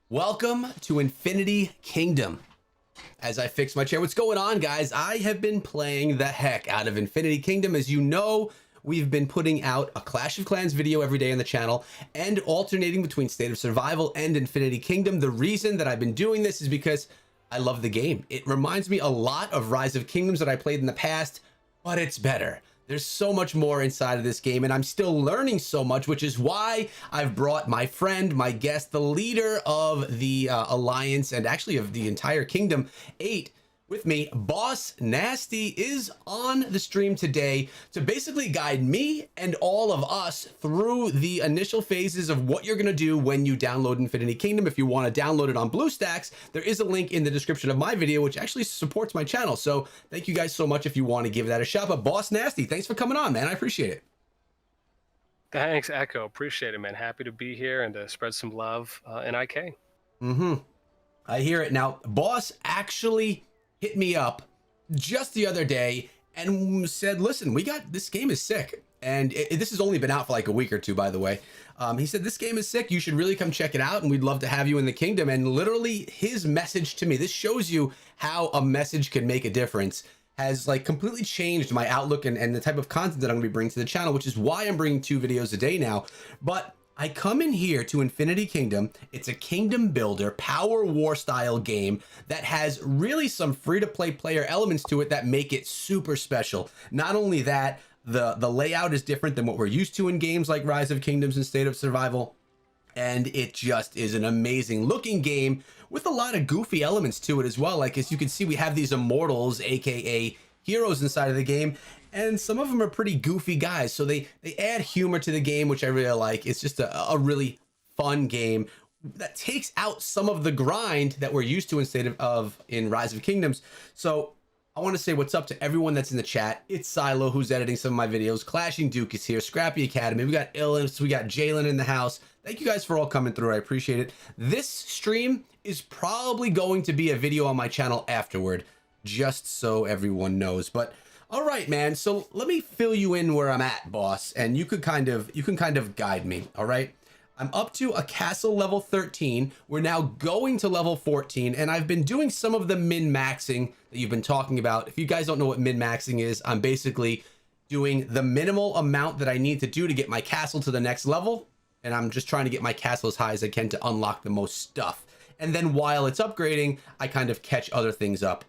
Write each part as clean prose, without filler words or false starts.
Welcome to Infinity Kingdom. As I fix my chair, what's going on, guys? I have been playing the heck out of Infinity Kingdom. As you know, we've been putting out a Clash of Clans video every day on the channel and alternating between State of Survival and Infinity Kingdom. The reason that I've been doing this is because I love the game. It reminds me a lot of Rise of Kingdoms that I played in the past, but it's better. There's so much more inside of this game, and I'm still learning so much, which is why I've brought my friend, my guest, the leader of the Alliance, and actually of the entire Kingdom 8, with me. Boss Nasty is on the stream today to basically guide me and all of us through the initial phases of what you're going to do when you download Infinity Kingdom. If you want to download it on BlueStacks, there is a link in the description of my video, which actually supports my channel. So thank you guys so much if you want to give that a shot. But Boss Nasty, thanks for coming on, man. I appreciate it. Thanks, Echo. Appreciate it, man. Happy to be here and to spread some love in IK. I hear it. Now, Boss actually hit me up just the other day and said, listen, this game is sick. And this has only been out for like a week or two, by the way. He said, this game is sick. You should really come check it out. And we'd love to have you in the kingdom. And literally his message to me, this shows you how a message can make a difference, has like completely changed my outlook and the type of content that I'm gonna be bringing to the channel, which is why I'm bringing 2 videos a day now. But I come in here to Infinity Kingdom. It's a kingdom builder, power war style game that has really some free-to-play player elements to it that make it super special. Not only that, the layout is different than what we're used to in games like Rise of Kingdoms and State of Survival. And it just is an amazing looking game with a lot of goofy elements to it as well. Like, as you can see, we have these Immortals, aka heroes inside of the game, and some of them are pretty goofy guys, so they add humor to the game, which I really like. It's just a really fun game that takes out some of the grind that we're used to in Rise of Kingdoms. So I want to say what's up to everyone that's in the chat. It's Silo, who's editing some of my videos. Clashing Duke is here. Scrappy Academy. We got Illis. We got Jalen in the house. Thank you guys for all coming through. I appreciate it. This stream is probably going to be a video on my channel afterward, just so everyone knows. But all right, man. So let me fill you in where I'm at, boss, and you can kind of guide me. All right. I'm up to a castle level 13. We're now going to level 14, and I've been doing some of the min-maxing that you've been talking about. If you guys don't know what min-maxing is, I'm basically doing the minimal amount that I need to do to get my castle to the next level, and I'm just trying to get my castle as high as I can to unlock the most stuff. And then while it's upgrading, I kind of catch other things up.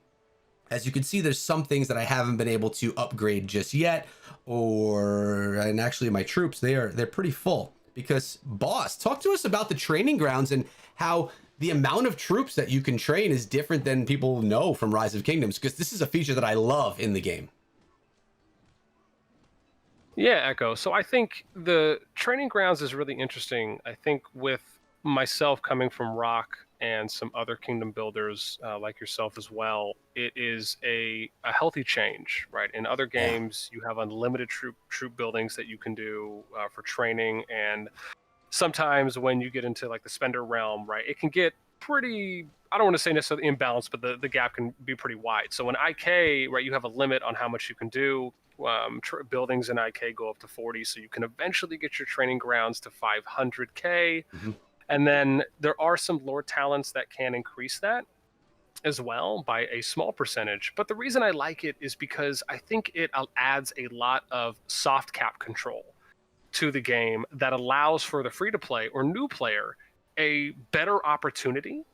As you can see, there's some things that I haven't been able to upgrade just yet, and actually my troops, they're pretty full. Because, boss, talk to us about the training grounds and how the amount of troops that you can train is different than people know from Rise of Kingdoms, because this is a feature that I love in the game. Yeah, Echo. So I think the training grounds is really interesting. I think with myself coming from Rock and some other kingdom builders like yourself as well, it is a healthy change, right? In other games, you have unlimited troop buildings that you can do for training, and sometimes when you get into like the spender realm, right, it can get pretty, I don't want to say necessarily imbalanced, but the gap can be pretty wide. So in IK, right, you have a limit on how much you can do. Buildings in IK go up to 40, so you can eventually get your training grounds to 500k. And then there are some lore talents that can increase that as well by a small percentage. But the reason I like it is because I think it adds a lot of soft cap control to the game that allows for the free-to-play or new player a better opportunity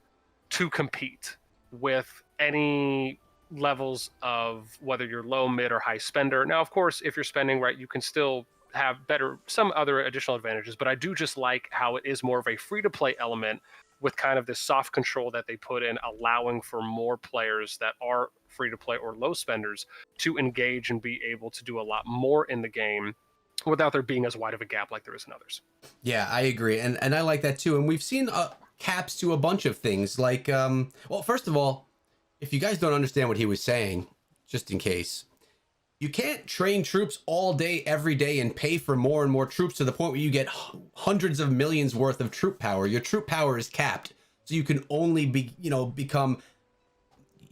to compete with any levels of whether you're low, mid, or high spender. Now, of course, if you're spending right, you can still have some other additional advantages, but I do just like how it is more of a free-to-play element with kind of this soft control that they put in, allowing for more players that are free-to-play or low spenders to engage and be able to do a lot more in the game without there being as wide of a gap like there is in others. Yeah, I agree, and I like that too. And we've seen caps to a bunch of things, like well, first of all, if you guys don't understand what he was saying, just in case, you can't train troops all day, every day, and pay for more and more troops to the point where you get hundreds of millions worth of troop power. Your troop power is capped, so you can only become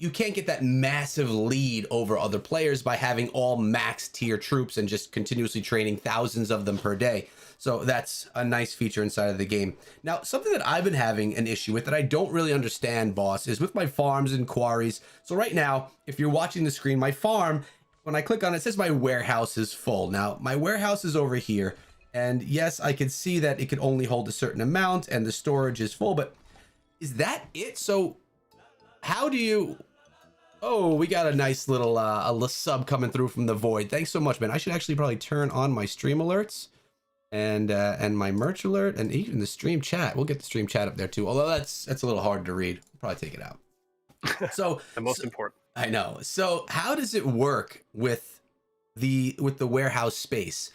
you can't get that massive lead over other players by having all max tier troops and just continuously training thousands of them per day. So that's a nice feature inside of the game. Now, something that I've been having an issue with that I don't really understand, boss, is with my farms and quarries. So right now, if you're watching the screen, my farm, when I click on it, it says my warehouse is full. Now, my warehouse is over here. And yes, I can see that it can only hold a certain amount and the storage is full, but is that it? So how do you... Oh, we got a nice little sub coming through from the void. Thanks so much, man. I should actually probably turn on my stream alerts and my merch alert and even the stream chat. We'll get the stream chat up there too. Although that's a little hard to read. We'll probably take it out. So the most important. I know. So how does it work with the warehouse space?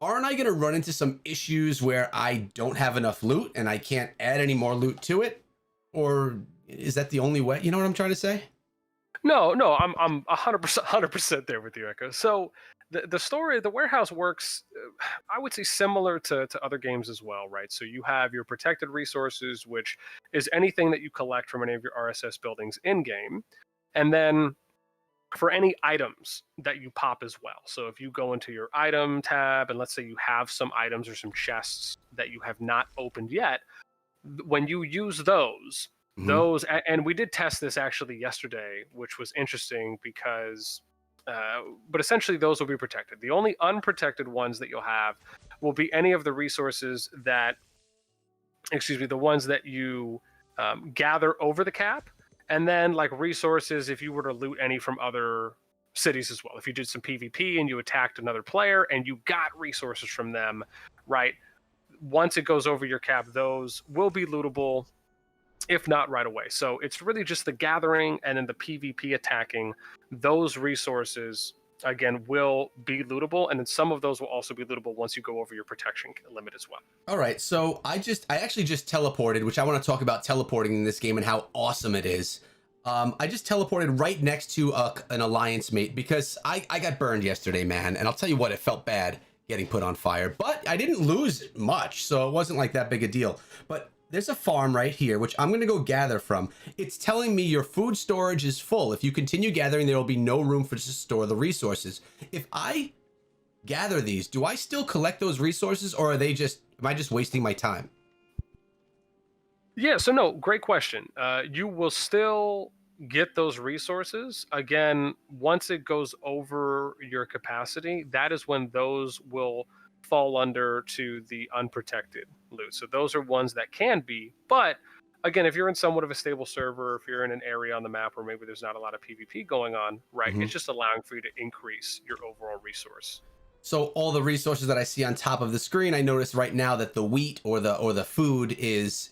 Aren't I going to run into some issues where I don't have enough loot and I can't add any more loot to it? Or is that the only way? You know what I'm trying to say? No, I'm 100% there with you, Echo. So the story, the warehouse works, I would say similar to other games as well, right? So you have your protected resources, which is anything that you collect from any of your RSS buildings in game, and then for any items that you pop as well. So if you go into your item tab and let's say you have some items or some chests that you have not opened yet, when you use those, and we did test this actually yesterday, which was interesting because, but essentially those will be protected. The only unprotected ones that you'll have will be any of the resources that, the ones that you gather over the cap. And then like resources, if you were to loot any from other cities as well, if you did some PvP and you attacked another player and you got resources from them, right? Once it goes over your cap, those will be lootable, if not right away. So it's really just the gathering and then the PvP attacking. Those resources, again, will be lootable. And then some of those will also be lootable once you go over your protection limit as well. All right, so I actually just teleported, which I want to talk about teleporting in this game and how awesome it is. I just teleported right next to an alliance mate because I got burned yesterday, man. And I'll tell you what, it felt bad getting put on fire, but I didn't lose much, so it wasn't like that big a deal. But there's a farm right here, which I'm going to go gather from. It's telling me your food storage is full. If you continue gathering, there will be no room for to store the resources. If I gather these, do I still collect those resources, or am I just wasting my time? Yeah, so no, great question. You will still get those resources. Again, once it goes over your capacity, that is when those will fall under to the unprotected loot. So those are ones that can be, but again, if you're in somewhat of a stable server, if you're in an area on the map where maybe there's not a lot of PvP going on, right, it's just allowing for you to increase your overall resource. So all the resources that I see on top of the screen, I notice right now that the wheat or the food is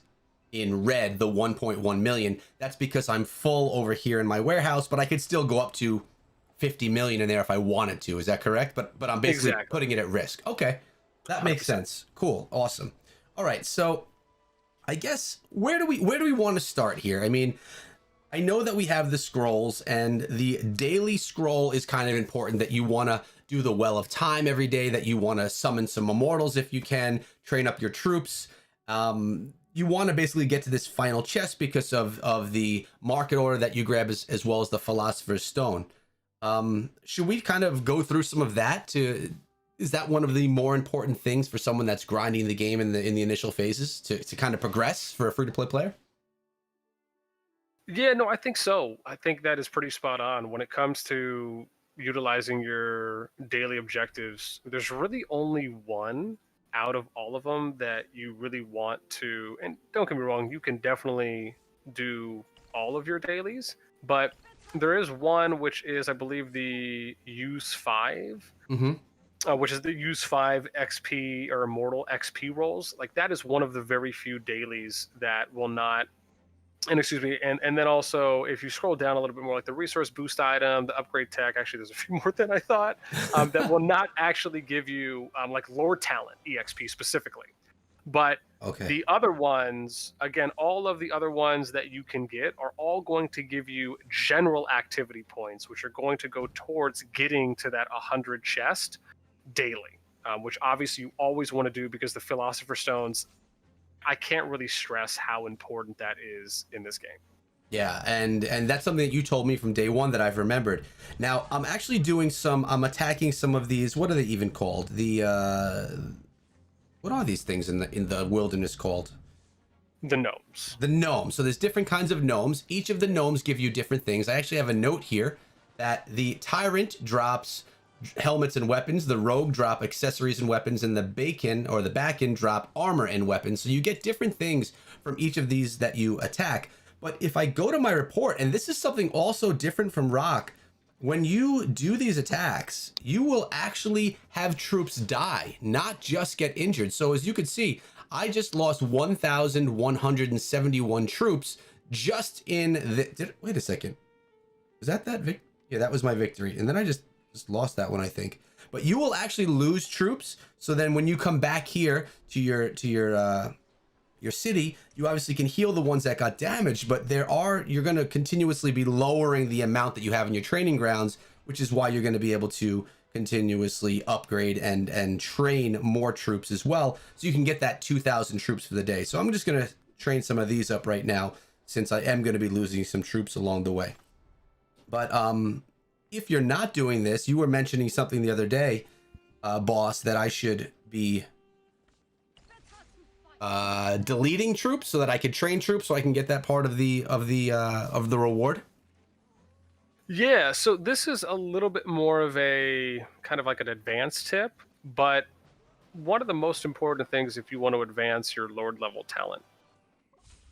in red, the 1.1 million. That's because I'm full over here in my warehouse, but I could still go up to 50 million in there if I wanted to. Is that correct? But I'm basically putting it at risk. Okay, that makes 100%. Sense. Cool, awesome. All right, so I guess where do we want to start here? I mean, I know that we have the scrolls, and the daily scroll is kind of important, that you want to do the Well of Time every day, that you want to summon some Immortals if you can, train up your troops. You want to basically get to this final chest because of the market order that you grab, as well as the Philosopher's Stone. Should we kind of go through some of that? Is that one of the more important things for someone that's grinding the game in the initial phases to kind of progress for a free-to-play player? Yeah, no, I think so. I think that is pretty spot on. When it comes to utilizing your daily objectives, there's really only one out of all of them that you really want to, and don't get me wrong, you can definitely do all of your dailies, but there is one which is, I believe, the use 5, which is the use 5 XP or Immortal XP rolls. Like, that is one of the very few dailies that will not, and then also, if you scroll down a little bit more, like the resource boost item, the upgrade tech, actually there's a few more than I thought, that will not actually give you like lore talent EXP specifically. But the other ones, again, all of the other ones that you can get are all going to give you general activity points, which are going to go towards getting to that 100 chest daily, which obviously you always want to do, because the Philosopher's Stones, I can't really stress how important that is in this game. Yeah, and that's something that you told me from day one that I've remembered. Now I'm actually doing some. I'm attacking some of these. What are they even called? The what are these things in the wilderness called? The gnomes. The gnomes. So there's different kinds of gnomes. Each of the gnomes give you different things. I actually have a note here that the tyrant drops helmets and weapons, the rogue drop accessories and weapons, and the bacon or the backen drop armor and weapons. So you get different things from each of these that you attack. But if I go to my report, and this is something also different from Rock, when you do these attacks, you will actually have troops die, not just get injured. So as you can see, I just lost 1,171 troops just in the. Wait a second. Was that Yeah, that was my victory. And then I just lost that one, I think. But you will actually lose troops. So then when you come back here to your city, you obviously can heal the ones that got damaged, but you're going to continuously be lowering the amount that you have in your training grounds, which is why you're going to be able to continuously upgrade and train more troops as well, so you can get that 2,000 troops for the day. So I'm just going to train some of these up right now, since I am going to be losing some troops along the way. But if you're not doing this, you were mentioning something the other day, boss, that I should be deleting troops so that I could train troops so I can get that part of the reward. Yeah, so this is a little bit more of a kind of like an advanced tip, but one of the most important things if you want to advance your Lord level talent,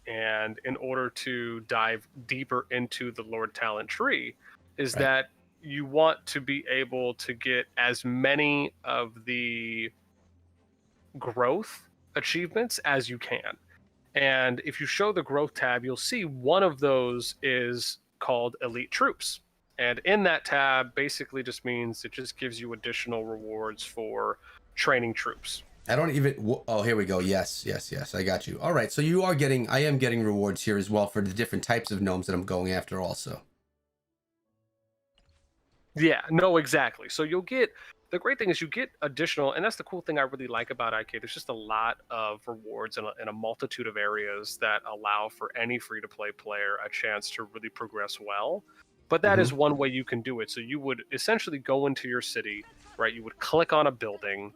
and in order to dive deeper into the Lord talent tree, is Right. that you want to be able to get as many of the growth achievements as you can. And if you show the growth tab, you'll see one of those is called Elite Troops. And in that tab basically just means it just gives you additional rewards for training troops. I don't even. Oh, here we go. Yes, yes, yes. I got you. All right. So I am getting rewards here as well for the different types of gnomes that I'm going after also. Yeah, no, exactly. So you'll get, the great thing is you get additional, and that's the cool thing I really like about IK. There's just a lot of rewards in a multitude of areas that allow for any free-to-play player a chance to really progress well. But that is one way you can do it. So you would essentially go into your city, right? You would click on a building,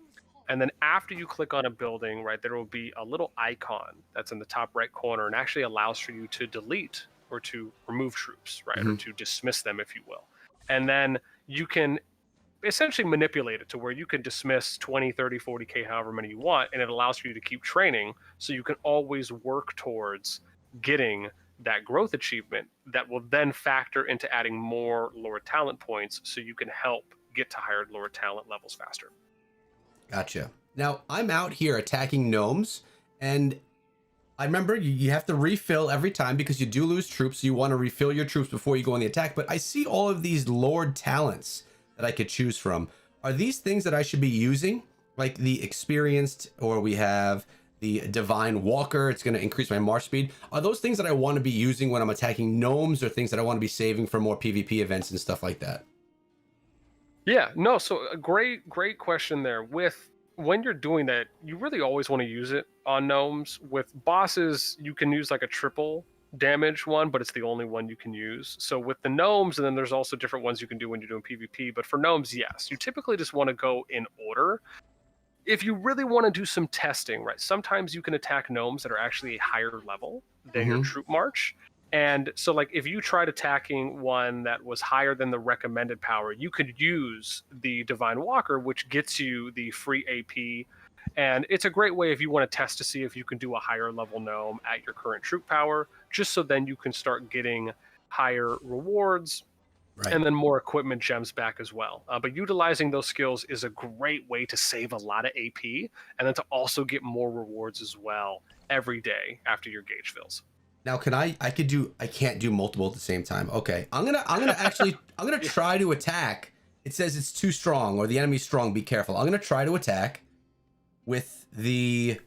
and then after you click on a building, right, there will be a little icon that's in the top right corner and actually allows for you to delete or to remove troops, right, or to dismiss them, if you will. And then you can essentially manipulate it to where you can dismiss 20, 30, 40K, however many you want, and it allows for you to keep training, so you can always work towards getting that growth achievement that will then factor into adding more Lord talent points, so you can help get to higher Lord talent levels faster. Gotcha. Now I'm out here attacking gnomes, and I remember you have to refill every time because you do lose troops. So you want to refill your troops before you go on the attack. But I see all of these Lord talents that I could choose from. Are these things that I should be using? Like the experienced, or we have the divine walker. It's going to increase my march speed. Are those things that I want to be using when I'm attacking gnomes, or things that I want to be saving for more PvP events and stuff like that? Yeah, no, so a great question there. When you're doing that, you really always want to use it on gnomes. With bosses, you can use like a triple damage one, but it's the only one you can use. So with the gnomes, and then there's also different ones you can do when you're doing PvP, but for gnomes, yes, you typically just want to go in order. If you really want to do some testing, right, sometimes you can attack gnomes that are actually a higher level than your troop march. And so, like, if you tried attacking one that was higher than the recommended power, you could use the Divine Walker, which gets you the free AP. And it's a great way if you want to test to see if you can do a higher level gnome at your current troop power, just so then you can start getting higher rewards. Right. And then more equipment gems back as well. But utilizing those skills is a great way to save a lot of AP, and then to also get more rewards as well every day after your gauge fills. Now, I can't do multiple at the same time. Okay. I'm gonna actually, I'm gonna try to attack. It says it's too strong, or the enemy's strong, be careful. I'm gonna try to attack with the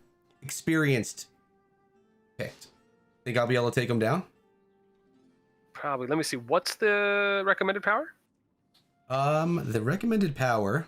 experienced picked. Think I'll be able to take him down? Probably. Let me see. What's the recommended power? The recommended power.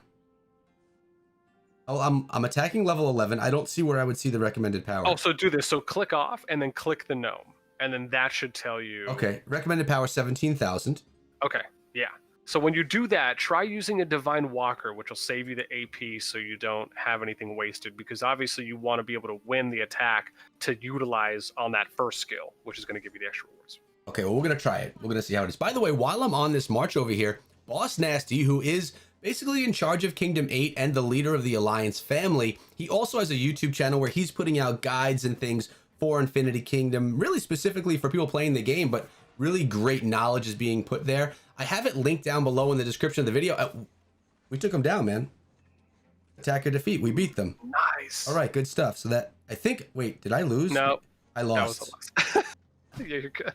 Oh, I'm attacking level 11. I don't see where I would see the recommended power. Oh, so do this. So click off and then click the gnome. and then that should tell you. Okay, recommended power 17,000. Okay, yeah. So when you do that, try using a Divine Walker, which will save you the AP so you don't have anything wasted, because obviously you want to be able to win the attack to utilize on that first skill, which is going to give you the extra rewards. Okay, well, we're going to try it. We're going to see how it is. By the way, while I'm on this march over here, Boss Nasty, who is basically in charge of Kingdom 8 and the leader of the Alliance family, he also has a YouTube channel where he's putting out guides and things for Infinity Kingdom, really specifically for people playing the game, but really great knowledge is being put there. I have it linked down below in the description of the video. We took them down, man. Attack or defeat. We beat them. Nice. All right, good stuff. So that, I think, wait, did I lose? No. I lost. That was a loss. Yeah, you're good.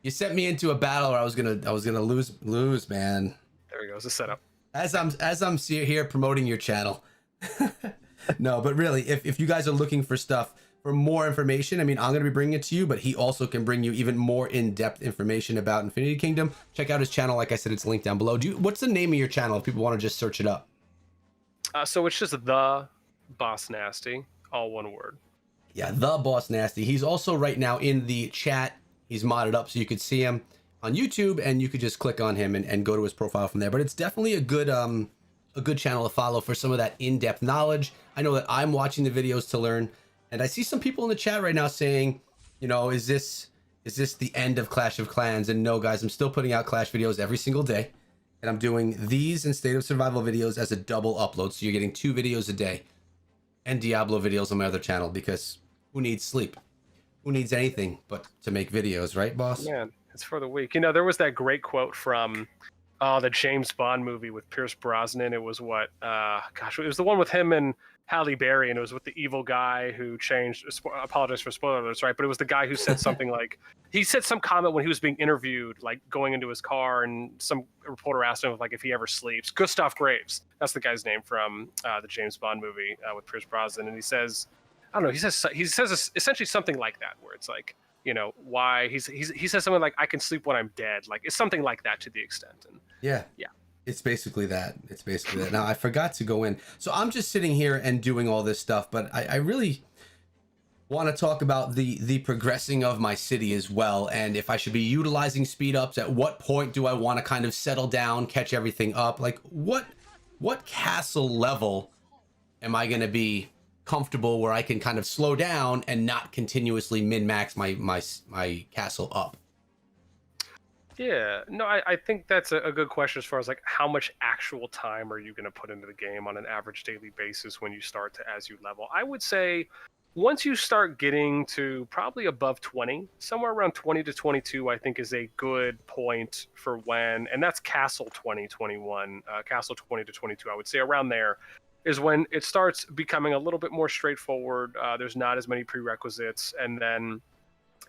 You sent me into a battle where I was gonna lose, man. There we go. It's a setup. As I'm here promoting your channel. No, but really, if you guys are looking for stuff, for more information, I mean, I'm going to be bringing it to you, but he also can bring you even more in-depth information about Infinity Kingdom. Check out his channel. Like I said, it's linked down below. What's the name of your channel if people want to just search it up? So it's just The Boss Nasty, all one word. Yeah, The Boss Nasty. He's also right now in the chat. He's modded up so you could see him on YouTube, and you could just click on him and go to his profile from there. But it's definitely a good channel to follow for some of that in-depth knowledge. I know that I'm watching the videos to learn. And I see some people in the chat right now saying, you know, is this the end of Clash of Clans? And no, guys, I'm still putting out Clash videos every single day. And I'm doing these and State of Survival videos as a double upload. So you're getting 2 videos a day. And Diablo videos on my other channel, because who needs sleep? Who needs anything but to make videos, right, boss? Man, it's for the week. You know, there was that great quote from the James Bond movie with Pierce Brosnan. It was what? Gosh, it was the one with him and Halle Berry, and it was with the evil guy who changed. Apologize for spoiler alerts, right? But it was the guy who said something like, he said some comment when he was being interviewed, like going into his car, and some reporter asked him like if he ever sleeps. Gustav Graves, that's the guy's name from the James Bond movie with Pierce Brosnan, and he says, I don't know, he says essentially something like that, where it's like, you know, why he says something like, I can sleep when I'm dead, like it's something like that to the extent. And yeah. It's basically that. It's basically that. Now, I forgot to go in. So I'm just sitting here and doing all this stuff, but I really want to talk about the progressing of my city as well, and if I should be utilizing speed ups. At what point do I want to kind of settle down, catch everything up? Like, what castle level am I going to be comfortable where I can kind of slow down and not continuously min-max my castle up? Yeah, no, I think that's a good question as far as like how much actual time are you going to put into the game on an average daily basis when you start to as you level. I would say once you start getting to probably above 20, somewhere around 20 to 22, I think is a good point for when, and that's Castle 2021, Castle 20 to 22, I would say around there is when it starts becoming a little bit more straightforward. There's not as many prerequisites, and then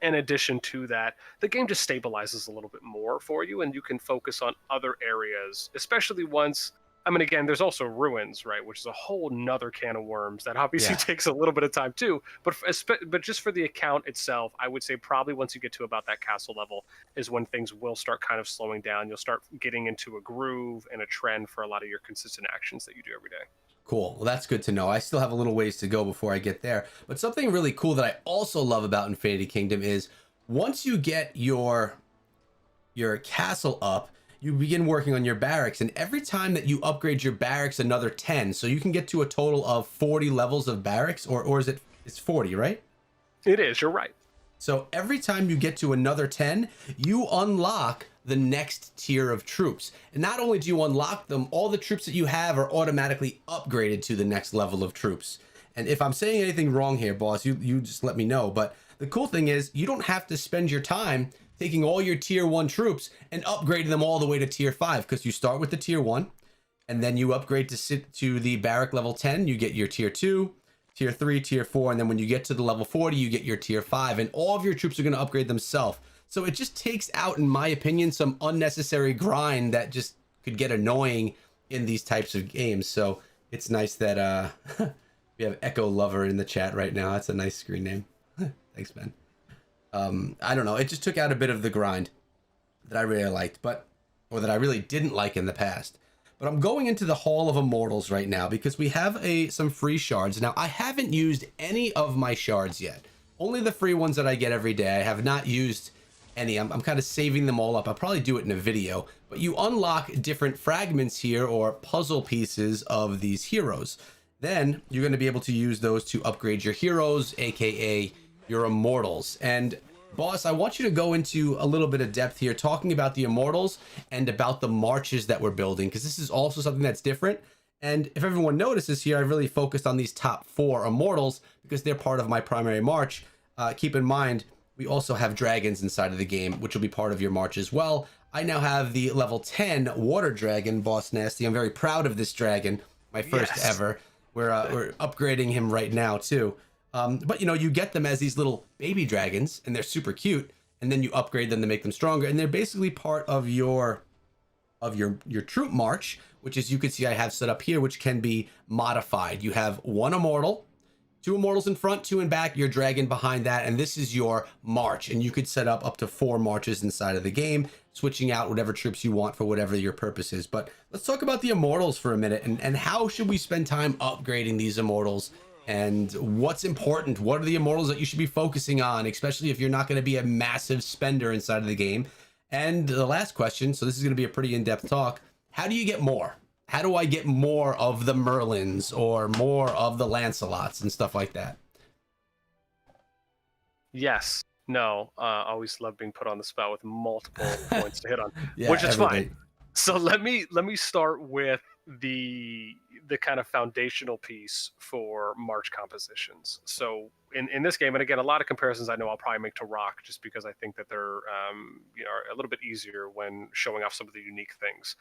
in addition to that, the game just stabilizes a little bit more for you, and you can focus on other areas, especially once, I mean, again, there's also ruins, right, which is a whole nother can of worms that obviously takes a little bit of time too, but just for the account itself, I would say probably once you get to about that castle level is when things will start kind of slowing down. You'll start getting into a groove and a trend for a lot of your consistent actions that you do every day. Cool. Well, that's good to know. I still have a little ways to go before I get there. But something really cool that I also love about Infinity Kingdom is once you get your castle up, you begin working on your barracks. And every time that you upgrade your barracks another 10, so you can get to a total of 40 levels of barracks, or is it's 40, right? It is. You're right. So every time you get to another 10, you unlock the next tier of troops. And not only do you unlock them, all the troops that you have are automatically upgraded to the next level of troops. And if I'm saying anything wrong here, boss, you just let me know. But the cool thing is you don't have to spend your time taking all your tier 1 troops and upgrading them all the way to tier 5, because you start with the tier 1 and then you upgrade to the barrack level 10, you get your tier 2, tier 3, tier 4, and then when you get to the level 40, you get your tier 5, and all of your troops are going to upgrade themselves. So it just takes out, in my opinion, some unnecessary grind that just could get annoying in these types of games. So it's nice that we have Echo Lover in the chat right now. That's a nice screen name. Thanks, man. I don't know. It just took out a bit of the grind that I really liked, or that I really didn't like in the past. But I'm going into the Hall of Immortals right now because we have some free shards. Now, I haven't used any of my shards yet. only the free ones that I get every day. I have not used any. I'm kind of saving them all up. I'll probably do it in a video. But you unlock different fragments here, or puzzle pieces of these heroes. Then you're going to be able to use those to upgrade your heroes, aka your immortals. And boss, I want you to go into a little bit of depth here, talking about the immortals and about the marches that we're building, because this is also something that's different. And if everyone notices here, I really focused on these top 4 immortals because they're part of my primary march. Keep in mind, we also have dragons inside of the game, which will be part of your march as well. I now have the level 10 water dragon, Boss Nasty. I'm very proud of this dragon, my first ever. We're upgrading him right now too. But you know, you get them as these little baby dragons, and they're super cute. And then you upgrade them to make them stronger, and they're basically part of your troop march, which is, you can see I have set up here, which can be modified. You have 1 immortal, 2 immortals in front, 2 in back, your dragon behind that, and this is your march. And you could set up to 4 marches inside of the game, switching out whatever troops you want for whatever your purpose is. But let's talk about the immortals for a minute, and how should we spend time upgrading these immortals, and what's important? What are the immortals that you should be focusing on, especially if you're not going to be a massive spender inside of the game? And the last question, so this is going to be a pretty in-depth talk, how do you get more? How do I get more of the Merlins or more of the Lancelots and stuff like that? Yes. No. Always love being put on the spot with multiple points to hit on, Yeah, which is everything. fine. So let me start with the kind of foundational piece for march compositions. So in this game, and again, a lot of comparisons I know I'll probably make to Rock, just because I think that they're a little bit easier when showing off some of the unique things.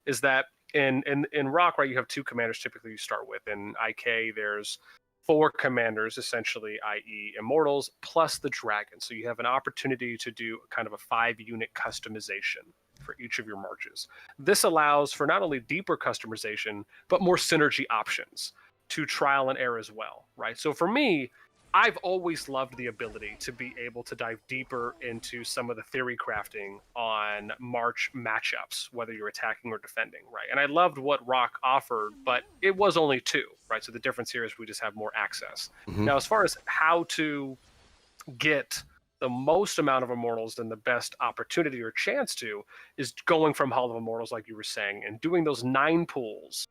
Is that in Rock, right, you have 2 commanders typically you start with. In IK, there's 4 commanders, essentially, i.e. immortals, plus the dragon. So you have an opportunity to do kind of a 5-unit customization for each of your marches. This allows for not only deeper customization, but more synergy options to trial and error as well, right? So for me, I've always loved the ability to be able to dive deeper into some of the theory crafting on march matchups, whether you're attacking or defending, right? And I loved what Rock offered, but it was only 2, right? So the difference here is we just have more access. Now, as far as how to get the most amount of immortals and the best opportunity or chance to, is going from Hall of Immortals, like you were saying, and doing those 9 pools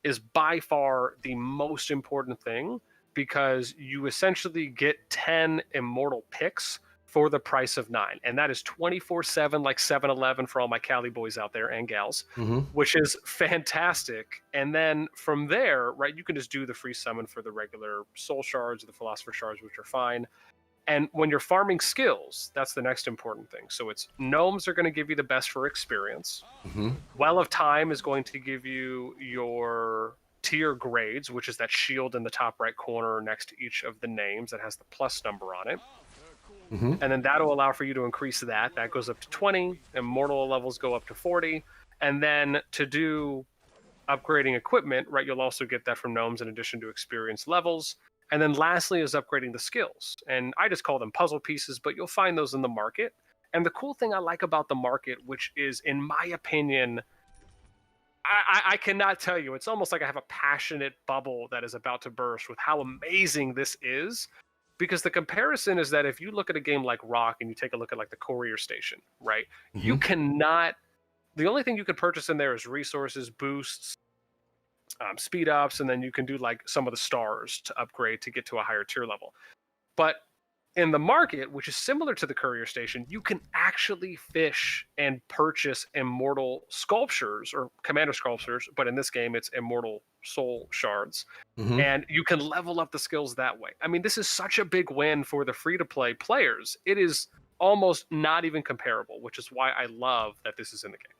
is by far the most important thing, because you essentially get 10 immortal picks for the price of 9. And that is 24/7, like 7-Eleven for all my Cali boys out there and gals, which is fantastic. And then from there, right, you can just do the free summon for the regular soul shards or the philosopher shards, which are fine. And when you're farming skills, that's the next important thing. So it's gnomes are going to give you the best for experience. Well of Time is going to give you your tier grades, which is that shield in the top right corner next to each of the names that has the plus number on it. And then that'll allow for you to increase that. That goes up to 20. Immortal levels go up to 40. And then to do upgrading equipment, right, you'll also get that from gnomes in addition to experience levels. And then lastly is upgrading the skills. And I just call them puzzle pieces, but you'll find those in the market. And the cool thing I like about the market, which is, in my opinion, I cannot tell you, it's almost like I have a passionate bubble that is about to burst with how amazing this is. Because the comparison is that if you look at a game like Rock and you take a look at like the courier station, right? You cannot, the only thing you could purchase in there is resources, boosts, speed ups, and then you can do like some of the stars to upgrade to get to a higher tier level. But in the market, which is similar to the courier station, you can actually fish and purchase immortal sculptures or commander sculptures, but in this game it's immortal soul shards, and you can level up the skills that way. I mean, this is such a big win for the free-to-play players. It is almost not even comparable, which is why I love that this is in the game.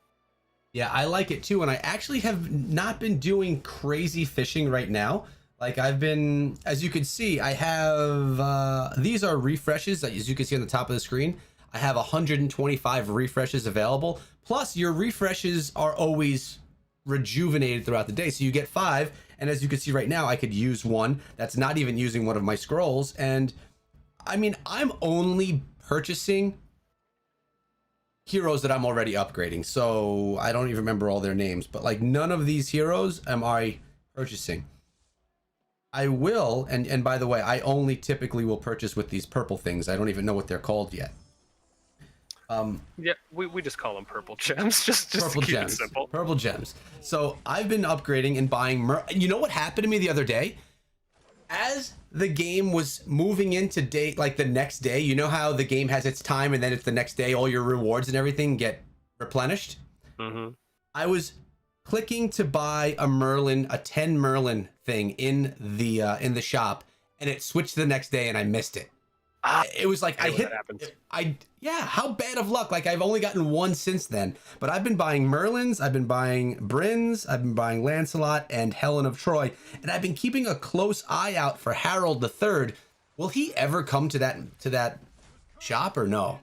Yeah, I like it too, and I actually have not been doing crazy fishing right now. Like I've been, as you can see, I have, these are refreshes, as you can see on the top of the screen. I have 125 refreshes available. Plus your refreshes are always rejuvenated throughout the day. So you get 5. And as you can see right now, I could use 1. That's not even using one of my scrolls. And I mean, I'm only purchasing heroes that I'm already upgrading. So I don't even remember all their names, but like none of these heroes am I purchasing. I will, and by the way, I only typically will purchase with these purple things. I don't even know what they're called yet. Yeah, we just call them purple gems, just to Purple keep it gems. simple. Purple gems. So I've been upgrading and buying. You know what happened to me the other day? As the game was moving into date, like the next day, you know how the game has its time and then it's the next day, all your rewards and everything get replenished. Mm-hmm. I was clicking to buy a Merlin, a 10 Merlin thing in the shop, and it switched the next day and I missed it. It was like I hit. Yeah. How bad of luck? Like I've only gotten one since then, but I've been buying Merlins, I've been buying Brins, I've been buying Lancelot and Helen of Troy, and I've been keeping a close eye out for Harold the Third. Will he ever come to that shop or no?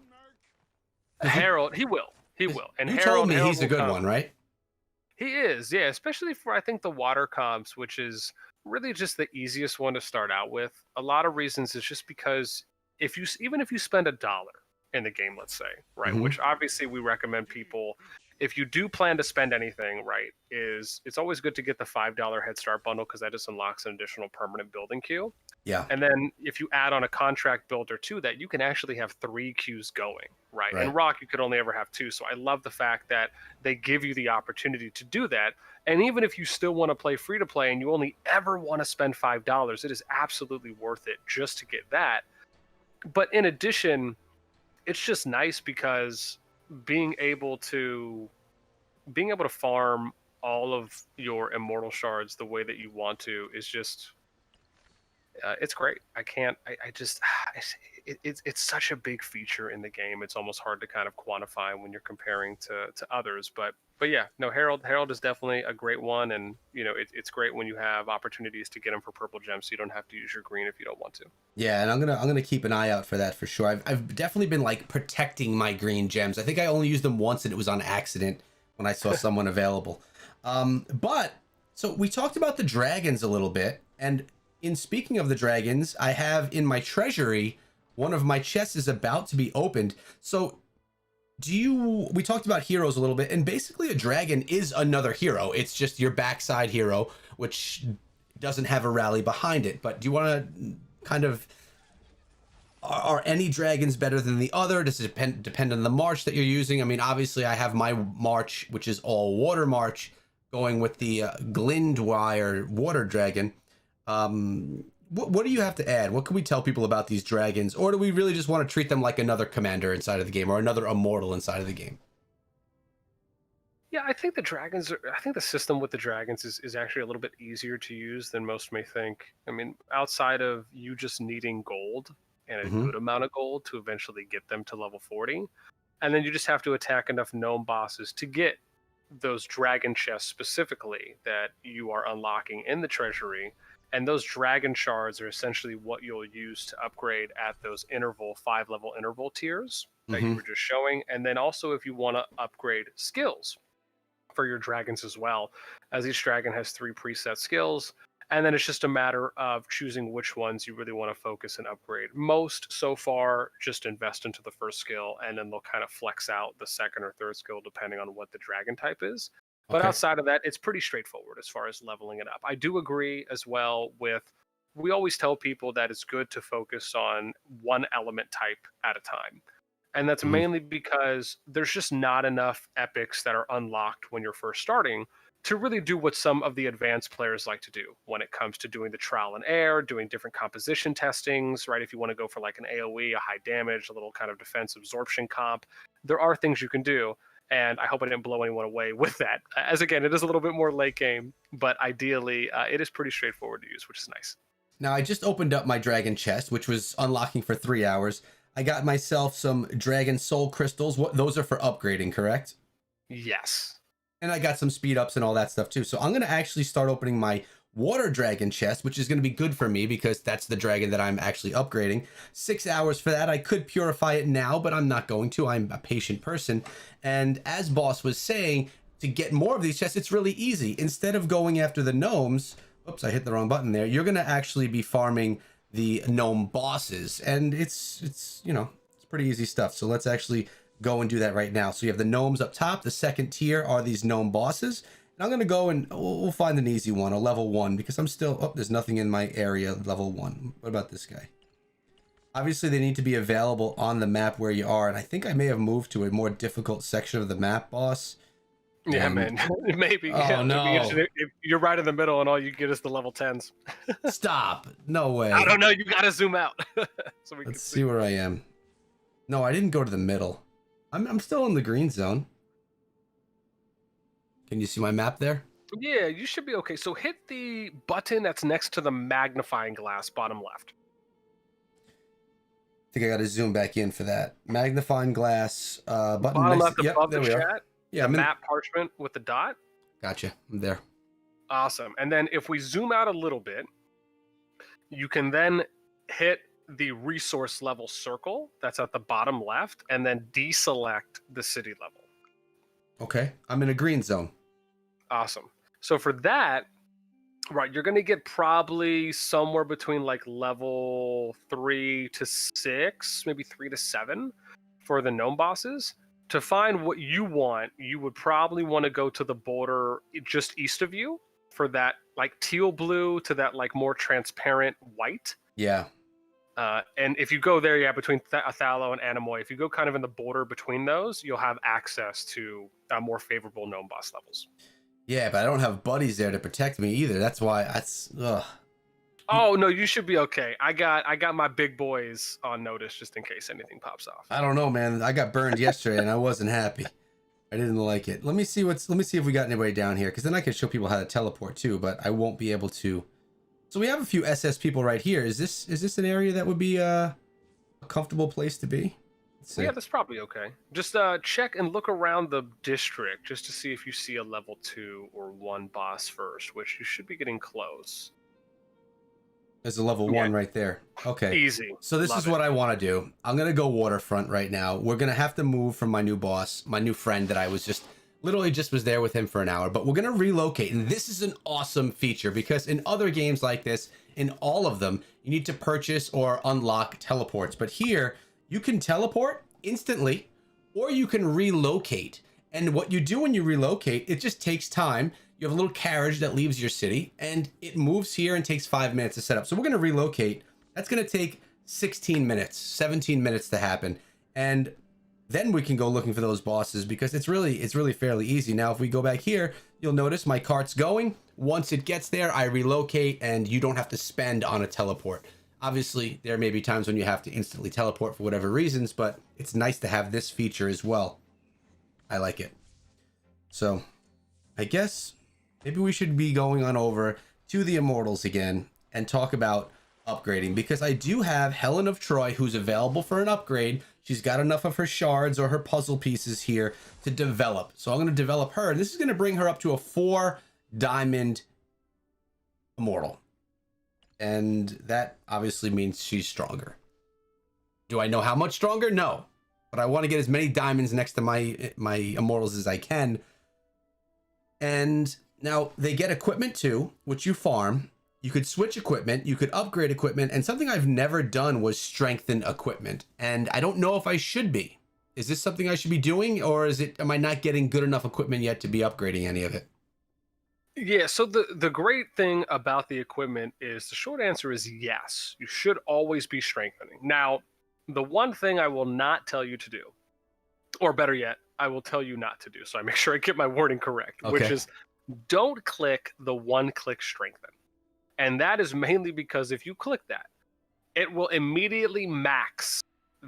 Harold, he will. And you Harold, told me Harold he's a good one, right? He is, yeah. Especially for I think the water comps, which is really just the easiest one to start out with. A lot of reasons is just because even if you spend $1 in the game, let's say, right, Mhm. which obviously we recommend people, if you do plan to spend anything, right, it's always good to get the $5 Head Start bundle because that just unlocks an additional permanent building queue. Yeah. And then if you add on a contract builder to that, you can actually have 3 queues going, right? Right. And Rock, you could only ever have 2. So I love the fact that they give you the opportunity to do that. And even if you still want to play free to play and you only ever want to spend $5, it is absolutely worth it just to get that. But in addition, it's just nice because being able to farm all of your immortal shards the way that you want to is just it's great. It's such a big feature in the game. It's almost hard to kind of quantify when you're comparing to others. But yeah, no, Harold is definitely a great one, and it's great when you have opportunities to get them for purple gems, so you don't have to use your green if you don't want to. Yeah, and I'm gonna keep an eye out for that for sure. I've definitely been like protecting my green gems. I think I only used them once, and it was on accident when I saw someone available. But so we talked about the dragons a little bit, and in speaking of the dragons, I have in my treasury one of my chests is about to be opened. So we talked about heroes a little bit, and basically a dragon is another hero. It's just your backside hero, which doesn't have a rally behind it. But do you want to kind of, are any dragons better than the other? Does it depend on the march that you're using? I mean, obviously I have my march, which is all water march, going with the Glindwire water dragon. What do you have to add? What can we tell people about these dragons? Or do we really just want to treat them like another commander inside of the game or another immortal inside of the game? Yeah, I think the system with the dragons is actually a little bit easier to use than most may think. I mean, outside of you just needing gold and a good amount of gold to eventually get them to level 40, and then you just have to attack enough gnome bosses to get those dragon chests specifically that you are unlocking in the treasury. And those dragon shards are essentially what you'll use to upgrade at those 5-level interval tiers that you were just showing. And then also if you want to upgrade skills for your dragons as well, as each dragon has 3 preset skills. And then it's just a matter of choosing which ones you really want to focus and upgrade. Most so far just invest into the first skill, and then they'll kind of flex out the second or third skill depending on what the dragon type is. But outside of that, it's pretty straightforward as far as leveling it up. I do agree as well with, we always tell people that it's good to focus on one element type at a time. And that's mainly because there's just not enough epics that are unlocked when you're first starting to really do what some of the advanced players like to do when it comes to doing the trial and error, doing different composition testings, right? If you want to go for like an AoE, a high damage, a little kind of defense absorption comp, there are things you can do. And I hope I didn't blow anyone away with that. As again, it is a little bit more late game, but ideally it is pretty straightforward to use, which is nice. Now, I just opened up my dragon chest, which was unlocking for 3 hours. I got myself some dragon soul crystals. Those are for upgrading, correct? Yes. And I got some speed ups and all that stuff too. So I'm going to actually start opening my water dragon chest, which is going to be good for me because that's the dragon that I'm actually upgrading. 6 hours for that. I could purify it now, but I'm not going to. I'm a patient person. And as Boss was saying, to get more of these chests, it's really easy. Instead of going after the gnomes, oops, I hit the wrong button there. You're going to actually be farming the gnome bosses, and it's pretty easy stuff. So let's actually go and do that right now. So you have the gnomes up top. The second tier are these gnome bosses. And I'm gonna go and we'll find an easy one, a level 1, because I'm still. Oh, there's nothing in my area. Level 1. What about this guy? Obviously, they need to be available on the map where you are, and I think I may have moved to a more difficult section of the map, boss. Yeah, And man. Maybe. oh Yeah, it'd be no! interesting if you're right in the middle and all you get is the level 10s. Stop! No way! I don't know. You gotta zoom out so we can Let's see where it. I am. No, I didn't go to the middle. I'm still in the green zone. Can you see my map there? Yeah, you should be okay. So hit the button that's next to the magnifying glass, bottom left. I think I got to zoom back in for that. Magnifying glass button. Bottom Next, left yep, above there the we are. chat. Yeah, The I'm in. map parchment with the dot. Gotcha. I'm there. Awesome. And then if we zoom out a little bit, you can then hit the resource level circle that's at the bottom left and then deselect the city level. Okay, I'm in a green zone. Awesome. So for that, right, you're going to get probably somewhere between like level 3 to 6, maybe 3 to 7 for the gnome bosses. To find what you want, you would probably want to go to the border just east of you for that like teal blue to that like more transparent white. Yeah. And if you go there, yeah, between Thalo and Anemoy, if you go kind of in the border between those, you'll have access to more favorable gnome boss levels. Yeah, but I don't have buddies there to protect me either. That's why ugh. Oh no, you should be okay. I got my big boys on notice just in case anything pops off. I don't know, man. I got burned yesterday and I wasn't happy. I didn't like it. Let me see if we got anybody down here, because then I can show people how to teleport too, but I won't be able to. So we have a few SS people right here. Is this an area that would be a comfortable place to be? Yeah, that's probably okay. Just check and look around the district just to see if you see a level 2 or 1 boss first, which you should be getting close. There's a level 1 right there. Okay. Easy. So this is what I want to do. I'm going to go waterfront right now. We're going to have to move from my new boss, my new friend that I was just was there with him for an hour, but we're going to relocate. And this is an awesome feature because in other games like this, in all of them, you need to purchase or unlock teleports. But here you can teleport instantly, or you can relocate. And what you do when you relocate, it just takes time. You have a little carriage that leaves your city and it moves here and takes 5 minutes to set up. So we're going to relocate. That's going to take 16 minutes, 17 minutes to happen. And then we can go looking for those bosses because it's really fairly easy. Now, if we go back here, you'll notice my cart's going. Once it gets there, I relocate and you don't have to spend on a teleport. Obviously, there may be times when you have to instantly teleport for whatever reasons, but it's nice to have this feature as well. I like it. So, I guess maybe we should be going on over to the Immortals again and talk about upgrading, because I do have Helen of Troy who's available for an upgrade. She's got enough of her shards or her puzzle pieces here to develop. So I'm going to develop her, and this is going to bring her up to a 4 diamond Immortal. And that obviously means she's stronger. Do I know how much stronger? No. But I want to get as many diamonds next to my Immortals as I can. And now they get equipment too, which you farm. You could switch equipment, you could upgrade equipment, and something I've never done was strengthen equipment. And I don't know if I should be. Is this something I should be doing, or am I not getting good enough equipment yet to be upgrading any of it? Yeah, so the great thing about the equipment is the short answer is yes. You should always be strengthening. Now, the one thing I will not tell you to do, or better yet, I will tell you not to do, so I make sure I get my wording correct, Okay. which is don't click the one-click strengthen. And that is mainly because if you click that, it will immediately max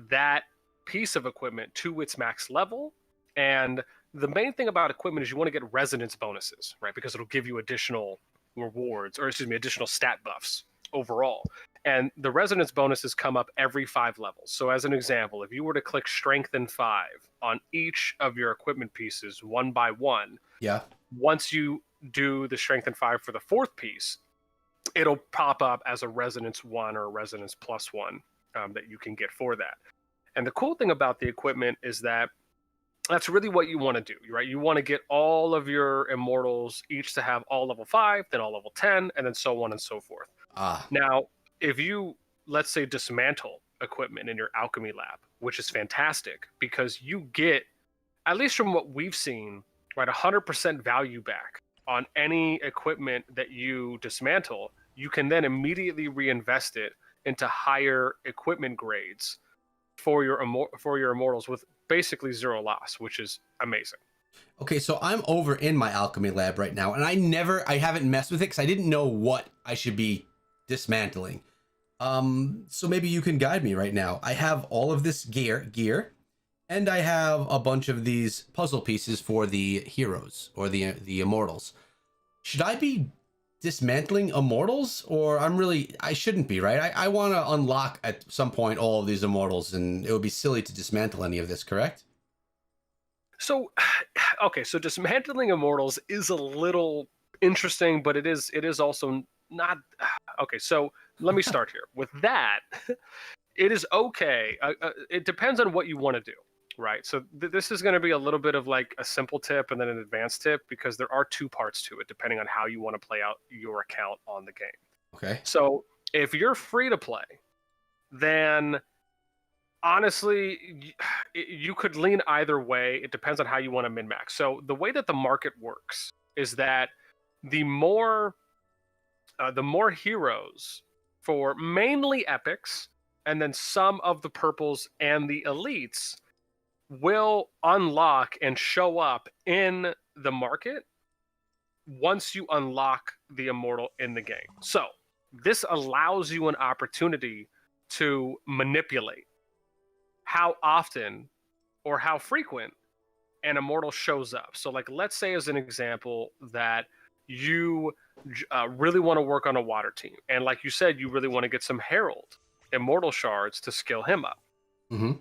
that piece of equipment to its max level. And the main thing about equipment is you want to get resonance bonuses, right? Because it'll give you additional rewards, or excuse me, additional stat buffs overall. And the resonance bonuses come up every 5 levels. So as an example, if you were to click strengthen 5 on each of your equipment pieces one by one, Yeah. once you do the strengthen 5 for the 4th piece, it'll pop up as a resonance 1 or a resonance +1 that you can get for that. And the cool thing about the equipment is that that's really what you want to do, right? You want to get all of your Immortals each to have all level 5, then all level 10, and then so on and so forth. Now, if you, let's say, dismantle equipment in your alchemy lab, which is fantastic because you get, at least from what we've seen, right, 100% value back on any equipment that you dismantle, you can then immediately reinvest it into higher equipment grades for your immortals with basically zero loss, which is amazing. Okay, so I'm over in my alchemy lab right now, and I haven't messed with it because I didn't know what I should be dismantling. So maybe you can guide me right now. I have all of this gear, and I have a bunch of these puzzle pieces for the heroes or the immortals. Should I be dismantling immortals, or I shouldn't be, right? I want to unlock at some point all of these immortals, and it would be silly to dismantle any of this, correct? So, okay, so dismantling immortals is a little interesting, but it is also not okay. So let me start here with that. It is okay. It depends on what you want to do, right? So this is going to be a little bit of like a simple tip and then an advanced tip because there are two parts to it depending on how you want to play out your account on the game. Okay. So if you're free to play, then honestly, you could lean either way. It depends on how you want to min-max. So the way that the market works is that the more heroes for mainly epics and then some of the purples and the elites will unlock and show up in the market once you unlock the immortal in the game. So this allows you an opportunity to manipulate how often or how frequent an immortal shows up. So like, let's say as an example that you really want to work on a water team. And like you said, you really want to get some Herald immortal shards to skill him up. Mm-hmm.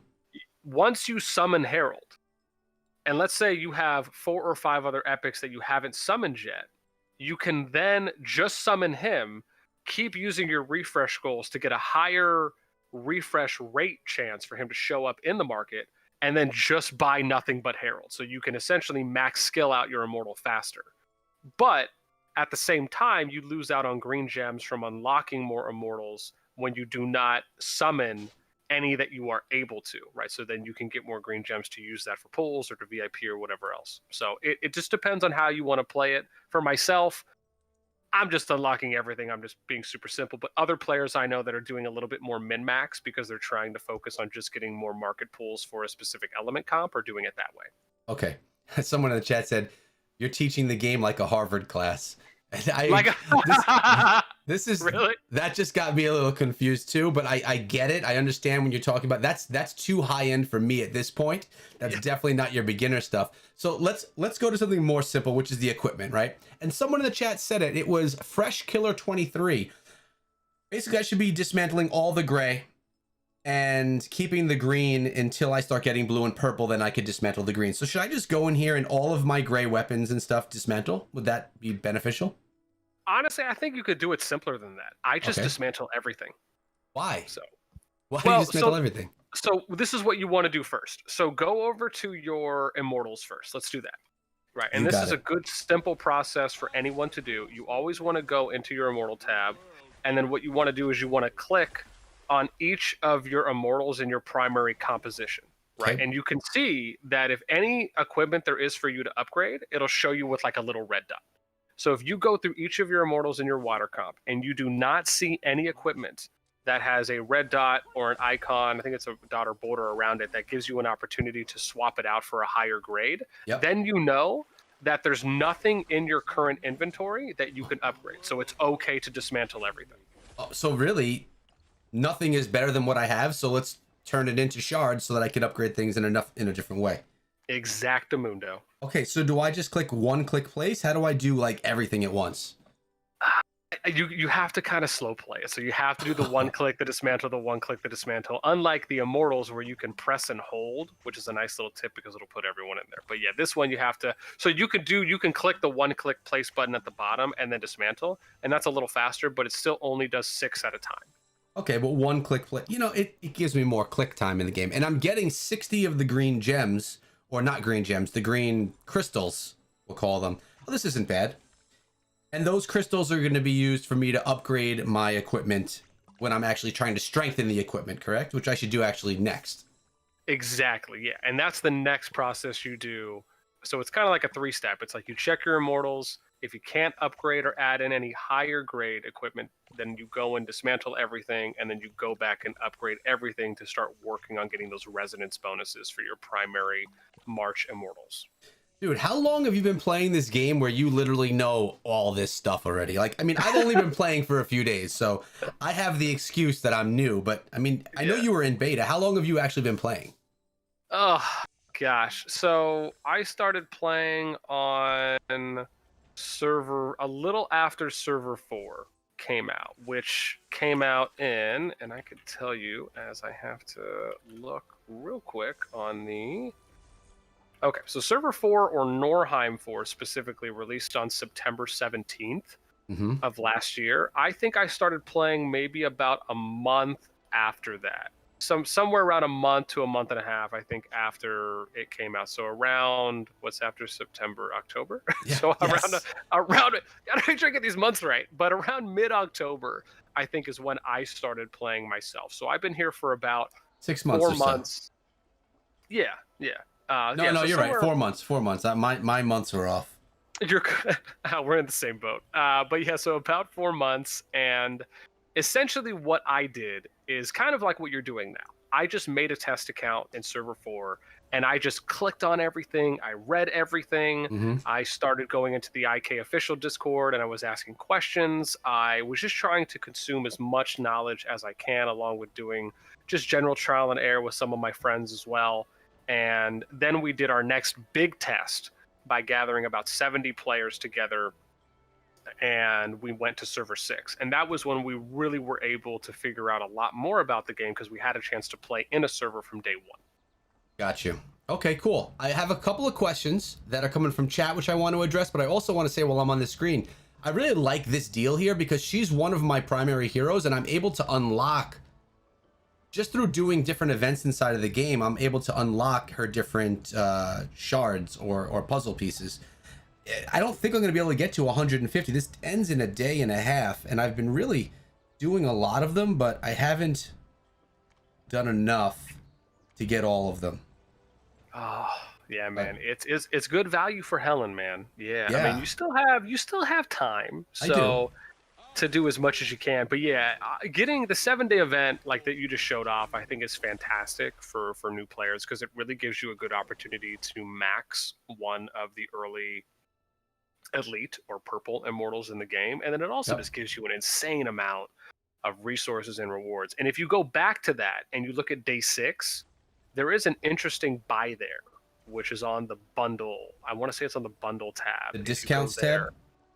Once you summon Herald, and let's say you have 4 or 5 other epics that you haven't summoned yet, you can then just summon him, keep using your refresh goals to get a higher refresh rate chance for him to show up in the market, and then just buy nothing but Herald. So you can essentially max skill out your immortal faster. But at the same time, you lose out on green gems from unlocking more immortals when you do not summon any that you are able to, right? So then you can get more green gems to use that for pulls or to VIP or whatever else. So it just depends on how you want to play it. For myself, I'm just unlocking everything. I'm just being super simple. But other players I know that are doing a little bit more min-max because they're trying to focus on just getting more market pulls for a specific element comp are doing it that way. Okay. Someone in the chat said, you're teaching the game like a Harvard class. And this is really, that just got me a little confused too, but I get it. I understand when you're talking about that's too high end for me at this point. That's definitely not your beginner stuff. So let's go to something more simple, which is the equipment, right? And someone in the chat said it. It was Fresh Killer 23. Basically, I should be dismantling all the gray and keeping the green until I start getting blue and purple. Then I could dismantle the green. So should I just go in here and all of my gray weapons and stuff dismantle? Would that be beneficial? Honestly, I think you could do it simpler than that. I just dismantle everything. Why? So why do you dismantle everything? So this is what you want to do first. So go over to your immortals first. Let's do that. Right. And this is a good, simple process for anyone to do. You always want to go into your immortal tab. And then what you want to do is you want to click on each of your immortals in your primary composition. Right. Okay. And you can see that if any equipment there is for you to upgrade, it'll show you with like a little red dot. So if you go through each of your immortals in your water comp and you do not see any equipment that has a red dot or an icon, I think it's a dot or border around it, that gives you an opportunity to swap it out for a higher grade, then you know that there's nothing in your current inventory that you can upgrade. So it's okay to dismantle everything. Oh, so really, nothing is better than what I have. So let's turn it into shards so that I can upgrade things in a different way. Exactamundo. Okay, so do I just click one click place? How do I do like everything at once? You have to kind of slow play it. So you have to do the one click the dismantle, the one click the dismantle. Unlike the immortals where you can press and hold, which is a nice little tip because it'll put everyone in there. But yeah, this one you have to. So you can click the one click place button at the bottom and then dismantle, and that's a little faster, but it still only does 6 at a time. Okay, but one click play. You know, it gives me more click time in the game, and I'm getting 60 of the green gems. Or not green gems, the green crystals, we'll call them. Oh, this isn't bad. And those crystals are going to be used for me to upgrade my equipment when I'm actually trying to strengthen the equipment, correct? Which I should do actually next. Exactly, yeah. And that's the next process you do. So it's kind of like a 3-step. It's like you check your immortals, If you can't upgrade or add in any higher grade equipment, then you go and dismantle everything, and then you go back and upgrade everything to start working on getting those resonance bonuses for your primary March Immortals. Dude, how long have you been playing this game where you literally know all this stuff already? Like, I mean, I've only been playing for a few days, so I have the excuse that I'm new, but I mean, I know you were in beta. How long have you actually been playing? Oh, gosh. So I started playing on server a little after server 4 came out, which came out in, and I could tell you as I have to look real quick on the. Okay, so server 4 or Norheim 4 specifically released on September 17th of last year. I think I started playing maybe about a month after that. Somewhere around a month to a month and a half, I think, after it came out. So around what's after September, October. Yeah, So yes. around gotta make sure I get these months right. But around mid-October, I think is when I started playing myself. So I've been here for about 6 months four or so. months. Yeah, yeah. No, Yeah, no, so you're right. somewhere 4 months. 4 months. My months are off. you're we're in the same boat. But yeah, so about 4 months, and essentially what I did is kind of like what you're doing now. I just made a test account in server 4, and I just clicked on everything. I read everything. I started going into the IK official Discord, and I was asking questions. I was just trying to consume as much knowledge as I can, along with doing just general trial and error with some of my friends as well. And then we did our next big test by gathering about 70 players together, and we went to server 6. And that was when we really were able to figure out a lot more about the game, because we had a chance to play in a server from day 1. Got you. Okay, cool. I have a couple of questions that are coming from chat, which I want to address, but I also want to say while I'm on the screen, I really like this deal here because she's one of my primary heroes, and I'm able to unlock, just through doing different events inside of the game, I'm able to unlock her different shards or puzzle pieces. I don't think I'm going to be able to get to 150. This ends in a day and a half, and I've been really doing a lot of them, but I haven't done enough to get all of them. Oh, yeah, man. It's good value for Helen, man. Yeah. I mean, Yeah, you still have time. I do. To do as much as you can. But yeah, getting the 7-day event like that you just showed off, I think is fantastic for new players, because it really gives you a good opportunity to max one of the early elite or purple immortals in the game, and then it also Yep. just gives you an insane amount of resources and rewards. And if you go back to that and you look at day 6, there is an interesting buy there, which is on the bundle. I want to say it's on the bundle tab. The If you go discounts there,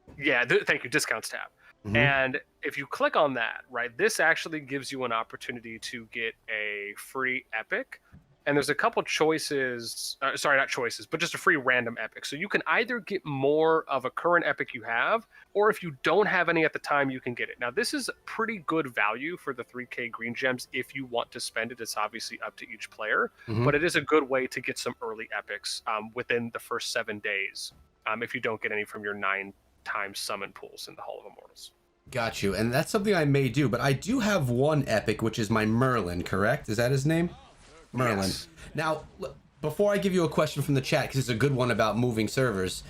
tab. yeah, thank you, discounts tab. Hmm. And if you click on that, right, this actually gives you an opportunity to get a free epic. And there's a couple choices, sorry, not choices, but just a free random epic. So you can either get more of a current epic you have, or if you don't have any at the time, you can get it. Now, this is pretty good value for the 3K green gems if you want to spend it. It's obviously up to each player, Hmm. but it is a good way to get some early epics within the first 7 days if you don't get any from your 9 times summon pools in the Hall of Immortals. Got you. And that's something I may do, but I do have one epic, which is my Merlin, correct? Is that his name? Merlin. Yes. Now, before I give you a question from the chat, because it's a good one about moving servers,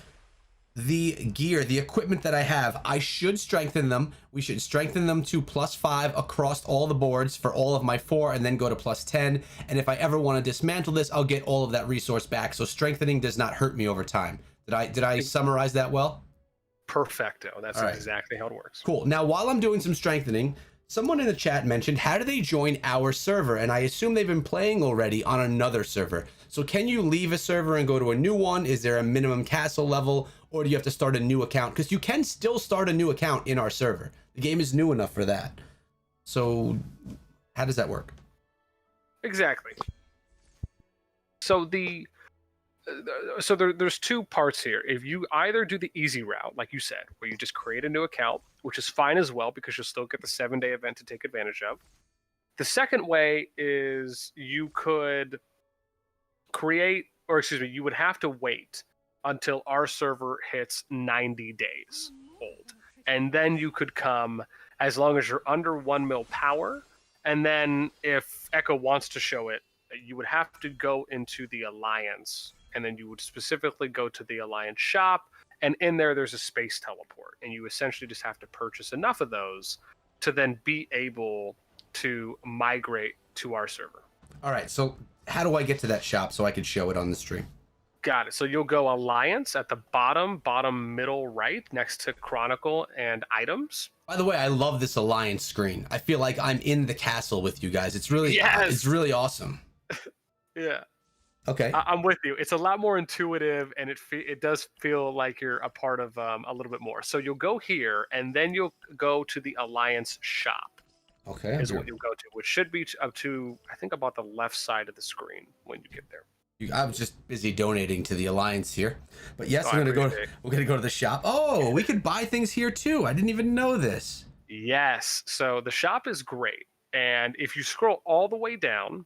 the gear, the equipment that I have, I should strengthen them. We should strengthen them to +5 across all the boards for all of my 4, and then go to +10. And if I ever want to dismantle this, I'll get all of that resource back. So strengthening does not hurt me over time. Did I summarize that well? Perfecto. That's All right. exactly how it works. Cool. Now, while I'm doing some strengthening, someone in the chat mentioned, how do they join our server? And I assume they've been playing already on another server. So can you leave a server and go to a new one? Is there a minimum castle level, or do you have to start a new account? Because you can still start a new account in our server. The game is new enough for that. So how does that work? Exactly. So there's 2 parts here. If you either do the easy route, like you said, where you just create a new account, which is fine as well, because you'll still get the 7-day event to take advantage of. The second way is you could you would have to wait until our server hits 90 days old. And then you could come, as long as you're under 1 mil power. And then if Echo wants to show it, you would have to go into the Alliance, and then you would specifically go to the Alliance shop, And in there's a space teleport, and you essentially just have to purchase enough of those to then be able to migrate to our server. All right, so how do I get to that shop so I can show it on the stream? Got it. So you'll go Alliance at the bottom middle right next to Chronicle and items. By the way, I love this alliance screen. I feel like I'm in the castle with you guys. It's really, Yes! it's really awesome. Yeah. Okay. I'm with you. It's a lot more intuitive, and it does feel like you're a part of a little bit more. So you'll go here, and then you'll go to the Alliance shop. Okay. Is what you'll go to, which should be up to, I think, about the left side of the screen when you get there. I was just busy donating to the alliance here, but yes, Oh, we're gonna go to the shop. Oh, we could buy things here too. I didn't even know this. Yes. So the shop is great, and if you scroll all the way down,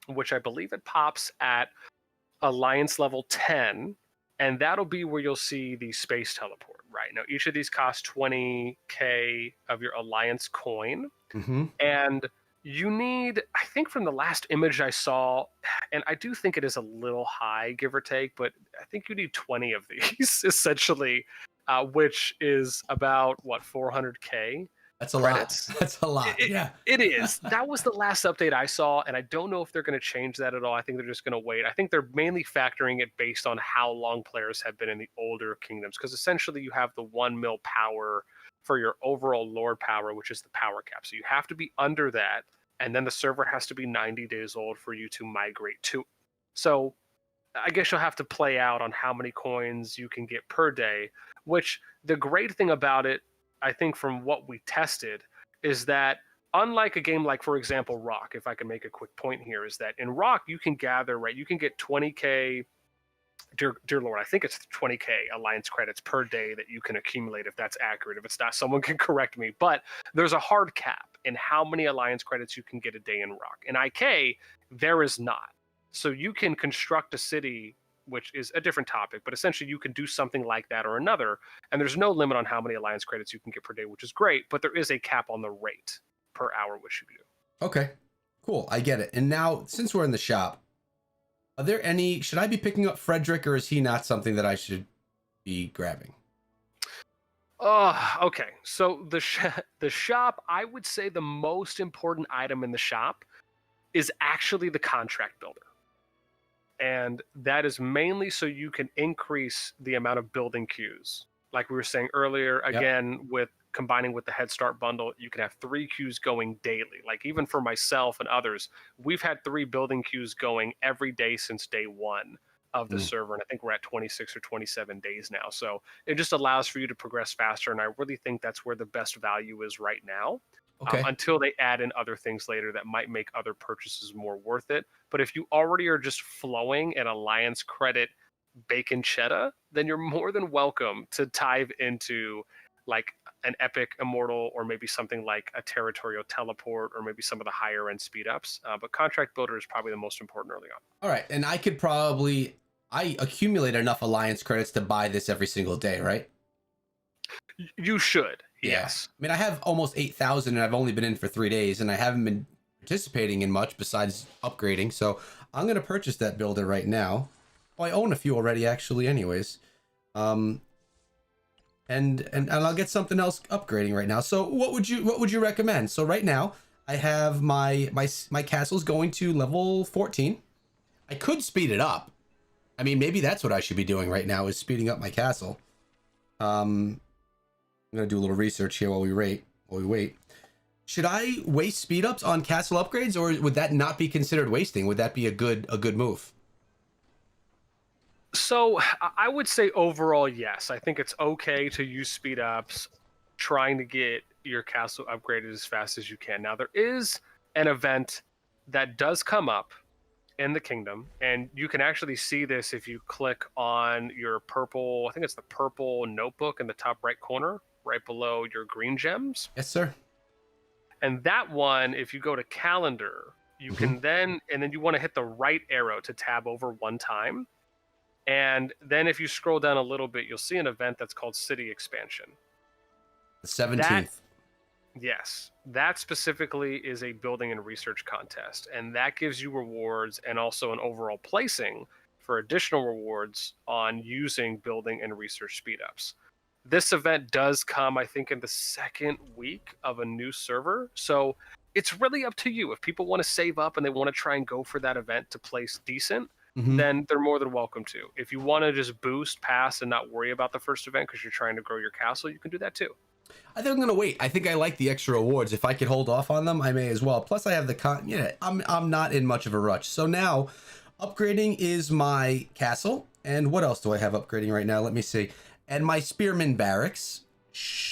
which I believe it pops at Alliance level 10, and that'll be where you'll see the space teleport. Right now, each of these costs 20k of your Alliance coin, and you need, I think from the last image I saw, and I do think it is a little high, give or take, but I think you need 20 of these essentially, which is about 400k. That's a credits. lot. That's a lot. Yeah. It is. That was the last update I saw, and I don't know if they're going to change that at all. I think they're just going to wait. I think they're mainly factoring it based on how long players have been in the older kingdoms, because essentially you have the 1 mil power for your overall lord power, which is the power cap. So you have to be under that, and then the server has to be 90 days old for you to migrate to. So I guess you'll have to play out on how many coins you can get per day, which the great thing about it, I think from what we tested, is that unlike a game like, for example, Rock, if I can make a quick point here, is that in Rock, you can gather, right, you can get 20k, dear Lord, I think it's 20k Alliance credits per day that you can accumulate, if that's accurate. If it's not, someone can correct me. But there's a hard cap in how many Alliance credits you can get a day in Rock. In IK, there is not. So you can construct a city, which is a different topic, but essentially you can do something like that or another, and there's no limit on how many Alliance credits you can get per day, which is great, but there is a cap on the rate per hour which you do. Okay, cool. I get it. And now, since we're in the shop, are there any, should I be picking up Frederick, or is he not something that I should be grabbing? Okay. So the shop, I would say the most important item in the shop is actually the contract builder. And that is mainly so you can increase the amount of building queues. Like we were saying earlier, again, with combining with the Head Start bundle, you can have 3 queues going daily. Like even for myself and others, we've had 3 building queues going every day since day 1 of the server. And I think we're at 26 or 27 days now. So it just allows for you to progress faster. And I really think that's where the best value is right now. Okay. Until they add in other things later that might make other purchases more worth it. But if you already are just flowing an Alliance credit bacon cheddar, then you're more than welcome to dive into like an epic Immortal, or maybe something like a territorial teleport, or maybe some of the higher end speed ups. But contract builder is probably the most important early on. All right. And I accumulate enough Alliance credits to buy this every single day, right? You should. Yes. I mean, I have almost 8,000 and I've only been in for 3 days and I haven't been participating in much besides upgrading. So I'm going to purchase that builder right now. Oh, I own a few already actually anyways. And I'll get something else upgrading right now. So what would you recommend? So right now I have my castle's going to level 14. I could speed it up. I mean, maybe that's what I should be doing right now, is speeding up my castle. I'm gonna do a little research here while we wait. Should I waste speed ups on castle upgrades, or would that not be considered wasting? Would that be a good move? So I would say overall, yes. I think it's okay to use speed ups, trying to get your castle upgraded as fast as you can. Now there is an event that does come up in the kingdom, and you can actually see this if you click on your purple, I think it's the purple notebook in the top right corner, right below your green gems. Yes, sir. And that one, if you go to calendar, you can then you want to hit the right arrow to tab over 1 time. And then if you scroll down a little bit, you'll see an event that's called City Expansion. The 17th. Yes, that specifically is a building and research contest, and that gives you rewards and also an overall placing for additional rewards on using building and research speedups. This event does come, I think, in the second week of a new server. So it's really up to you. If people want to save up and they want to try and go for that event to place decent, then they're more than welcome to. If you want to just boost, pass, and not worry about the first event because you're trying to grow your castle, you can do that too. I think I'm gonna wait. I think I like the extra rewards. If I could hold off on them, I may as well. Plus, I have the yeah, I'm not in much of a rush. So now, upgrading is my castle. And what else do I have upgrading right now? Let me see. And my spearman barracks.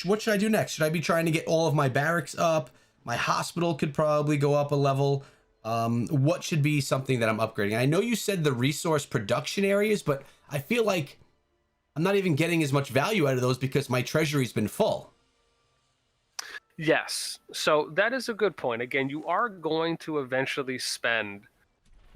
What should I do next? Should I be trying to get all of my barracks up? My hospital could probably go up a level. What should be something that I'm upgrading? I know you said the resource production areas, but I feel like I'm not even getting as much value out of those because my treasury's been full. Yes. So that is a good point. Again, you are going to eventually spend,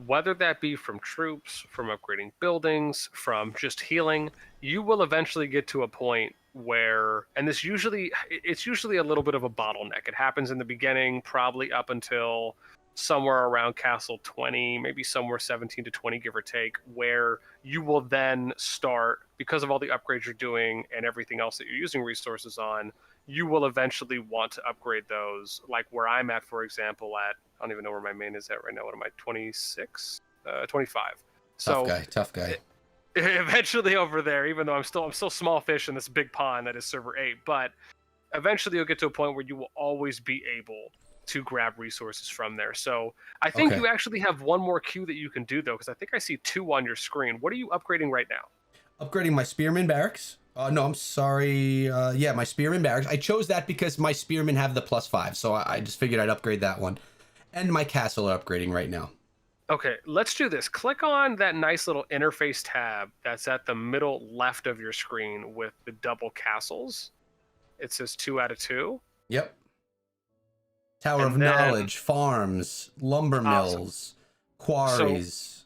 whether that be from troops, from upgrading buildings, from just healing, you will eventually get to a point where, and it's usually a little bit of a bottleneck. It happens in the beginning, probably up until somewhere around castle 20, maybe somewhere 17 to 20, give or take, where you will then start, because of all the upgrades you're doing and everything else that you're using resources on, you will eventually want to upgrade those. Like where I'm at, for example, I don't even know where my main is at right now. What am I, 26? 25. So Tough guy. Eventually over there, even though I'm still small fish in this big pond that is server 8, but eventually you'll get to a point where you will always be able to grab resources from there. So I think you actually have one more queue that you can do, though, because I think I see 2 on your screen. What are you upgrading right now? Upgrading my spearman barracks. No, I'm sorry. Yeah, my spearman barracks. I chose that because my spearmen have the +5, so I just figured I'd upgrade that one. And my castle are upgrading right now. Okay, let's do this. Click on that nice little interface tab that's at the middle left of your screen with the double castles. It says 2 out of 2. Yep. Tower of Knowledge, farms, lumber mills, quarries.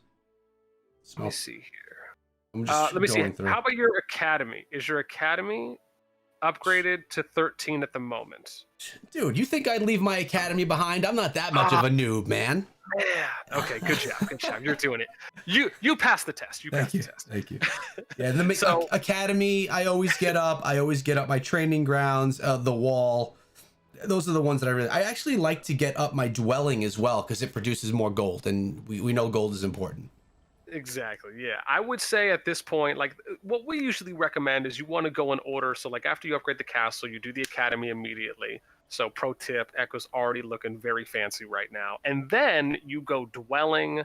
So, let me see here. Let me see. How about your academy? Is your academy upgraded to 13 at the moment? Dude, you think I'd leave my academy behind? I'm not that much of a noob, man. Yeah. Okay. Good job. Good job. You're doing it. You passed the test. You passed the test. Thank you. Yeah. The academy. I always get up. I always get up my training grounds. The wall. Those are the ones that I actually like to get up my dwelling as well because it produces more gold, and we know gold is important. Exactly. Yeah. I would say at this point, like what we usually recommend is you want to go in order. So like after you upgrade the castle, you do the academy immediately. So pro tip, Echo's already looking very fancy right now. And then you go dwelling,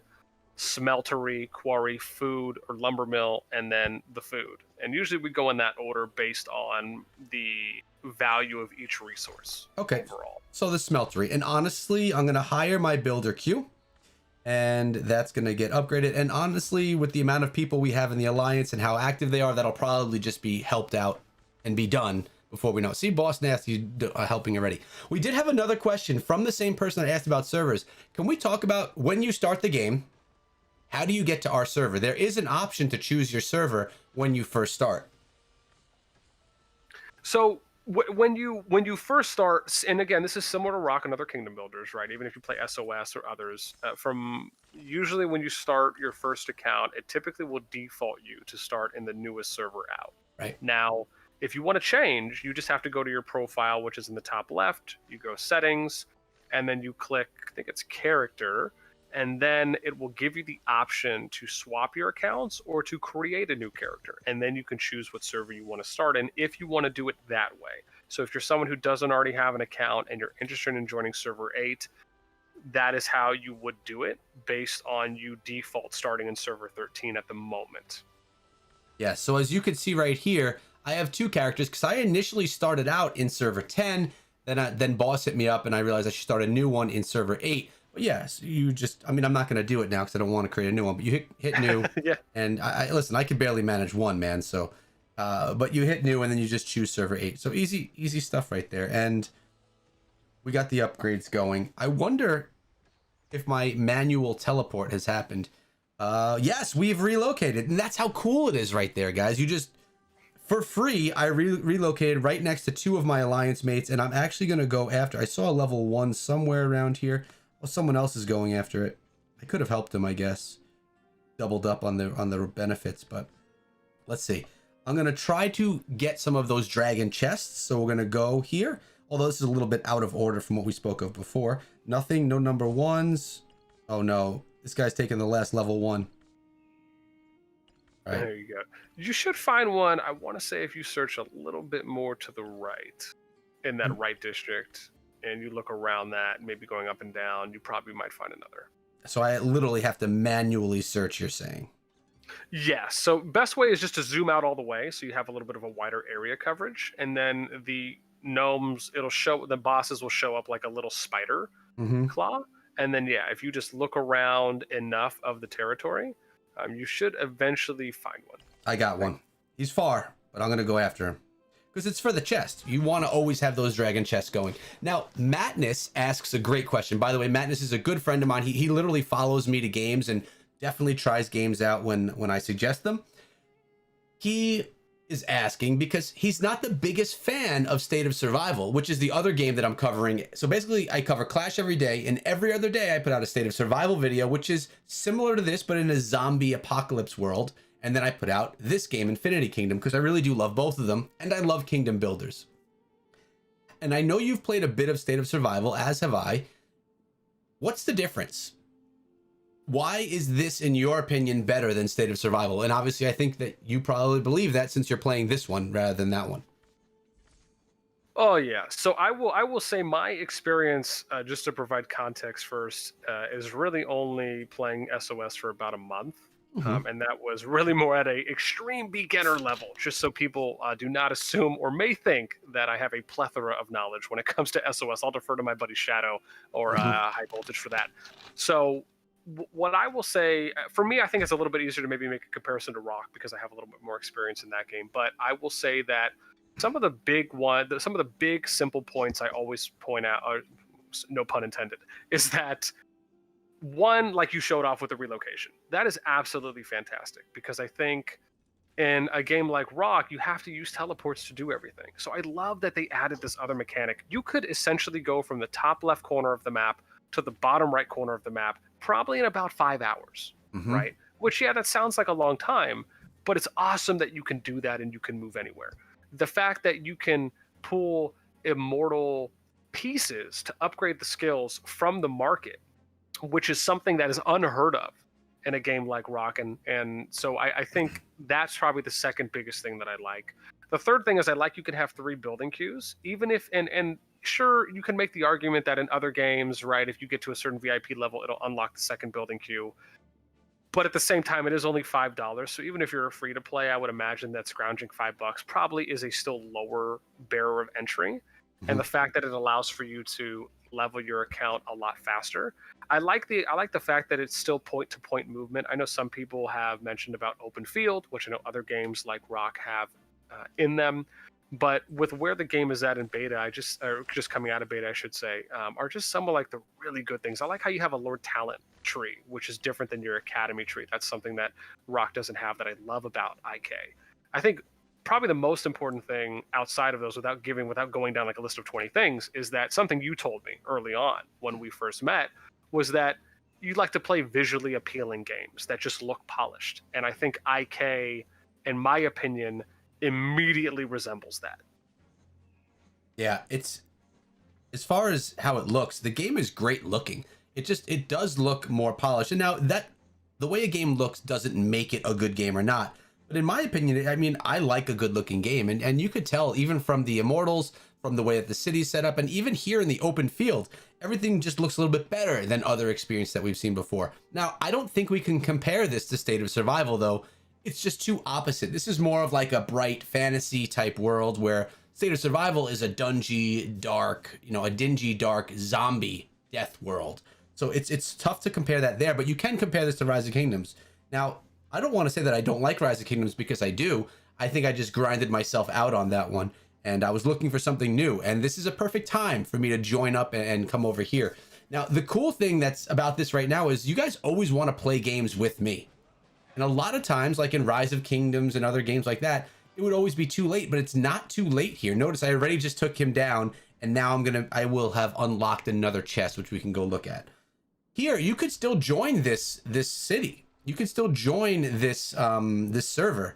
smeltery, quarry, food, or lumber mill, and then the food. And usually we go in that order based on the value of each resource. Okay. Overall. So the smeltery. And honestly, I'm going to hire my builder queue. And that's going to get upgraded. And honestly, with the amount of people we have in the Alliance and how active they are, that'll probably just be helped out and be done before we know it. See, Boss Nasty helping already. We did have another question from the same person that asked about servers. Can we talk about when you start the game, how do you get to our server? There is an option to choose your server when you first start. So when you first start, and again, this is similar to Rock and other kingdom builders, right? Even if you play SOS or others, from usually when you start your first account, it typically will default you to start in the newest server out. Right. Now, if you want to change, you just have to go to your profile, which is in the top left. You go settings, and then you click, I think it's character, and then it will give you the option to swap your accounts or to create a new character. And then you can choose what server you want to start in if you want to do it that way. So if you're someone who doesn't already have an account and you're interested in joining server 8, that is how you would do it based on you default starting in server 13 at the moment. Yeah, so as you can see right here, I have 2 characters because I initially started out in server 10, then Boss hit me up and I realized I should start a new one in server 8. But yes, you just, I mean, I'm not going to do it now because I don't want to create a new one, but you hit new. Yeah. And I listen, I can barely manage one, man. So, but you hit new and then you just choose server 8. So easy stuff right there. And we got the upgrades going. I wonder if my manual teleport has happened. Yes, we've relocated. And that's how cool it is right there, guys. You just, for free, I relocated right next to 2 of my alliance mates. And I'm actually going to go after, I saw a level 1 somewhere around here. Well, someone else is going after it. I could have helped him, I guess. doubled up on the benefits, but let's see. I'm gonna try to get some of those dragon chests, so we're gonna go here. Although this is a little bit out of order from what we spoke of before. Nothing, no number ones. Oh no, this guy's taking the last level 1. All right. There you go. You should find one. I want to say if you search a little bit more to the right, in that right district, and you look around that, maybe going up and down, you probably might find another. So I literally have to manually search, you're saying? Yeah, so best way is just to zoom out all the way so you have a little bit of a wider area coverage, and then the gnomes, the bosses will show up like a little spider claw, and then yeah, if you just look around enough of the territory, you should eventually find one. I got one. He's far, but I'm gonna go after him because it's for the chest. You want to always have those dragon chests going. Now, Matness asks a great question. By the way, Matness is a good friend of mine. He literally follows me to games and definitely tries games out when I suggest them. He is asking because he's not the biggest fan of State of Survival, which is the other game that I'm covering. So basically, I cover Clash every day, and every other day I put out a State of Survival video, which is similar to this, but in a zombie apocalypse world. And then I put out this game, Infinity Kingdom, because I really do love both of them, and I love kingdom builders. And I know you've played a bit of State of Survival, as have I. What's the difference? Why is this, in your opinion, better than State of Survival? And obviously, I think that you probably believe that since you're playing this one rather than that one. Oh yeah, so I will say my experience, just to provide context first, is really only playing SOS for about a month. And that was really more at a extreme beginner level, just so people do not assume or may think that I have a plethora of knowledge when it comes to SOS. I'll defer to my buddy Shadow or High Voltage for that. So what I will say, for me, I think it's a little bit easier to maybe make a comparison to Rock because I have a little bit more experience in that game. But I will say that some of the big simple points I always point out, are, no pun intended, is that one, like you showed off with the relocation, that is absolutely fantastic because I think in a game like Rock, you have to use teleports to do everything. So I love that they added this other mechanic. You could essentially go from the top left corner of the map to the bottom right corner of the map, probably in about 5 hours, right? Which, yeah, that sounds like a long time, but it's awesome that you can do that and you can move anywhere. The fact that you can pull Immortal pieces to upgrade the skills from the market, which is something that is unheard of in a game like Rock. And so I think that's probably the second biggest thing that I like. The third thing is I like you can have 3 building queues, even if, and sure, you can make the argument that in other games, right, if you get to a certain VIP level, it'll unlock the second building queue. But at the same time, it is only $5. So even if you're free to play, I would imagine that scrounging $5 probably is a still lower barrier of entry. And the fact that it allows for you to level your account a lot faster. I like the fact that it's still point-to-point movement. I know some people have mentioned about open field, which I know other games like Rock have in them. But with where the game is at in beta, just coming out of beta, I should say, are just some of like the really good things. I like how you have a Lord Talent tree, which is different than your Academy tree. That's something that Rock doesn't have that I love about IK. I think probably the most important thing outside of those, without going down like a list of 20 things, is that something you told me early on when we first met was that you like to play visually appealing games that just look polished. And I think IK, in my opinion, immediately resembles that. Yeah, it's, as far as how it looks, the game is great looking. It does look more polished. And now that the way a game looks doesn't make it a good game or not. But in my opinion, I mean, I like a good looking game. And you could tell even from the Immortals, from the way that the city's set up, and even here in the open field, everything just looks a little bit better than other experience that we've seen before. Now, I don't think we can compare this to State of Survival, though. It's just too opposite. This is more of like a bright fantasy type world where State of Survival is a dingy, dark zombie death world. So it's tough to compare that there, but you can compare this to Rise of Kingdoms. Now, I don't want to say that I don't like Rise of Kingdoms because I do. I think I just grinded myself out on that one, and I was looking for something new, and this is a perfect time for me to join up and come over here. Now, the cool thing that's about this right now is you guys always want to play games with me. And a lot of times, like in Rise of Kingdoms and other games like that, it would always be too late, but it's not too late here. Notice I already just took him down, and now I will have unlocked another chest, which we can go look at. Here, you could still join this city. you can still join this this server.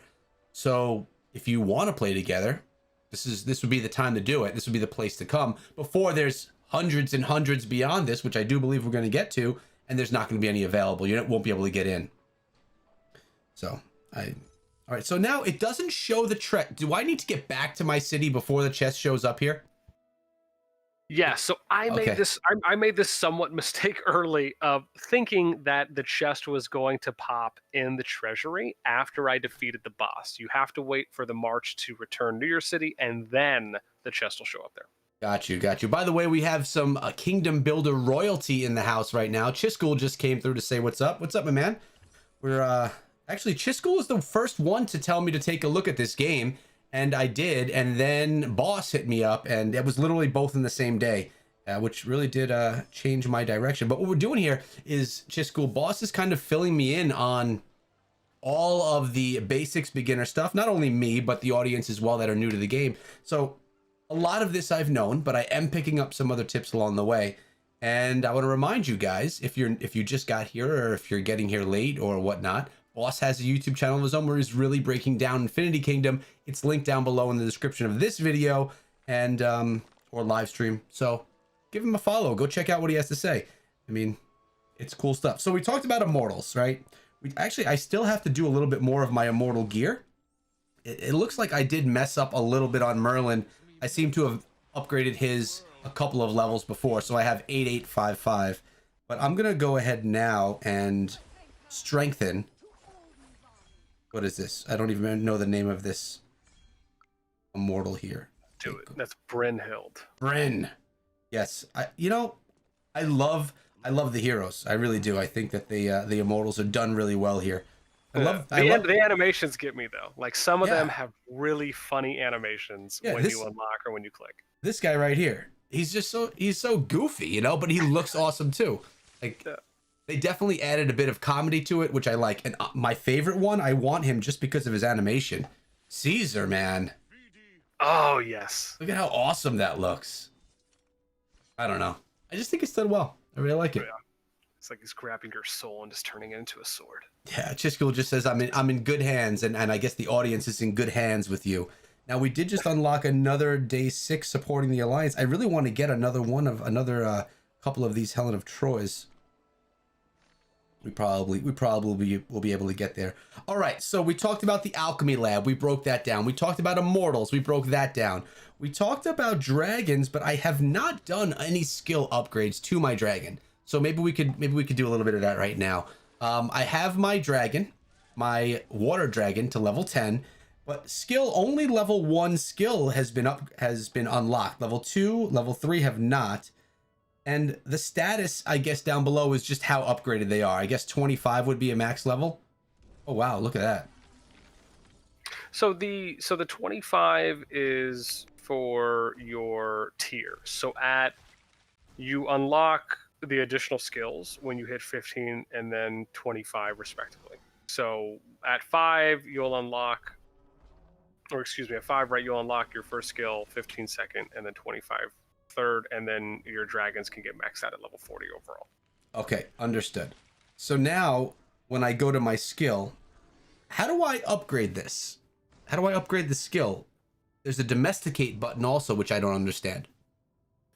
So if you want to play together, this would be the time to do it. This would be the place to come before there's hundreds and hundreds beyond this, which I do believe we're going to get to, and there's not going to be any available. You won't be able to get in. So all right. So now it doesn't show the trek. Do I need to get back to my city before the chest shows up here? Yeah, so I made this somewhat mistake early of thinking that the chest was going to pop in the treasury after I defeated the boss. You have to wait for the march to return to your city, and then the chest will show up there. Got you. By the way, we have some Kingdom Builder royalty in the house right now. Chiscool just came through to say what's up. What's up, my man? We're actually, Chiscool is the first one to tell me to take a look at this game. And I did, and then Boss hit me up, and it was literally both in the same day, which really did change my direction. But what we're doing here is, Chiscool, Boss is kind of filling me in on all of the basics beginner stuff. Not only me, but the audience as well that are new to the game. So a lot of this I've known, but I am picking up some other tips along the way. And I want to remind you guys, if you just got here, or if you're getting here late or whatnot, Boss has a YouTube channel of his own where he's really breaking down Infinity Kingdom. It's linked down below in the description of this video and or live stream. So give him a follow. Go check out what he has to say. I mean, it's cool stuff. So we talked about Immortals, right? I still have to do a little bit more of my Immortal gear. It looks like I did mess up a little bit on Merlin. I seem to have upgraded his a couple of levels before, so I have 8855. But I'm gonna go ahead now and strengthen. What is this? I don't even know the name of this Immortal here. Do it. That's Brynhild. Bryn. Yes. I love the heroes. I really do. I think that the Immortals are done really well here. The animations get me though. Like some of them have really funny animations when you unlock or when you click. This guy right here. He's so goofy, but he looks awesome too. Like they definitely added a bit of comedy to it, which I like. And my favorite one, I want him just because of his animation. Caesar, man. Oh, yes. Look at how awesome that looks. I don't know. I just think it's done well. I really like it. Yeah. It's like he's grabbing your soul and just turning it into a sword. Yeah, Chiscool just says, I'm in good hands, and I guess the audience is in good hands with you. Now, we did just unlock another day 6 supporting the Alliance. I really want to get another couple of these Helen of Troys. We probably will be able to get there. All right, so we talked about the alchemy lab. We broke that down. We talked about Immortals. We broke that down. We talked about dragons, but I have not done any skill upgrades to my dragon. So maybe we could do a little bit of that right now. I have my dragon, my water dragon, to level 10, but skill only level 1 skill has been unlocked. Level 2, level 3 have not. And the status, I guess, down below is just how upgraded they are. I guess 25 would be a max level. Oh wow, look at that. So the 25 is for your tier. So you unlock the additional skills when you hit 15 and then 25 respectively. So at 5 you'll unlock, at 5, right, you'll unlock your first skill, 15 second, and then 25 third, and then your dragons can get maxed out at level 40 overall. Okay, understood. So now when I go to my skill, how do I upgrade this? How do I upgrade the skill? There's a domesticate button also, which I don't understand.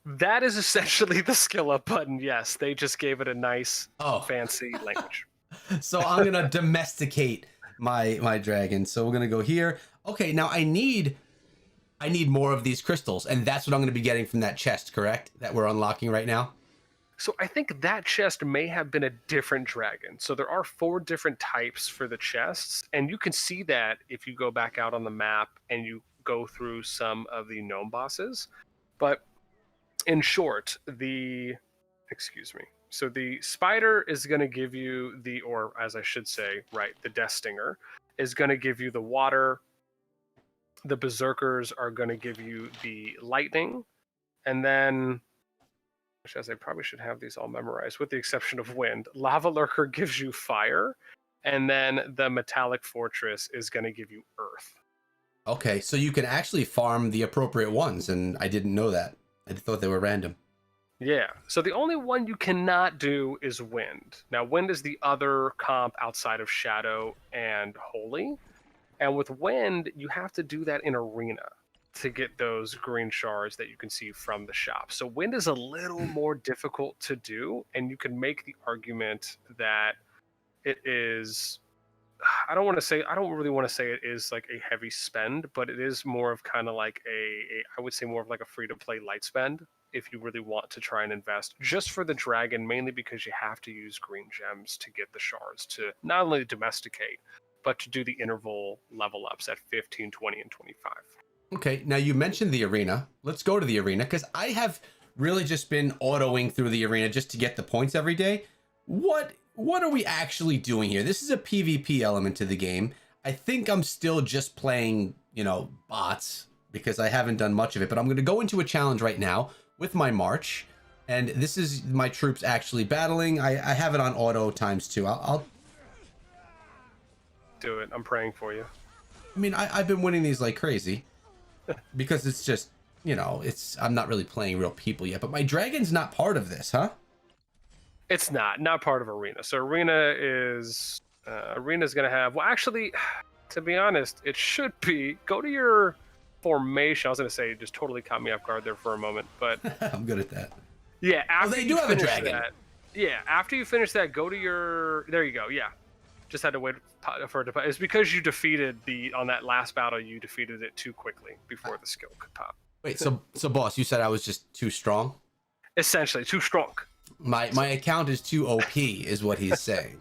That is essentially the skill up button. Yes, they just gave it a nice fancy language. So I'm gonna domesticate my dragon. So we're gonna go here. Okay, now I need more of these crystals, and that's what I'm going to be getting from that chest, correct? That we're unlocking right now? So I think that chest may have been a different dragon. So there are 4 different types for the chests, and you can see that if you go back out on the map and you go through some of the gnome bosses. But in short, the spider is going to give you the death stinger is going to give you the water. The berserkers are going to give you the lightning, and then, which I probably should have these all memorized, with the exception of wind. Lava lurker gives you fire, and then the metallic fortress is going to give you earth. Okay, so you can actually farm the appropriate ones, and I didn't know that. I thought they were random. Yeah. So the only one you cannot do is Wind. Now, Wind is the other comp outside of Shadow and Holy. And with Wind, you have to do that in Arena to get those green shards that you can see from the shop. So Wind is a little more difficult to do, and you can make the argument that it is I don't really want to say it is like a heavy spend, but it is more of kind of like I would say more of like a free to play light spend if you really want to try and invest just for the dragon, mainly because you have to use green gems to get the shards to not only domesticate, but to do the interval level ups at 15, 20, and 25. Okay, now you mentioned the arena. Let's go to the arena because I have really just been autoing through the arena just to get the points every day. What are we actually doing here? This is a PvP element to the game. I think I'm still just playing, bots because I haven't done much of it, but I'm going to go into a challenge right now with my march, and this is my troops actually battling. I have it on auto times 2. I'll do it. I'm praying for you. I mean, I've been winning these like crazy because it's just, I'm not really playing real people yet, but my dragon's not part of this, huh? It's not part of Arena. So Arena's going to have, well, actually, to be honest, it should be, go to your formation. I was going to say, just totally caught me off guard there for a moment, but I'm good at that. yeah, after they you do have a finish dragon. that, yeah, after you finish that, go to your, there you go, yeah. Just had to wait for it to pop. It's because you defeated on that last battle, you defeated it too quickly before the skill could pop. Wait, so boss, you said I was just too strong? Essentially, too strong. My account is too OP, is what he's saying.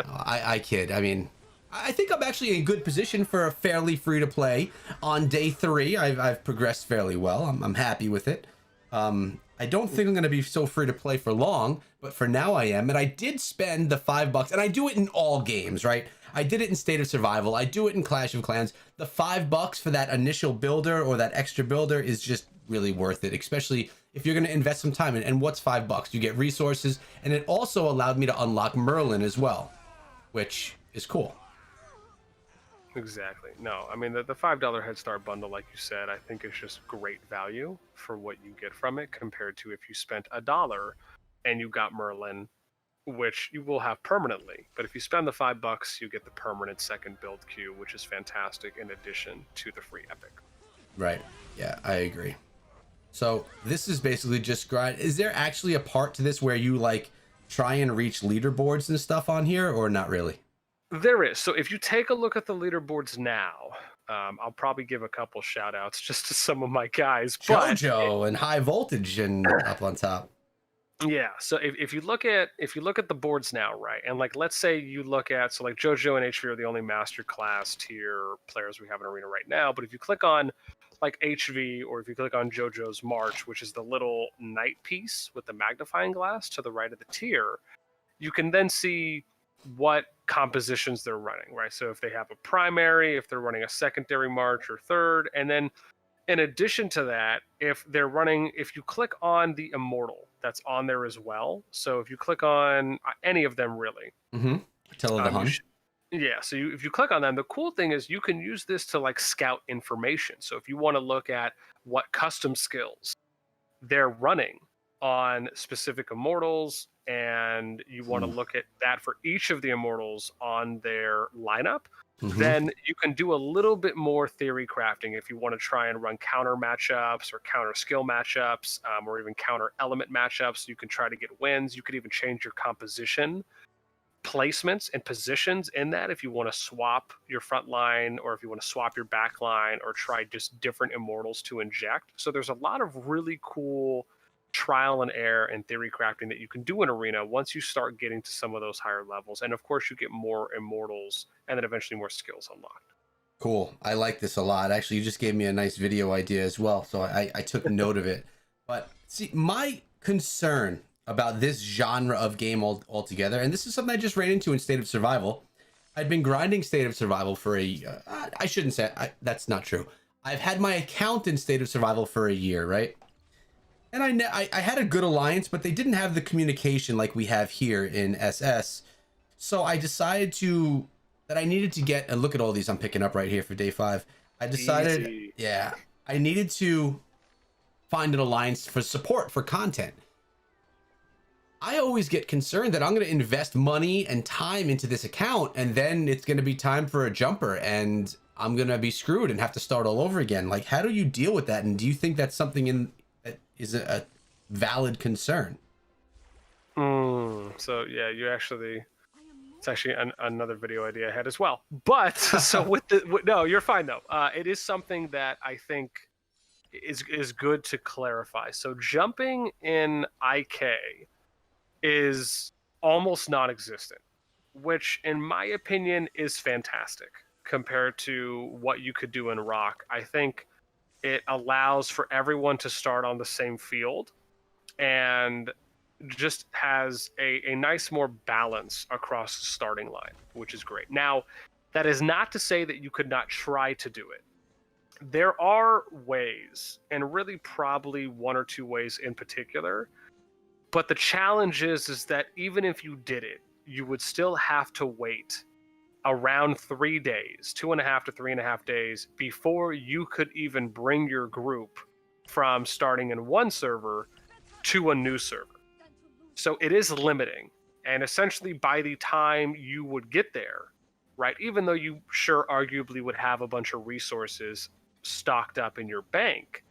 I kid. I mean, I think I'm actually in good position for a fairly free to play. On day 3, I've progressed fairly well. I'm happy with it. I don't think I'm going to be so free to play for long, but for now I am. And I did spend the $5, and I do it in all games, right? I did it in State of Survival. I do it in Clash of Clans. The $5 for that initial builder or that extra builder is just really worth it, especially if you're going to invest some time in. And what's $5? You get resources, and it also allowed me to unlock Merlin as well, which is cool. Exactly. No, I mean, the $5 Head Start bundle, like you said, I think is just great value for what you get from it compared to if you spent $1 and you got Merlin, which you will have permanently. But if you spend the $5, you get the permanent second build queue, which is fantastic in addition to the free epic. Right. Yeah, I agree. So this is basically just grind. Is there actually a part to this where you like try and reach leaderboards and stuff on here, or not really? There is. So if you take a look at the leaderboards now, I'll probably give a couple shout outs just to some of my guys. JoJo and High Voltage and up on top. Yeah. So if you look at the boards now, right, and like let's say you look at, so like JoJo and HV are the only master class tier players we have in Arena right now. But if you click on like HV, or if you click on JoJo's March, which is the little knight piece with the magnifying glass to the right of the tier, you can then see what compositions they're running, right? So if they have a primary, if they're running a secondary march or third, and then in addition to that, if you click on the Immortal, that's on there as well. So if you click on any of them, really. Mm-hmm. Tell the Hun. Yeah, so if you click on them, the cool thing is you can use this to like scout information. So if you want to look at what custom skills they're running on specific Immortals, and you want to look at that for each of the Immortals on their lineup, then you can do a little bit more theory crafting if you want to try and run counter matchups or counter skill matchups, or even counter element matchups. You can try to get wins. You could even change your composition placements and positions in that if you want to swap your front line, or if you want to swap your back line, or try just different Immortals to inject. So there's a lot of really cool trial and error and theory crafting that you can do in Arena once you start getting to some of those higher levels. And of course you get more Immortals and then eventually more skills unlocked. Cool. I like this a lot. Actually, you just gave me a nice video idea as well, so I took note of it. But see, my concern about this genre of game altogether, and this is something I just ran into in State of Survival. I'd been grinding State of Survival for I shouldn't say, that's not true. I've had my account in State of Survival for a year, right? And I had a good alliance, but they didn't have the communication like we have here in SS. So I decided that I needed to get, and look at all these I'm picking up right here for day 5. I decided, I needed to find an alliance for support, for content. I always get concerned that I'm going to invest money and time into this account, and then it's going to be time for a jumper, and I'm going to be screwed and have to start all over again. Like, how do you deal with that? And do you think that's something that is a valid concern? So yeah, it's actually another video idea I had as well. But so no, you're fine though. It is something that I think is good to clarify. So jumping in IK is almost non-existent, which in my opinion is fantastic compared to what you could do in Rock. I think it allows for everyone to start on the same field and just has a nice more balance across the starting line, which is great. Now, that is not to say that you could not try to do it. There are ways, and really probably one or two ways in particular, but the challenge is that even if you did it, you would still have to wait around 3 days, 2.5 to 3.5 days, before you could even bring your group from starting in one server to a new server. So it is limiting. And essentially by the time you would get there, right, even though you sure arguably would have a bunch of resources stocked up in your bank,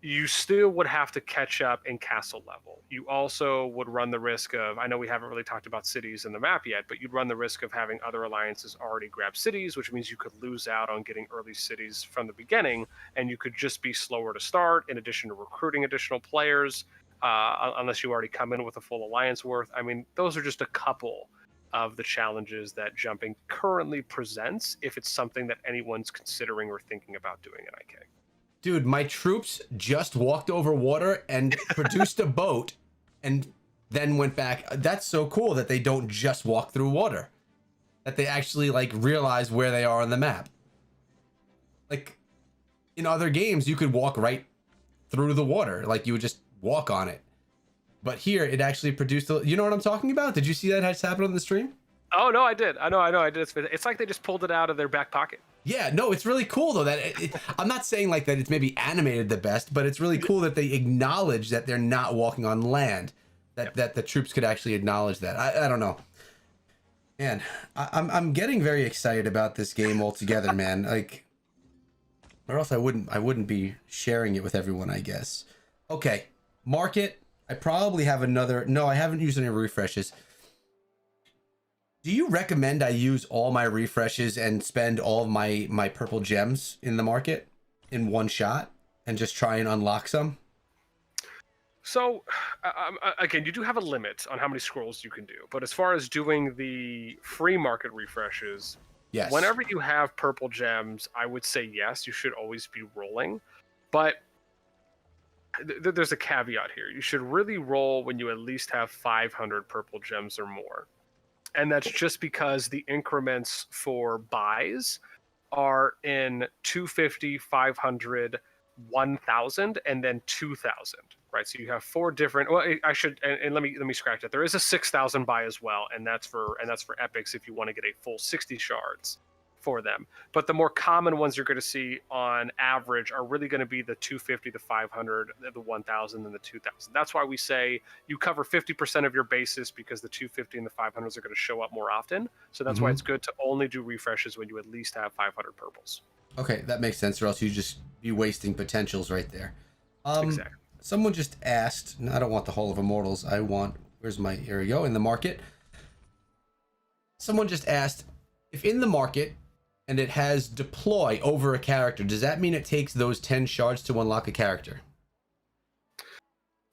you still would have to catch up in castle level. You also would run the risk of, I know we haven't really talked about cities in the map yet, but you'd run the risk of having other alliances already grab cities, which means you could lose out on getting early cities from the beginning, and you could just be slower to start, in addition to recruiting additional players, unless you already come in with a full alliance worth. I mean, those are just a couple of the challenges that jumping currently presents if it's something that anyone's considering or thinking about doing in IK. Dude, my troops just walked over water and produced a boat and then went back. That's so cool that they don't just walk through water. That they actually like realize where they are on the map. Like in other games, you could walk right through the water. Like you would just walk on it. But here it actually produced, you know what I'm talking about? Did you see that has happened on the stream? Oh, no, I did. I know I did. It's like they just pulled it out of their back pocket. Yeah, no, it's really cool though that I'm not saying like that it's maybe animated the best, but it's really cool that they acknowledge that they're not walking on land, that the troops could actually acknowledge that. I don't know, man. I'm getting very excited about this game altogether, man. Like, or else I wouldn't be sharing it with everyone, I guess. Okay, market. I probably have another. No, I haven't used any refreshes. Do you recommend I use all my refreshes and spend all of my purple gems in the market in one shot and just try and unlock some? So, again, you do have a limit on how many scrolls you can do. But as far as doing the free market refreshes, Yes. whenever you have purple gems, I would say yes, you should always be rolling. But there's a caveat here. You should really roll when you at least have 500 purple gems or more. And that's just because the increments for buys are in 250, 500, 1,000, and then 2,000, right? So you have four different. Well, I should and let me scratch that. There is a 6,000 buy as well, and that's for epics if you want to get a full 60 shards for them. But the more common ones you're going to see on average are really going to be the 250, the 500, the 1,000, and the 2,000. That's why we say you cover 50% of your basis because the 250 and the 500s are going to show up more often. So that's why it's good to only do refreshes when you at least have 500 purples. Okay, that makes sense, or else you just be wasting potentials right there. Exactly. Someone just asked, I don't want the Hall of Immortals. I want, here we go, in the market. Someone just asked, if in the market and it has deploy over a character, does that mean it takes those 10 shards to unlock a character?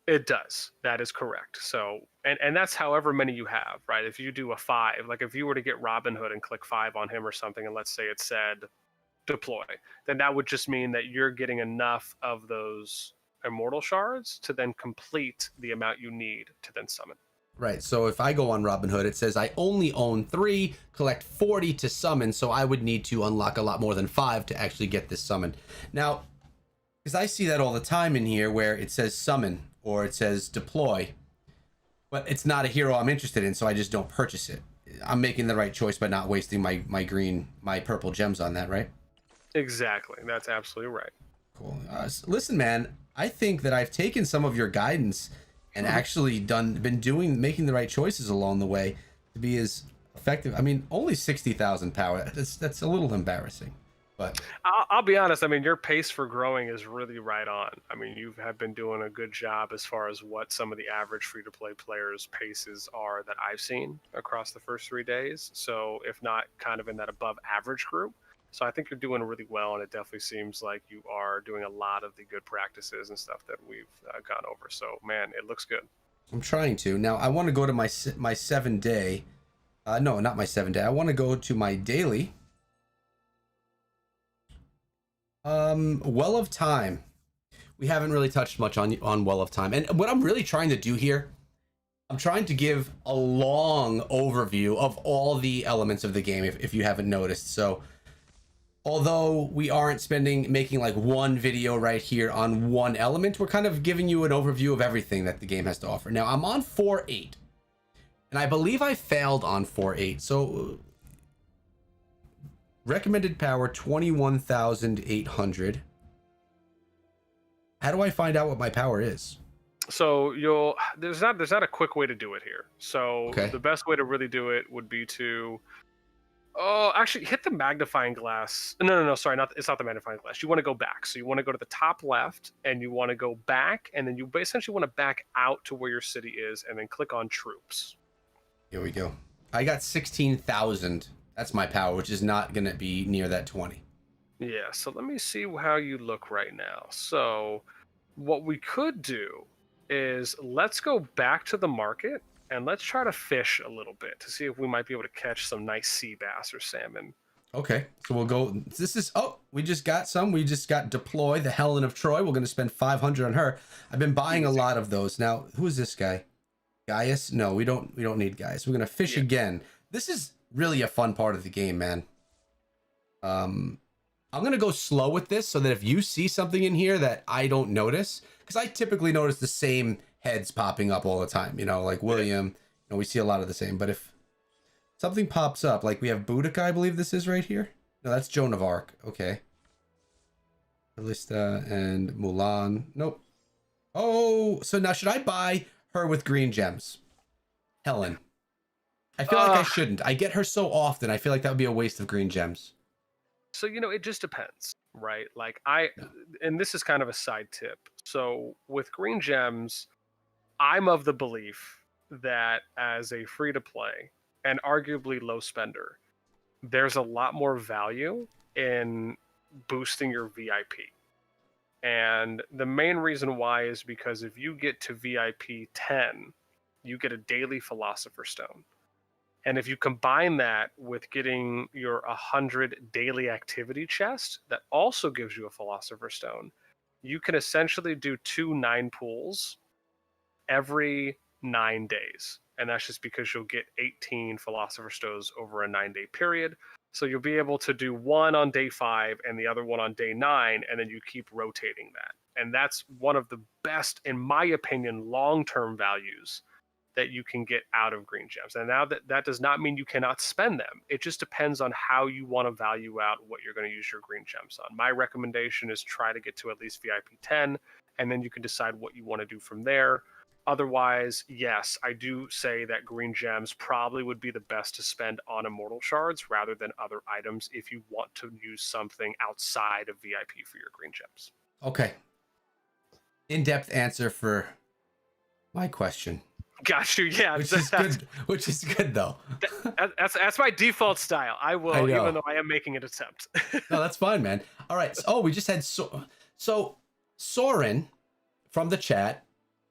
It does. That is correct. So, and that's however many you have, right? If you do a 5, like if you were to get Robin Hood and click 5 on him or something, and let's say it said deploy, then that would just mean that you're getting enough of those Immortal shards to then complete the amount you need to then summon. Right, so if I go on Robin Hood, it says I only own 3, collect 40 to summon, so I would need to unlock a lot more than 5 to actually get this summon. Now, because I see that all the time in here where it says summon or it says deploy, but it's not a hero I'm interested in, so I just don't purchase it. I'm making the right choice by not wasting my purple gems on that, right? Exactly, that's absolutely right. Cool. Listen, man, I think that I've taken some of your guidance and actually making the right choices along the way to be as effective. I mean, only 60,000 power. That's a little embarrassing. But I'll be honest. I mean, your pace for growing is really right on. I mean, you have been doing a good job as far as what some of the average free-to-play players' paces are that I've seen across the first 3 days. So, if not kind of in that above-average group. So, I think you're doing really well, and it definitely seems like you are doing a lot of the good practices and stuff that we've gone over. So, man, it looks good. I'm trying to. Now, I want to go to my 7-day. No, not my 7-day. I want to go to my daily. Well of Time. We haven't really touched much on Well of Time. And what I'm really trying to do here, I'm trying to give a long overview of all the elements of the game, if you haven't noticed. So, although we aren't making like one video right here on one element, we're kind of giving you an overview of everything that the game has to offer. Now, I'm on 4.8, and I believe I failed on 4.8. So, recommended power 21,800. How do I find out what my power is? So there's not a quick way to do it here. So Okay. The best way to really do it would be to actually hit the magnifying glass. No, sorry, it's not the magnifying glass. You want to go back. So you want to go to the top left and you want to go back, and then you essentially want to back out to where your city is and then click on troops. Here we go. I got 16,000. That's my power, which is not going to be near that 20. Yeah, so let me see how you look right now. So what we could do is let's go back to the market and let's try to fish a little bit to see if we might be able to catch some nice sea bass or salmon. Okay, so we'll go. We just got some. We just got Deploy, the Helen of Troy. We're going to spend 500 on her. I've been buying a lot of those. Now, who is this guy? Gaius? No, we don't need Gaius. We're going to fish again. This is really a fun part of the game, man. I'm gonna go slow with this so that if you see something in here that I don't notice, because I typically notice the same heads popping up all the time, like William, we see a lot of the same. But if something pops up, like we have Boudica, I believe this is right here. No, that's Joan of Arc. Okay. Callista and Mulan. Nope. Oh, so now should I buy her with green gems? Helen. I feel like I shouldn't. I get her so often. I feel like that would be a waste of green gems. So, it just depends, right? Like and this is kind of a side tip. So with green gems, I'm of the belief that as a free to play and arguably low spender, there's a lot more value in boosting your VIP. And the main reason why is because if you get to VIP 10, you get a daily Philosopher's Stone. And if you combine that with getting your 100 daily activity chest, that also gives you a Philosopher's Stone, you can essentially do 2 9 pools every 9 days. And that's just because you'll get 18 Philosopher's Stones over a 9-day period. So you'll be able to do one on day 5 and the other one on day 9, and then you keep rotating that. And that's one of the best, in my opinion, long-term values that you can get out of green gems. And now that does not mean you cannot spend them. It just depends on how you want to value out what you're going to use your green gems on. My recommendation is try to get to at least VIP 10, and then you can decide what you want to do from there. Otherwise, yes, I do say that green gems probably would be the best to spend on immortal shards rather than other items if you want to use something outside of VIP for your green gems. Okay. In-depth answer for my question. Got you. Yeah, which is good. Which is good though. That's my default style. I will, even though I am making an attempt. No, that's fine, man. All right. We just had so Soren from the chat.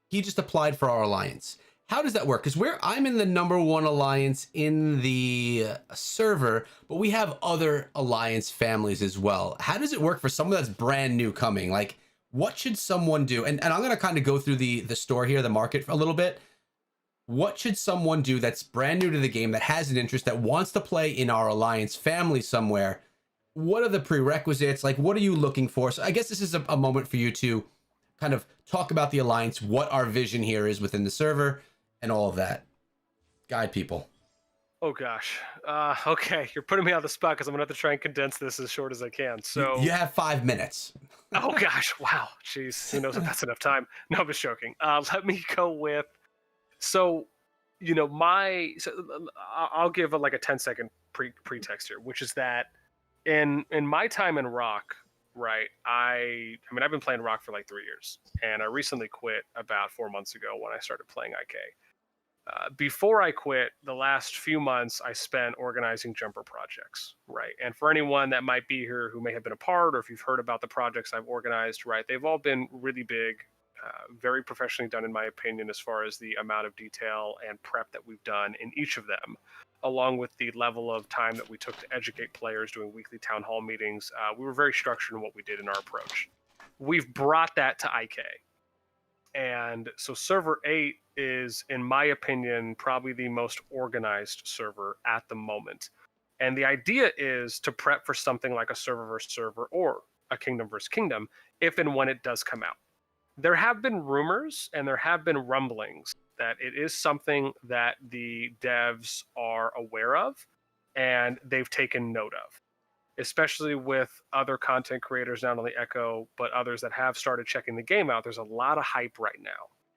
He just applied for our alliance. How does that work? Because I'm in the #1 alliance in the server, but we have other alliance families as well. How does it work for someone that's brand new coming? Like, what should someone do? And I'm gonna kind of go through the store here, the market, for a little bit. What should someone do that's brand new to the game, that has an interest, that wants to play in our alliance family somewhere? What are the prerequisites? Like, what are you looking for? So I guess this is a moment for you to kind of talk about the alliance, what our vision here is within the server, and all of that. Guide people. Oh gosh. Okay, you're putting me on the spot because I'm gonna have to try and condense this as short as I can. You So, have 5 minutes. oh gosh, wow, jeez, who knows if that's enough time? No, I'm just joking. Let me go with so, I'll give like a 10-second pretext here, which is that in my time in Rock, right? I mean, I've been playing Rock for like 3 years, and I recently quit about 4 months ago when I started playing IK. Before I quit, the last few months I spent organizing jumper projects, right? And for anyone that might be here who may have been a part, or if you've heard about the projects I've organized, right, they've all been really big, very professionally done, in my opinion, as far as the amount of detail and prep that we've done in each of them, along with the level of time that we took to educate players doing weekly town hall meetings. We were very structured in what we did in our approach. We've brought that to IK. And so server 8 is, in my opinion, probably the most organized server at the moment. And the idea is to prep for something like a server versus server or a kingdom versus kingdom if and when it does come out. There have been rumors and there have been rumblings that it is something that the devs are aware of and they've taken note of, especially with other content creators, not only Echo, but others that have started checking the game out. There's a lot of hype right now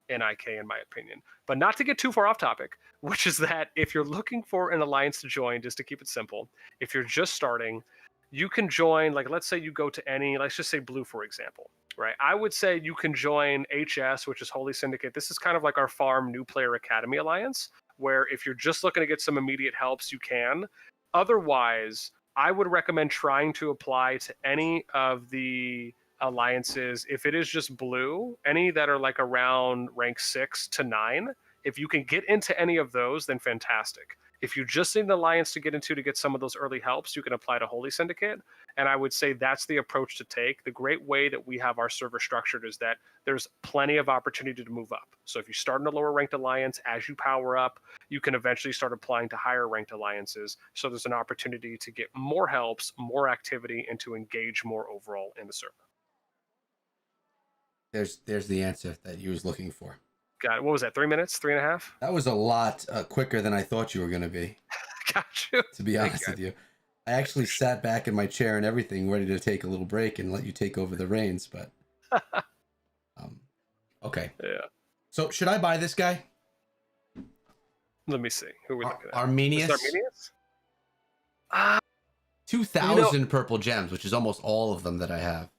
in IK, in my opinion. But not to get too far off topic, which is that if you're looking for an alliance to join, just to keep it simple, if you're just starting, you can join, like, let's say you go to any, let's just say Blue, for example, right? I would say you can join HS, which is Holy Syndicate. This is kind of like our Farm New Player Academy Alliance, where if you're just looking to get some immediate helps, you can. Otherwise, I would recommend trying to apply to any of the alliances. If it is just Blue, any that are like around rank 6 to 9, if you can get into any of those, then fantastic. If you just need an alliance to get into to get some of those early helps, you can apply to Holy Syndicate. And I would say that's the approach to take. The great way that we have our server structured is that there's plenty of opportunity to move up. So if you start in a lower ranked alliance, as you power up, you can eventually start applying to higher ranked alliances. So there's an opportunity to get more helps, more activity, and to engage more overall in the server. There's the answer that you was looking for. Got it. What was that? 3 minutes? 3.5? That was a lot quicker than I thought you were going to be. Got you. To be honest with you, I actually sat back in my chair and everything, ready to take a little break and let you take over the reins. But okay. Yeah. So should I buy this guy? Let me see. Who are we looking at? Arminius. Arminius? 2,000 purple gems, which is almost all of them that I have.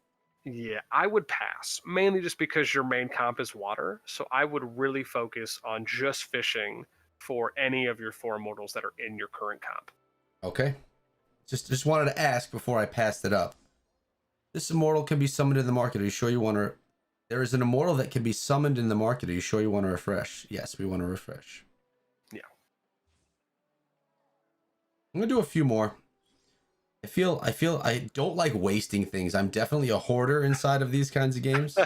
Yeah, I would pass, mainly just because your main comp is water. So I would really focus on just fishing for any of your 4 immortals that are in your current comp. Okay. Just wanted to ask before I passed it up. This immortal can be summoned in the market. Are you sure you want to? There is an immortal that can be summoned in the market. Are you sure you want to refresh? Yes, we want to refresh. Yeah. I'm gonna do a few more. I feel I don't like wasting things. I'm definitely a hoarder inside of these kinds of games.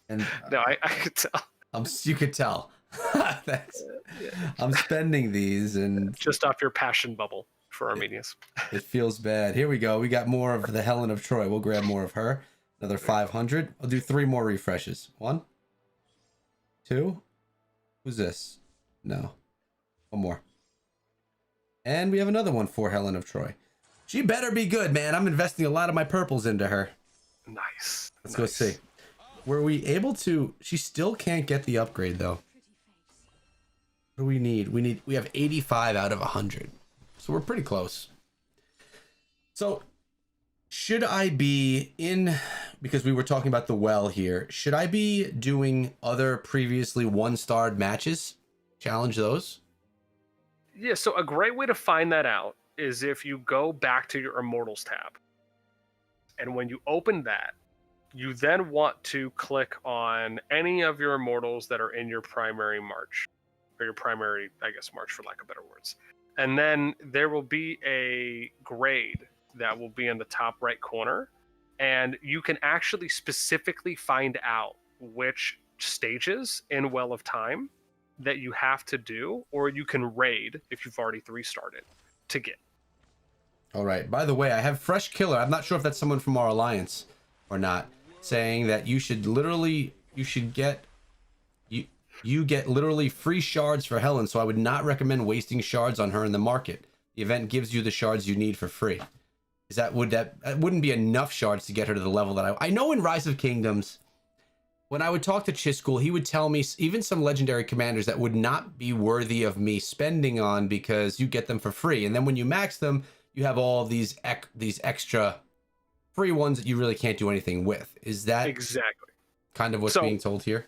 And no, I could tell. You could tell. I'm spending these and just off your passion bubble for Arminius. It feels bad. Here we go. We got more of the Helen of Troy. We'll grab more of her. Another 500. I'll do 3 more refreshes. 1, 2. Who's this? No. 1 more. And we have another one for Helen of Troy. She better be good, man. I'm investing a lot of my purples into her. Nice. Let's go see. Were we able to? She still can't get the upgrade though. What do we need? We have 85 out of 100. So we're pretty close. So should I be in, because we were talking about the well here, should I be doing other previously 1-starred matches? Challenge those? Yeah, so a great way to find that out is if you go back to your Immortals tab. And when you open that, you then want to click on any of your Immortals that are in your primary march. Or your primary, I guess, march for lack of better words. And then there will be a grade that will be in the top right corner. And you can actually specifically find out which stages in Well of Time that you have to do, or you can raid if you've already 3-starred it to get. All right. By the way, I have Fresh Killer. I'm not sure if that's someone from our alliance or not, saying that you should literally, you get literally free shards for Helen, so I would not recommend wasting shards on her in the market. The event gives you the shards you need for free. That wouldn't be enough shards to get her to the level that I know in Rise of Kingdoms, when I would talk to Chiscool, he would tell me even some legendary commanders that would not be worthy of me spending on because you get them for free. And then when you max them, you have all these extra free ones that you really can't do anything with. Is that exactly kind of what's being told here?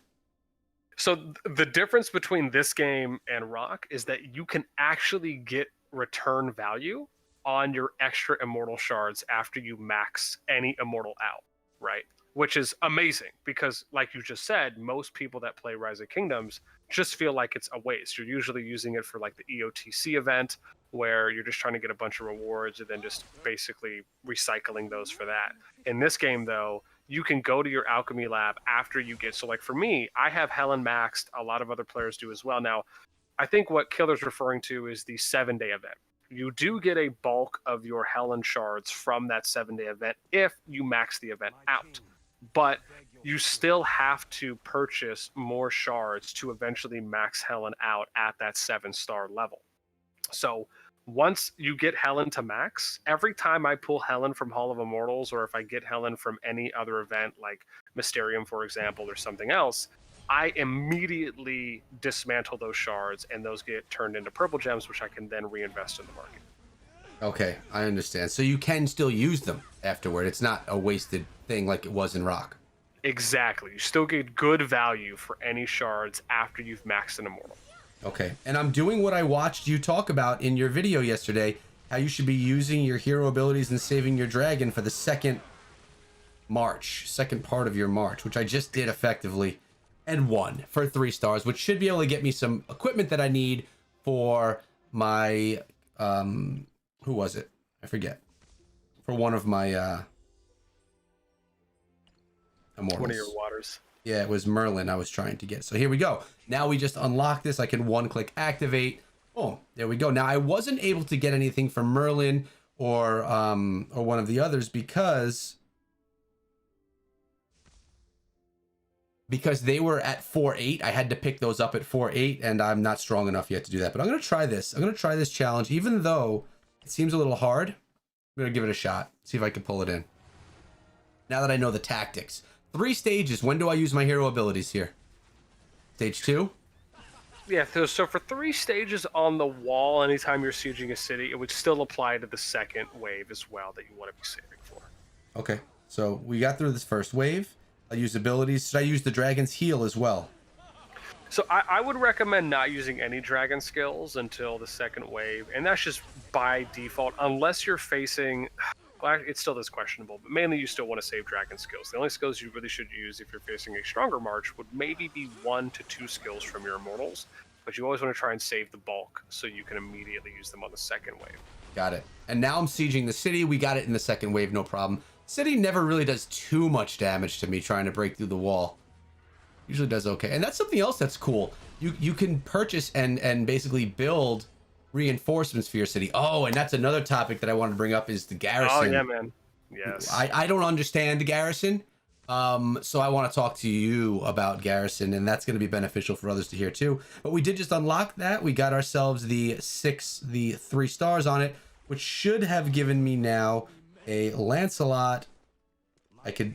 So the difference between this game and Rock is that you can actually get return value on your extra immortal shards after you max any immortal out, right? Which is amazing because, like you just said, most people that play Rise of Kingdoms just feel like it's a waste. You're usually using it for like the EOTC event where you're just trying to get a bunch of rewards and then just basically recycling those for that. In this game, though, you can go to your alchemy lab after you get, so like for me, I have Helen maxed, a lot of other players do as well. Now, I think what Killer's referring to is the 7-day event. You do get a bulk of your Helen shards from that 7-day event if you max the event out. But you still have to purchase more shards to eventually max Helen out at that 7-star level. So once you get Helen to max, every time I pull Helen from Hall of Immortals, or if I get Helen from any other event like Mysterium, for example, or something else, I immediately dismantle those shards and those get turned into purple gems, which I can then reinvest in the market. Okay, I understand. So you can still use them afterward. It's not a wasted thing like it was in Rock. Exactly. You still get good value for any shards after you've maxed an immortal. Okay, and I'm doing what I watched you talk about in your video yesterday, how you should be using your hero abilities and saving your dragon for the second part of your march, which I just did effectively. And won for 3 stars, which should be able to get me some equipment that I need for my who was it? I forget. For one of my Immortals. One of your waters. Yeah, it was Merlin I was trying to get. So here we go. Now we just unlock this. I can 1-click activate. Boom. There we go. Now I wasn't able to get anything from Merlin or one of the others because they were at 4-8. I had to pick those up at 4-8, and I'm not strong enough yet to do that. But I'm going to try this. I'm going to try this challenge, even though it seems a little hard. I'm going to give it a shot, see if I can pull it in. Now that I know the tactics. 3 stages. When do I use my hero abilities here? Stage 2? Yeah, so for 3 stages on the wall, anytime you're sieging a city, it would still apply to the second wave as well that you want to be saving for. Okay, so we got through this first wave. I'll use abilities. Should I use the dragon's heal as well? So I would recommend not using any dragon skills until the second wave, and that's just by default, unless you're facing... Well, it still is questionable, but mainly you still want to save dragon skills. The only skills you really should use if you're facing a stronger march would maybe be 1 to 2 skills from your immortals, but you always want to try and save the bulk so you can immediately use them on the second wave. Got it. And now I'm sieging the city. We got it in the second wave, no problem. City never really does too much damage to me trying to break through the wall. Usually does okay. And that's something else that's cool. You can purchase and basically build reinforcements for your city. Oh, and that's another topic that I wanted to bring up is the garrison. Oh, yeah, man. Yes. I don't understand the garrison. So I want to talk to you about garrison, and that's going to be beneficial for others to hear too. But we did just unlock that. We got ourselves the 3 stars on it, which should have given me now a Lancelot. I could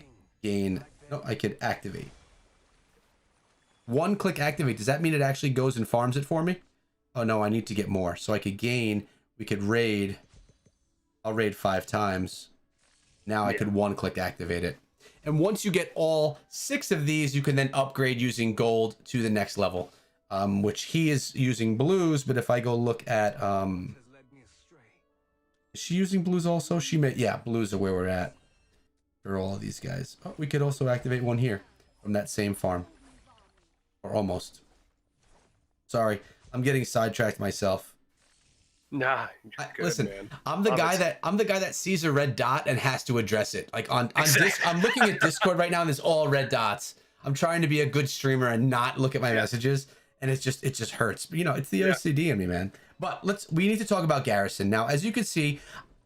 activate. 1-click activate. Does that mean it actually goes and farms it for me? Oh no, I need to get more. So I could gain, we could raid. I'll raid 5 times. Now I could 1-click activate it. And once you get all 6 of these, you can then upgrade using gold to the next level. Which he is using blues, but if I go look at is she using blues also? She may, yeah, blues are where we're at for all of these guys. Oh, we could also activate one here from that same farm. Or almost. Sorry, I'm getting sidetracked myself. Nah, you're good, listen, man. I'm the guy that sees a red dot and has to address it. Like on I'm looking at Discord right now and there's all red dots. I'm trying to be a good streamer and not look at my messages, and it just hurts. You know, it's the OCD in me, man. But we need to talk about garrison. Now, as you can see,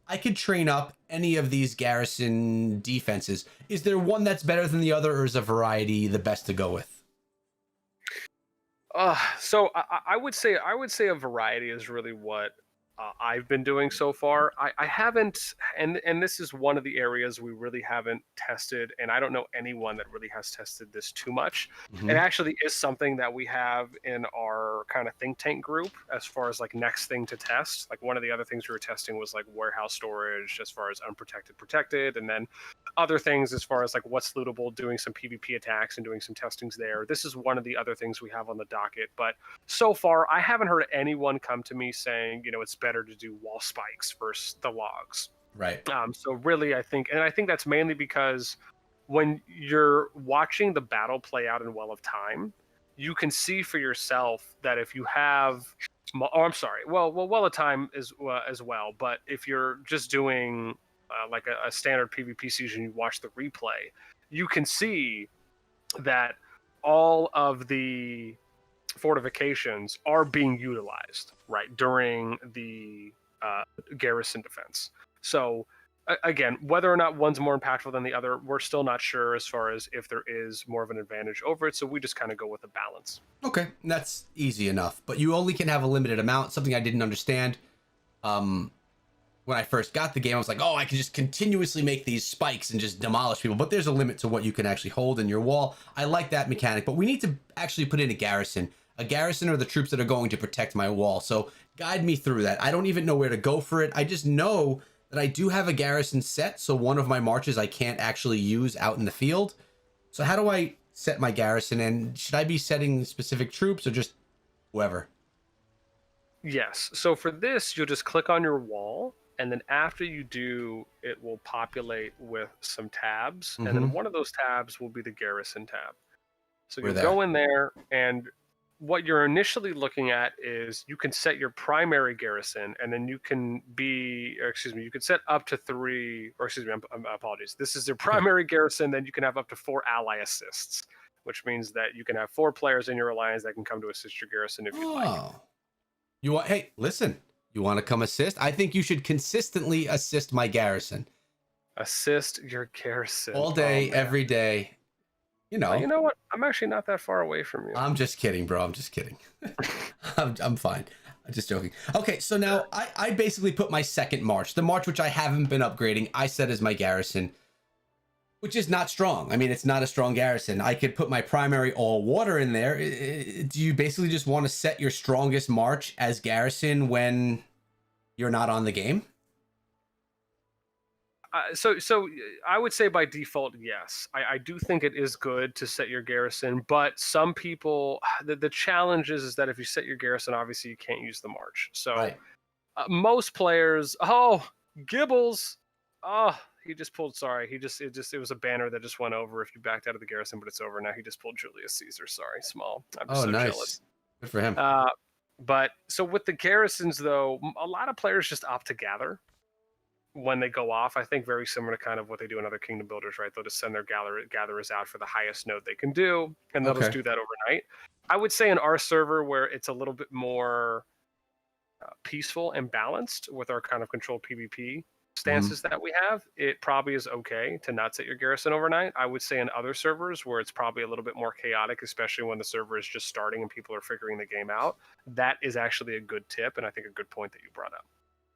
I could train up any of these garrison defenses. Is there one that's better than the other, or is a variety the best to go with? So I would say a variety is really what I've been doing so far. I haven't, and this is one of the areas we really haven't tested, and I don't know anyone that really has tested this too much. It Hmm. actually is something that we have in our kind of think tank group as far as like next thing to test. Like one of the other things we were testing was like warehouse storage as far as unprotected, protected, and then other things as far as like what's lootable, doing some PvP attacks and doing some testings there. This is one of the other things we have on the docket, but so far I haven't heard anyone come to me saying, it's better to do wall spikes versus the logs. Right. So really, I think that's mainly because when you're watching the battle play out in Well of Time, you can see for yourself that if you have, oh, I'm sorry, Well of Time is as well, but if you're just doing like a standard PvP season, you watch the replay, you can see that all of the fortifications are being utilized right during the garrison defense. So again, whether or not one's more impactful than the other, we're still not sure as far as if there is more of an advantage over it. So we just kind of go with the balance. Okay, that's easy enough. But you only can have a limited amount. Something I didn't understand. Um, when I first got the game, I was like, oh, I can just continuously make these spikes and just demolish people. But there's a limit to what you can actually hold in your wall. I like that mechanic, but we need to actually put in a garrison. A garrison are the troops that are going to protect my wall. So guide me through that. I don't even know where to go for it. I just know that I do have a garrison set. So one of my marches I can't actually use out in the field. So how do I set my garrison? And should I be setting specific troops or just whoever? Yes. So for this, you'll just click on your wall, and then after you do, it will populate with some tabs, and Mm-hmm. then one of those tabs will be the garrison tab. So We're you'll there. go in there, and what you're initially looking at is you can set your primary garrison, and then you can you can set up to three, or excuse me, apologies. This is your Okay. primary garrison, then you can have up to 4 ally assists, which means that you can have 4 players in your alliance that can come to assist your garrison if you'd like. Oh. You want, hey, listen, you want to come assist? I think you should consistently assist my garrison Assist your garrison. all Oh day, man. every day. You You know, know what? I'm actually not that far away from you. I'm just kidding, bro. I'm just kidding. I'm fine. I'm just joking. Okay, so now I basically put my second march, the march which I haven't been upgrading, I set as my garrison, which is not strong. I mean, it's not a strong garrison. I could put my primary all water in there. Do you basically just want to set your strongest march as garrison when you're not on the game? So I would say by default, yes. I do think it is good to set your garrison, but some people, the challenge is that if you set your garrison, obviously you can't use the march. So Right. most players, oh, Gibbles, oh, he just pulled. Sorry, it was a banner that just went over if you backed out of the garrison, but it's over now. He just pulled Julius Caesar. Sorry, small. I'm just Oh, so nice. jealous. Good for him. Uh, but so with the garrisons, though, a lot of players just opt to gather when they go off. I think very similar to kind of what they do in other kingdom builders, right? They'll just send their gatherers out for the highest node they can do, and they'll just Okay. do that overnight. I would say in our server where it's a little bit more peaceful and balanced with our kind of controlled PvP Mhm. stances that we have, it probably is okay to not set your garrison overnight. I would say in other servers where it's probably a little bit more chaotic, especially when the server is just starting and people are figuring the game out, that is actually a good tip, and I think a good point that you brought up.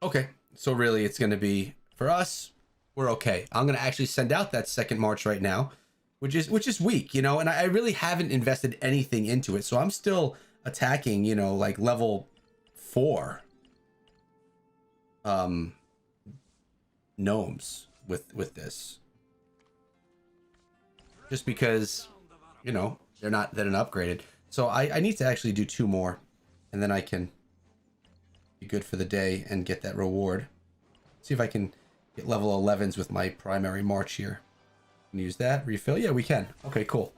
Okay. So really it's going to be for us, we're okay. I'm going to actually send out that second march right now, which is weak, and I really haven't invested anything into it. So I'm still attacking, like level 4 um gnomes with this. Just because, they're not upgraded. So I need to actually do 2 more and then I can be good for the day and get that reward. See if I can get level 11s with my primary march here. Can use that refill. Yeah, we can. Okay, cool.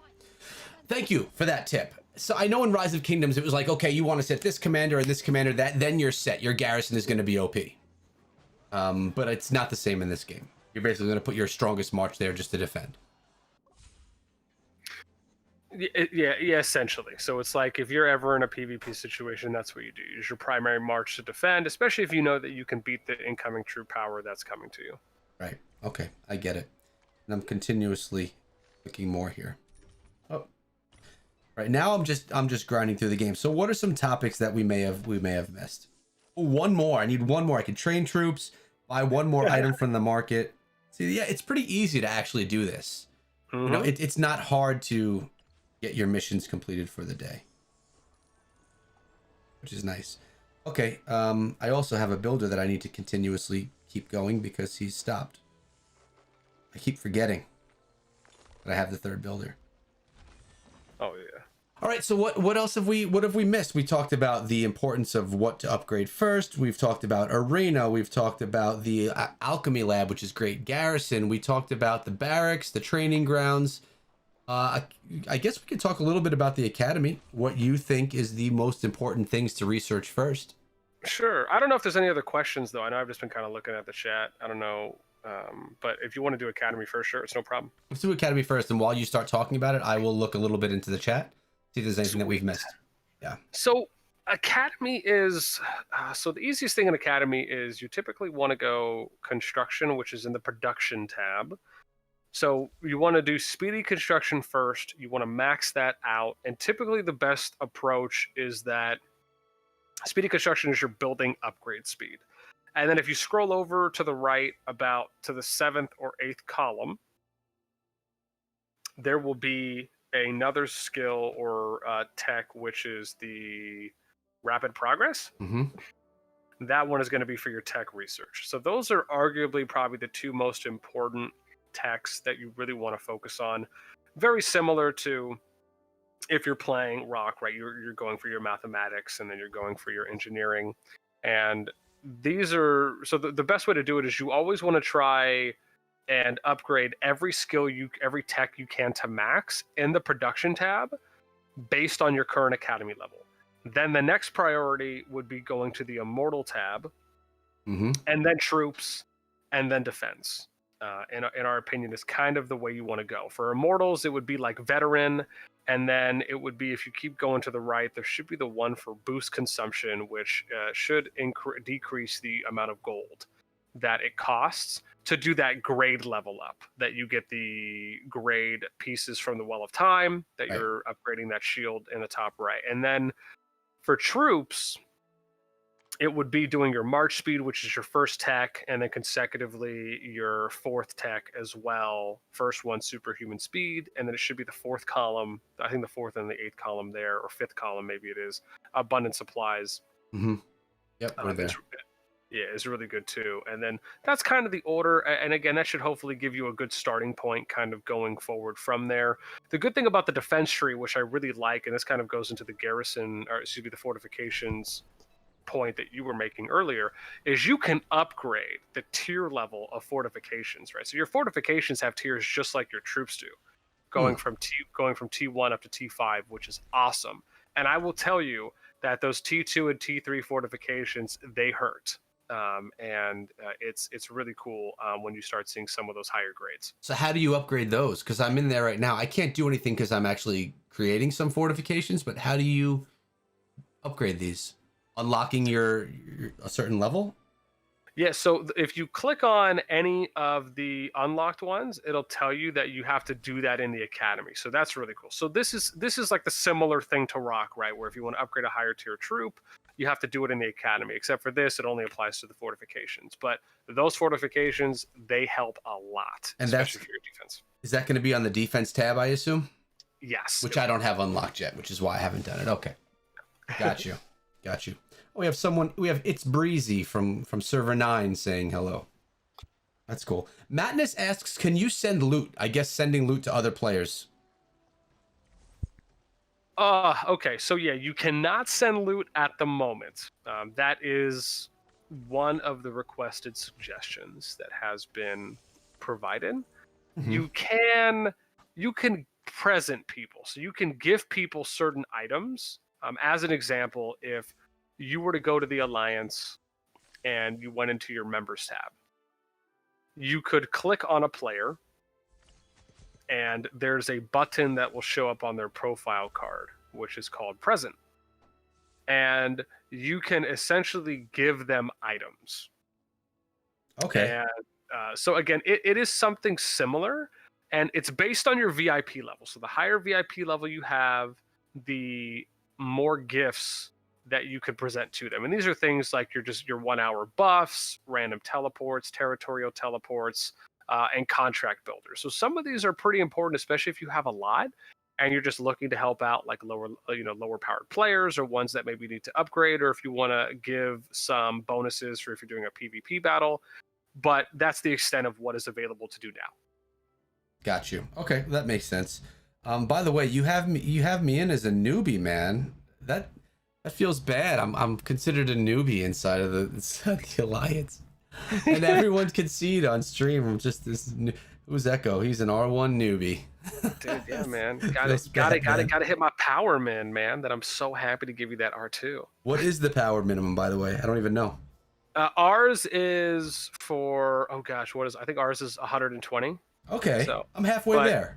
Thank you for that tip. So I know in Rise of Kingdoms it was like, okay, you want to set this commander and this commander, that then you're set. Your garrison is going to be OP. But it's not the same in this game. You're basically going to put your strongest march there just to defend. Yeah, essentially. So it's like if you're ever in a PvP situation, that's what you do. Use your primary march to defend, especially if you know that you can beat the incoming troop power that's coming to you. Right. Okay, I get it. And I'm continuously looking more here. Oh. All Right now, I'm just grinding through the game. So, what are some topics that we may have missed? One more. I need one more. I can train troops, buy one more item from the market. See, yeah, it's pretty easy to actually do this. You know, Mm-hmm. it's not hard to get your missions completed for the day, which is nice. Okay, I also have a builder that I need to continuously keep going because he's stopped. I keep forgetting that I have the third builder. Oh yeah. All right, so what else have we missed? We talked about the importance of what to upgrade first. We've talked about arena. We've talked about the alchemy lab, which is great. Garrison. We talked about the barracks, the training grounds. I guess we could talk a little bit about the academy. What you think is the most important things to research first? Sure. I don't know if there's any other questions though. I know I've just been kind of looking at the chat. I don't know, but if you want to do academy first, sure, it's no problem. Let's do academy first, and while you start talking about it, I will look a little bit into the chat, see if there's anything that we've missed. Yeah. So academy is so the easiest thing in academy is you typically want to go construction, which is in the production tab. So you want to do speedy construction first. You want to max that out, and typically the best approach is that speedy construction is your building upgrade speed. And then if you scroll over to the right about to the 7th or 8th column, there will be another skill or tech, which is the rapid progress. Mm-hmm. That one is going to be for your tech research. So those are arguably probably the two most important techs that you really want to focus on. Very similar to if you're playing rock, right? You're going for your mathematics and then you're going for your engineering. And these are so the best way to do it is you always want to try and upgrade every every tech you can to max in the production tab based on your current academy level. Then the next priority would be going to the Immortal tab, Mm-hmm. and then troops, and then defense. In our opinion, is kind of the way you want to go. For Immortals, it would be like veteran, and then it would be, if you keep going to the right, there should be the one for boost consumption, which should decrease the amount of gold that it costs to do that grade level up, that you get the grade pieces from the Well of Time, that Right. you're upgrading that shield in the top right. And then for troops, it would be doing your march speed, which is your first tech, and then consecutively your fourth tech as well. First one, superhuman speed, and then it should be the fourth column. I think the fourth and the 8th column there, or 5th column maybe it is. Abundant supplies. Mm-hmm. Yep, we're there. Is really good too. And then that's kind of the order. And again, that should hopefully give you a good starting point kind of going forward from there. The good thing about the defense tree, which I really like, and this kind of goes into the garrison, or excuse me, the fortifications point that you were making earlier, is you can upgrade the tier level of fortifications, right? So your fortifications have tiers just like your troops do, going from T1 up to T5, which is awesome. And I will tell you that those T2 and T3 fortifications, they hurt. It's really cool when you start seeing some of those higher grades. So how do you upgrade those? Because I'm in there right now. I can't do anything because I'm actually creating some fortifications, but how do you upgrade these? Unlocking your a certain level? Yeah, so if you click on any of the unlocked ones, it'll tell you that you have to do that in the academy. So that's really cool. So this is like the similar thing to rock, right? Where if you want to upgrade a higher tier troop, you have to do it in the academy. Except for this, it only applies to the fortifications. But those fortifications, they help a lot, And especially for your defense. Is that going to be on the defense tab, I assume? Yes. Which I don't have unlocked yet, which is why I haven't done it. Okay. Got you. Got you. Oh, we have It's Breezy from server 9 saying hello. That's cool. Madness asks, can you send loot? I guess sending loot to other players. Okay, so yeah, you cannot send loot at the moment. That is one of the requested suggestions that has been provided. Mm-hmm. You can present people, so you can give people certain items. As an example, if you were to go to the Alliance and you went into your members tab, you could click on a player, and there's a button that will show up on their profile card, which is called present. And you can essentially give them items. Okay. And so again, it is something similar, and it's based on your VIP level. So the higher VIP level you have, the more gifts that you could present to them. And these are things like your 1 hour buffs, random teleports, territorial teleports, and contract builders. So some of these are pretty important, especially if you have a lot and you're just looking to help out like lower powered players, or ones that maybe need to upgrade, or if you want to give some bonuses for if you're doing a PvP battle. But that's the extent of what is available to do now. Got you. Okay, that makes sense. By the way, you have me in as a newbie, man. That feels bad. I'm considered a newbie inside of the alliance, and everyone can see it on stream. I'm just this. Who's Echo? He's an R1 newbie. Dude, yeah, man. Gotta hit my power min, man. That I'm so happy to give you that R2. What is the power minimum, by the way? I don't even know. Ours is for, oh gosh, I think ours is 120. Okay, so I'm halfway there.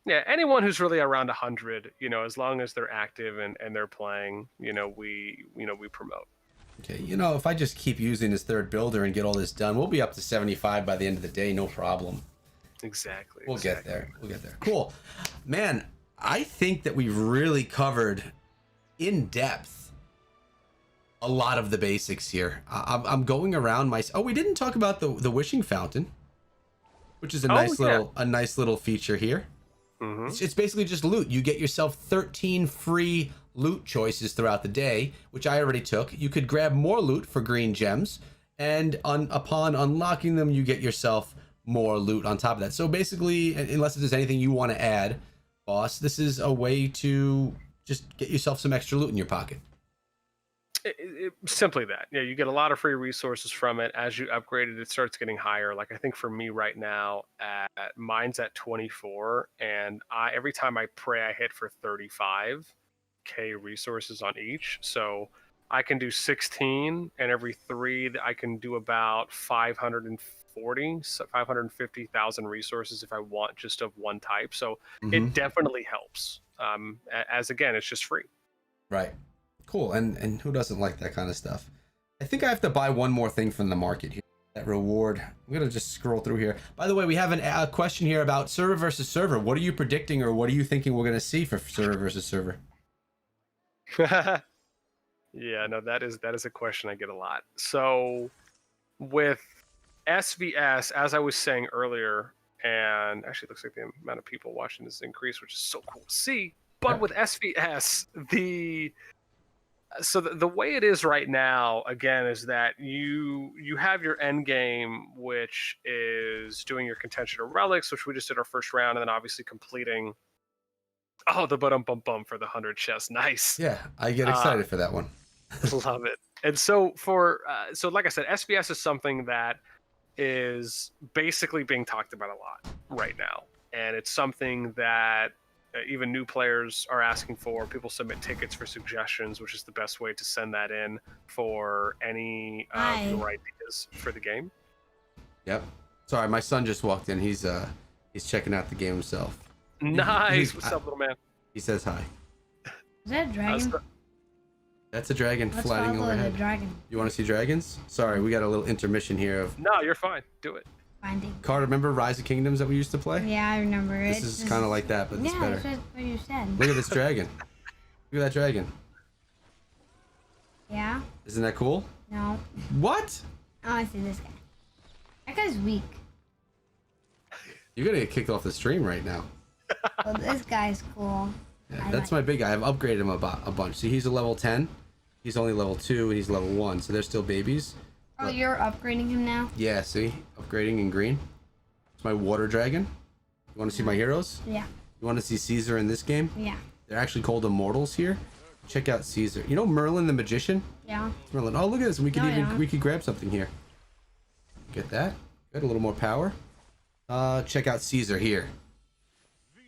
Yeah, anyone who's really around 100, as long as they're active and they're playing, we promote. Okay, if I just keep using this third builder and get all this done, we'll be up to 75 by the end of the day, no problem. Exactly. We'll get there. Cool. Man, I think that we've really covered in depth a lot of the basics here. I'm going around we didn't talk about the wishing fountain, which is a nice little feature here. Mm-hmm. It's basically just loot. You get yourself 13 free loot choices throughout the day, which I already took. You could grab more loot for green gems, and upon unlocking them, you get yourself more loot on top of that. So basically, unless there's anything you want to add, boss, this is a way to just get yourself some extra loot in your pocket. Simply that. Yeah, you get a lot of free resources from it. As you upgrade it, it starts getting higher. Like I think for me right now, mine's at 24, and every time I pray, I hit for 35k resources on each. So I can do 16, and every 3 I can do about 550,000 resources if I want just of one type. So it definitely helps. As again, it's just free. Right. Cool. And who doesn't like that kind of stuff? I think I have to buy one more thing from the market here. That reward. I'm gonna just scroll through here. By the way, we have a question here about server versus server. What are you predicting, or what are you thinking we're gonna see for server versus server? Yeah, no, that is a question I get a lot. So with SVS, as I was saying earlier, and actually it looks like the amount of people watching this increased, which is so cool to see. But with SVS, the way it is right now, again, is that you have your end game, which is doing your contention of relics, which we just did our first round, and then obviously completing the bum for the 100 chests. Nice. Yeah, I get excited for that one. Love it. And so like I said, SVS is something that is basically being talked about a lot right now, and it's something that even new players are asking for. People submit tickets for suggestions, which is the best way to send that in for any new ideas for the game. Yep. Sorry, my son just walked in. He's checking out the game himself. Nice. What's up, little man? He says hi. Is that a dragon? That's a dragon flying overhead. Dragon. You want to see dragons? Sorry, we got a little intermission here of. No, you're fine. Do it. Finding. Carter, remember Rise of Kingdoms that we used to play? Yeah, I remember it. This is kind of like that, but it's better. Yeah, that's what you said. Look at this dragon. Look at that dragon. Yeah? Isn't that cool? No. What? Oh, I see this guy. That guy's weak. You're gonna get kicked off the stream right now. Well, this guy's cool. Yeah, that's my big guy. I've upgraded him a bunch. See, he's a level 10. He's only level 2, and he's level 1, so they're still babies. Oh, you're upgrading him now? Yeah, see? Upgrading in green. It's my water dragon. You want to see my heroes? Yeah. You want to see Caesar in this game? Yeah. They're actually called Immortals here. Check out Caesar. You know Merlin the Magician? Yeah. Merlin. Oh, look at this. We could grab something here. Get that. Got a little more power. Check out Caesar here.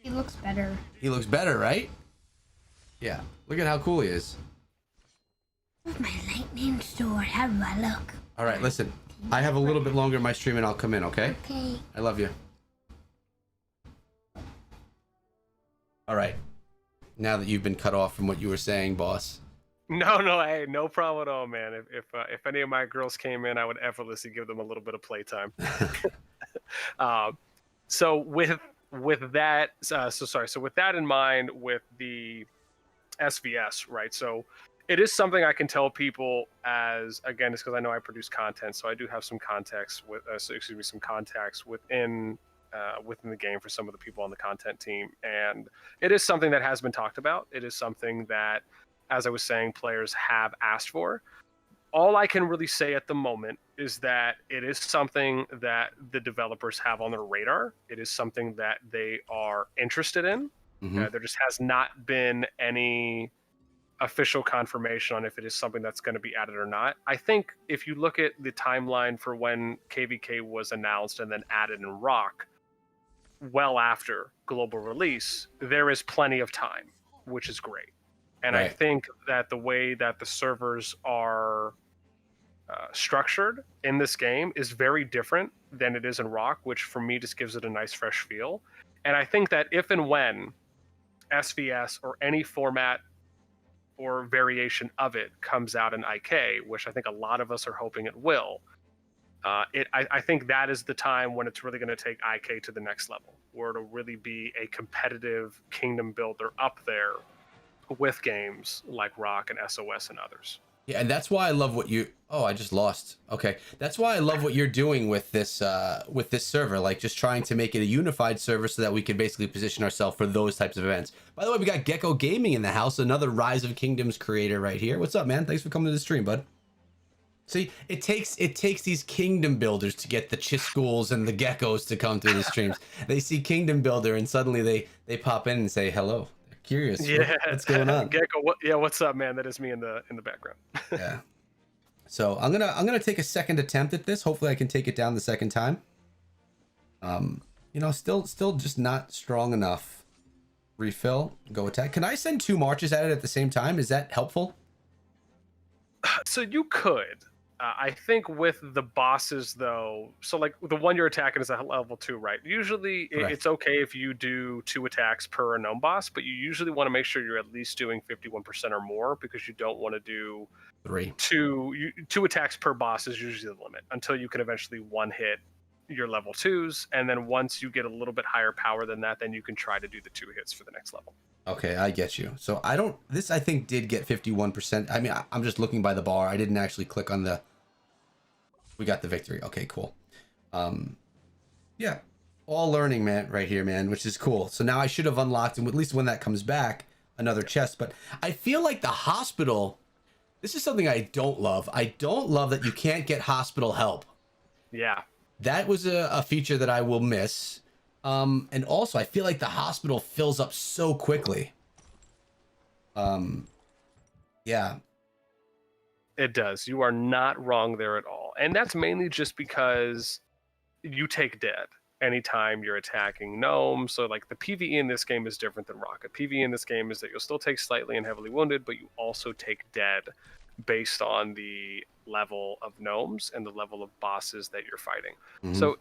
He looks better. He looks better, right? Yeah. Look at how cool he is. With my lightning sword, how do I look? All right, listen. I have a little bit longer in my stream, and I'll come in, okay? Okay. I love you. All right. Now that you've been cut off from what you were saying, boss. No, hey, no problem at all, man. If any of my girls came in, I would effortlessly give them a little bit of playtime. So with that in mind, with the SVS, right? So it is something I can tell people as, again, it's because I know I produce content, so I do have some context with, some contacts within the game for some of the people on the content team, and it is something that has been talked about. It is something that, as I was saying, players have asked for. All I can really say at the moment is that it is something that the developers have on their radar. It is something that they are interested in. There just has not been any official confirmation on if it is something that's going to be added or not. I think if you look at the timeline for when KVK was announced and then added in Rock, well after global release, there is plenty of time, which is great. And I think that the way that the servers are structured in this game is very different than it is in Rock, which for me just gives it a nice fresh feel. And I think that if and when SVS or any format or variation of it comes out in IK, which I think a lot of us are hoping it will, I think that is the time when it's really going to take IK to the next level, where it'll really be a competitive kingdom builder up there with games like Rock and SOS and others. Yeah, and that's why I love what you. Oh, I just lost. Okay, that's why I love what you're doing with this server, like just trying to make it a unified server so that we can basically position ourselves for those types of events. By the way, we got Gecko Gaming in the house, another Rise of Kingdoms creator right here. What's up, man? Thanks for coming to the stream, bud. See, it takes these kingdom builders to get the Chiskools and the Geckos to come to the streams. They see Kingdom Builder and suddenly they pop in and say hello. They're curious. Yeah, what's going on? Gecko, what's up, man? That is me in the background. Yeah. So I'm gonna take a second attempt at this. Hopefully I can take it down the second time. You know, still just not strong enough. Refill, go attack. Can I send 2 marches at it at the same time? Is that helpful? So you could. I think with the bosses, though, so like the one you're attacking is a level 2, right? Usually it's okay if you do 2 attacks per gnome boss, but you usually want to make sure you're at least doing 51% or more, because you don't want to do 2 attacks per boss is usually the limit until you can eventually one hit your level 2s. And then once you get a little bit higher power than that, then you can try to do the 2 hits for the next level. Okay, I get you. So this I think did get 51%. I mean, I'm just looking by the bar. I didn't actually click on the, we got the victory. Okay, cool. Yeah, all learning, man, right here, man, which is cool. So now I should have unlocked, and at least when that comes back, another chest. But I feel like the hospital, this is something I don't love. I don't love that you can't get hospital help. Yeah. That was a feature that I will miss. And also I feel like the hospital fills up so quickly. Yeah. It does. You are not wrong there at all. And that's mainly just because you take dead anytime you're attacking gnomes. So like the PvE in this game is different than Rocket. PvE in this game is that you'll still take slightly and heavily wounded, but you also take dead based on the level of gnomes and the level of bosses that you're fighting. So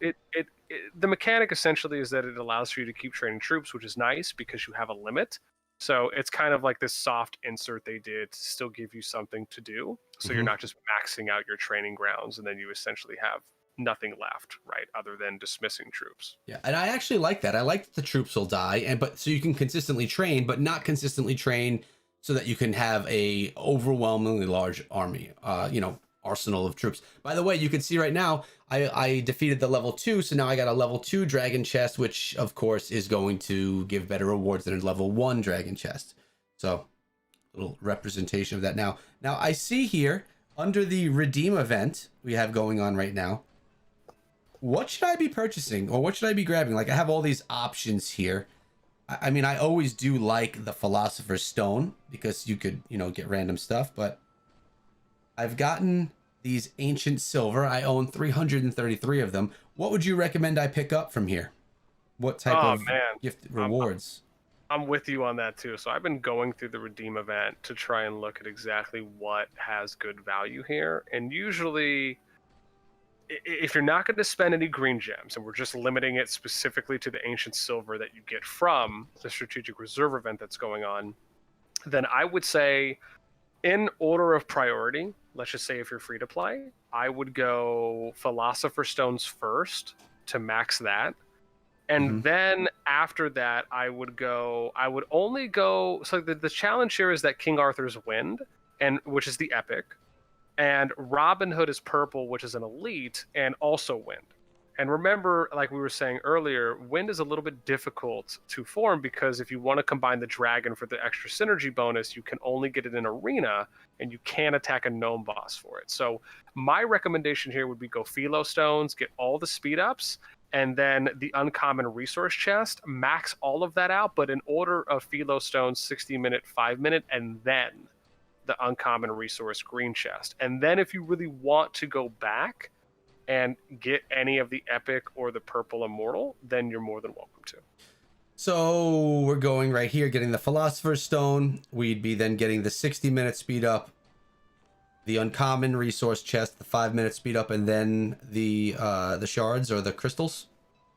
the mechanic essentially is that it allows for you to keep training troops, which is nice because you have a limit. So it's kind of like this soft insert they did to still give you something to do. So you're not just maxing out your training grounds and then you essentially have nothing left, right, other than dismissing troops. Yeah, and I actually like that. I like that the troops will die, but so you can consistently train, but not consistently train so that you can have a overwhelmingly large army, arsenal of troops. By the way, you can see right now, I defeated the level 2, so now I got a level 2 dragon chest, which of course is going to give better rewards than a level 1 dragon chest. So, a little representation of that now. Now, I see here, under the redeem event we have going on right now, what should I be purchasing, or what should I be grabbing? Like, I have all these options here. I mean, I always do like the Philosopher's Stone, because you could, get random stuff, but I've gotten these ancient silver. I own 333 of them. What would you recommend I pick up from here? What type of gift rewards? I'm with you on that too. So I've been going through the redeem event to try and look at exactly what has good value here. And usually, if you're not going to spend any green gems, and we're just limiting it specifically to the ancient silver that you get from the strategic reserve event that's going on, then I would say, in order of priority, let's just say if you're free to play, I would go Philosopher's Stones first to max that. And then after that, I would only go. So the challenge here is that King Arthur's Wind, and which is the epic, and Robin Hood is purple, which is an elite, and also Wind. And remember, like we were saying earlier, Wind is a little bit difficult to form because if you want to combine the dragon for the extra synergy bonus, you can only get it in arena, and you can't attack a gnome boss for it. So my recommendation here would be go Philo Stones, get all the speed ups, and then the uncommon resource chest, max all of that out, but in order of Philo Stones, 60-minute, 5-minute, and then the uncommon resource green chest. And then if you really want to go back and get any of the epic or the purple immortal, then you're more than welcome to. So we're going right here, getting the Philosopher's Stone. We'd be then getting the 60-minute speed up, the uncommon resource chest, the 5-minute speed up, and then the shards or the crystals.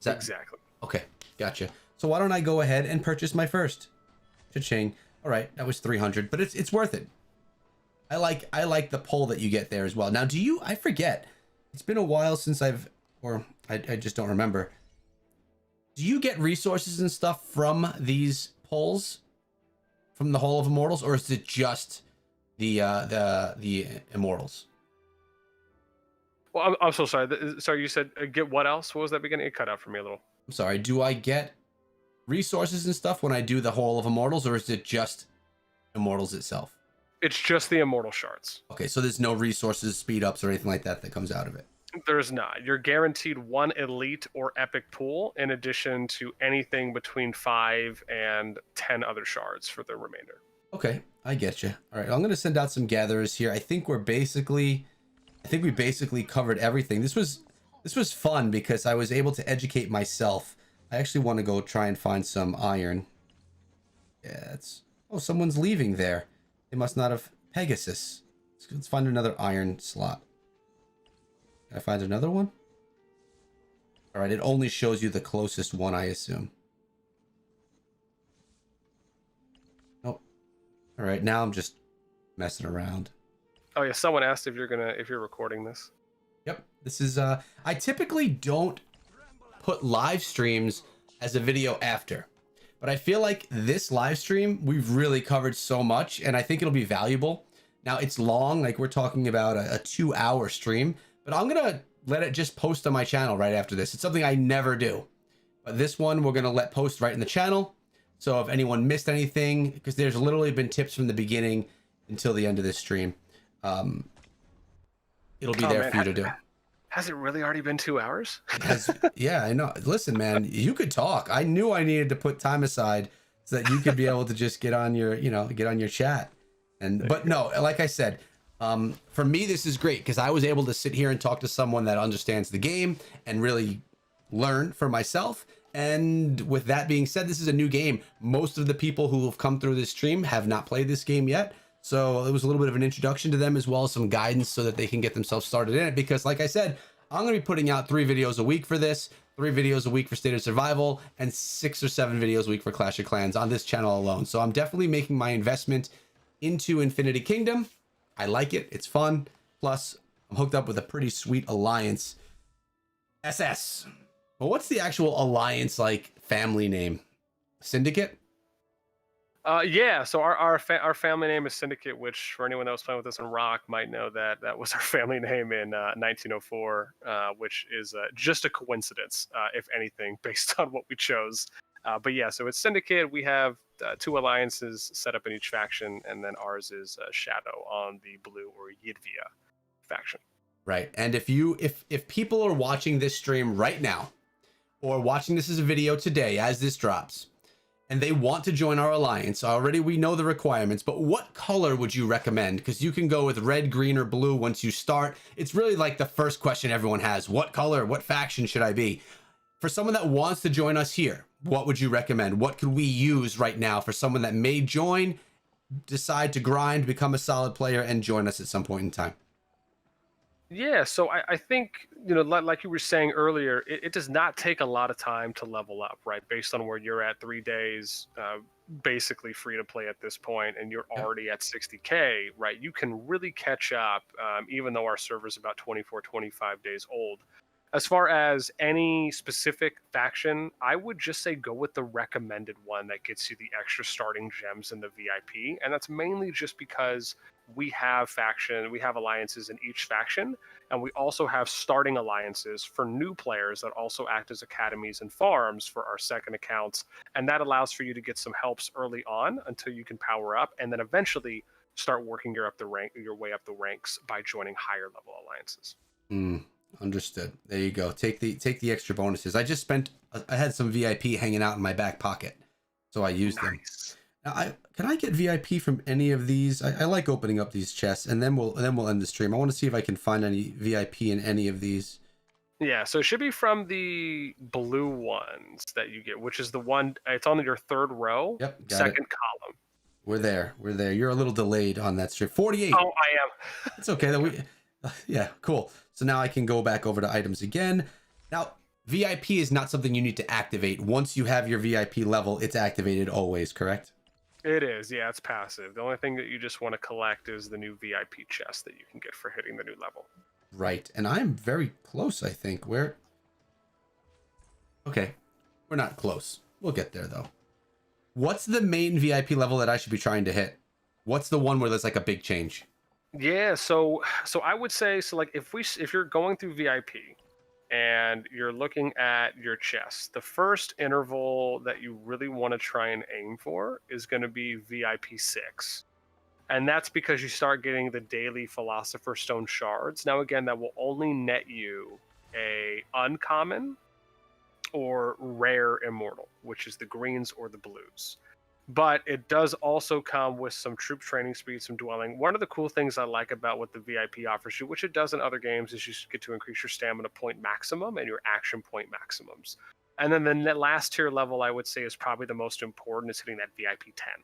Is that exactly? Okay, gotcha. So why don't I go ahead and purchase my first? Cha-ching. All right, that was 300, but it's worth it. I like the pull that you get there as well. Now, I forget. It's been a while since I just don't remember. Do you get resources and stuff from these pulls, from the Hall of Immortals, or is it just the Immortals? Well, I'm so sorry. Sorry, you said get what else? What was that beginning? It cut out for me a little. I'm sorry. Do I get resources and stuff when I do the Hall of Immortals, or is it just Immortals itself? It's just the immortal shards. Okay, so there's no resources, speed ups, or anything like that comes out of it. There's not. You're guaranteed one elite or epic pool in addition to anything between 5 and 10 other shards for the remainder. Okay, I get you. All right, I'm going to send out some gatherers here. I think we basically covered everything. This was fun because I was able to educate myself. I actually want to go try and find some iron. Yeah, someone's leaving there. They must not have Pegasus. Let's find another iron slot. Can I find another one? All right, it only shows you the closest one, I assume. Nope. All right, now I'm just messing around. Oh yeah, someone asked if you're recording this. Yep, this is I typically don't put live streams as a video after. But I feel like this live stream, we've really covered so much, and I think it'll be valuable. Now, it's long, like we're talking about a 2-hour stream, but I'm going to let it just post on my channel right after this. It's something I never do. But this one, we're going to let post right in the channel. So if anyone missed anything, because there's literally been tips from the beginning until the end of this stream, it'll be there for you to do. Has it really already been 2 hours? Yeah, I know. Listen, man, you could talk. I knew I needed to put time aside so that you could be able to just get on your chat. But no, like I said, for me, this is great because I was able to sit here and talk to someone that understands the game and really learn for myself. And with that being said, this is a new game. Most of the people who have come through this stream have not played this game yet. So it was a little bit of an introduction to them as well as some guidance so that they can get themselves started in it. Because like I said, I'm going to be putting out 3 videos a week for this, 3 videos a week for State of Survival, and 6 or 7 videos a week for Clash of Clans on this channel alone. So I'm definitely making my investment into Infinity Kingdom. I like it. It's fun. Plus, I'm hooked up with a pretty sweet alliance. SS. Well, what's the actual alliance like family name? Syndicate? Yeah, so our family name is Syndicate, which for anyone that was playing with us on Rock might know that was our family name in 1904, which is just a coincidence, if anything, based on what we chose. But yeah, so it's Syndicate. We have 2 alliances set up in each faction, and then ours is Shadow on the blue or Yidvia faction. Right, and if people are watching this stream right now, or watching this as a video today as this drops, and they want to join our alliance, already we know the requirements, but what color would you recommend? Because you can go with red, green, or blue once you start. It's really like the first question everyone has. What color, what faction should I be? For someone that wants to join us here, what would you recommend? What could we use right now for someone that may join, decide to grind, become a solid player, and join us at some point in time? Yeah, so I think, like you were saying earlier, it does not take a lot of time to level up, right? Based on where you're at, 3 days, basically free to play at this point, and you're already at 60K, right? You can really catch up, even though our server's about 24, 25 days old. As far as any specific faction, I would just say go with the recommended one that gets you the extra starting gems in the VIP. And that's mainly just because we have alliances in each faction, and we also have starting alliances for new players that also act as academies and farms for our second accounts. And that allows for you to get some helps early on until you can power up, and then eventually start working your way up the ranks by joining higher level alliances. Understood. There you go. Take the extra bonuses. I had some VIP hanging out in my back pocket, so I used them. Now, can I get VIP from any of these? I like opening up these chests, and then we'll end the stream. I want to see if I can find any VIP in any of these. Yeah, so it should be from the blue ones that you get, which is the one. It's on your third row. Yep, second column. We're there. You're a little delayed on that stream. 48. Oh, I am. It's okay. Yeah, cool. So now I can go back over to items again. Now, VIP is not something you need to activate. Once you have your VIP level, it's activated always, correct? It is, yeah, it's passive. The only thing that you just want to collect is the new VIP chest that you can get for hitting the new level. Right, and I'm very close, I think. Okay, we're not close. We'll get there, though. What's the main VIP level that I should be trying to hit? What's the one where there's like a big change? Yeah, so I would say, so like if you're going through VIP and you're looking at your chest, the first interval that you really want to try and aim for is going to be VIP 6. And that's because you start getting the daily Philosopher's Stone shards. Now again, that will only net you a uncommon or rare Immortal, which is the greens or the blues. But it does also come with some troop training speed, some dwelling. One of the cool things I like about what the VIP offers you, which it does in other games, is you get to increase your stamina point maximum and your action point maximums. And then the last tier level, I would say, is probably the most important, is hitting that VIP 10.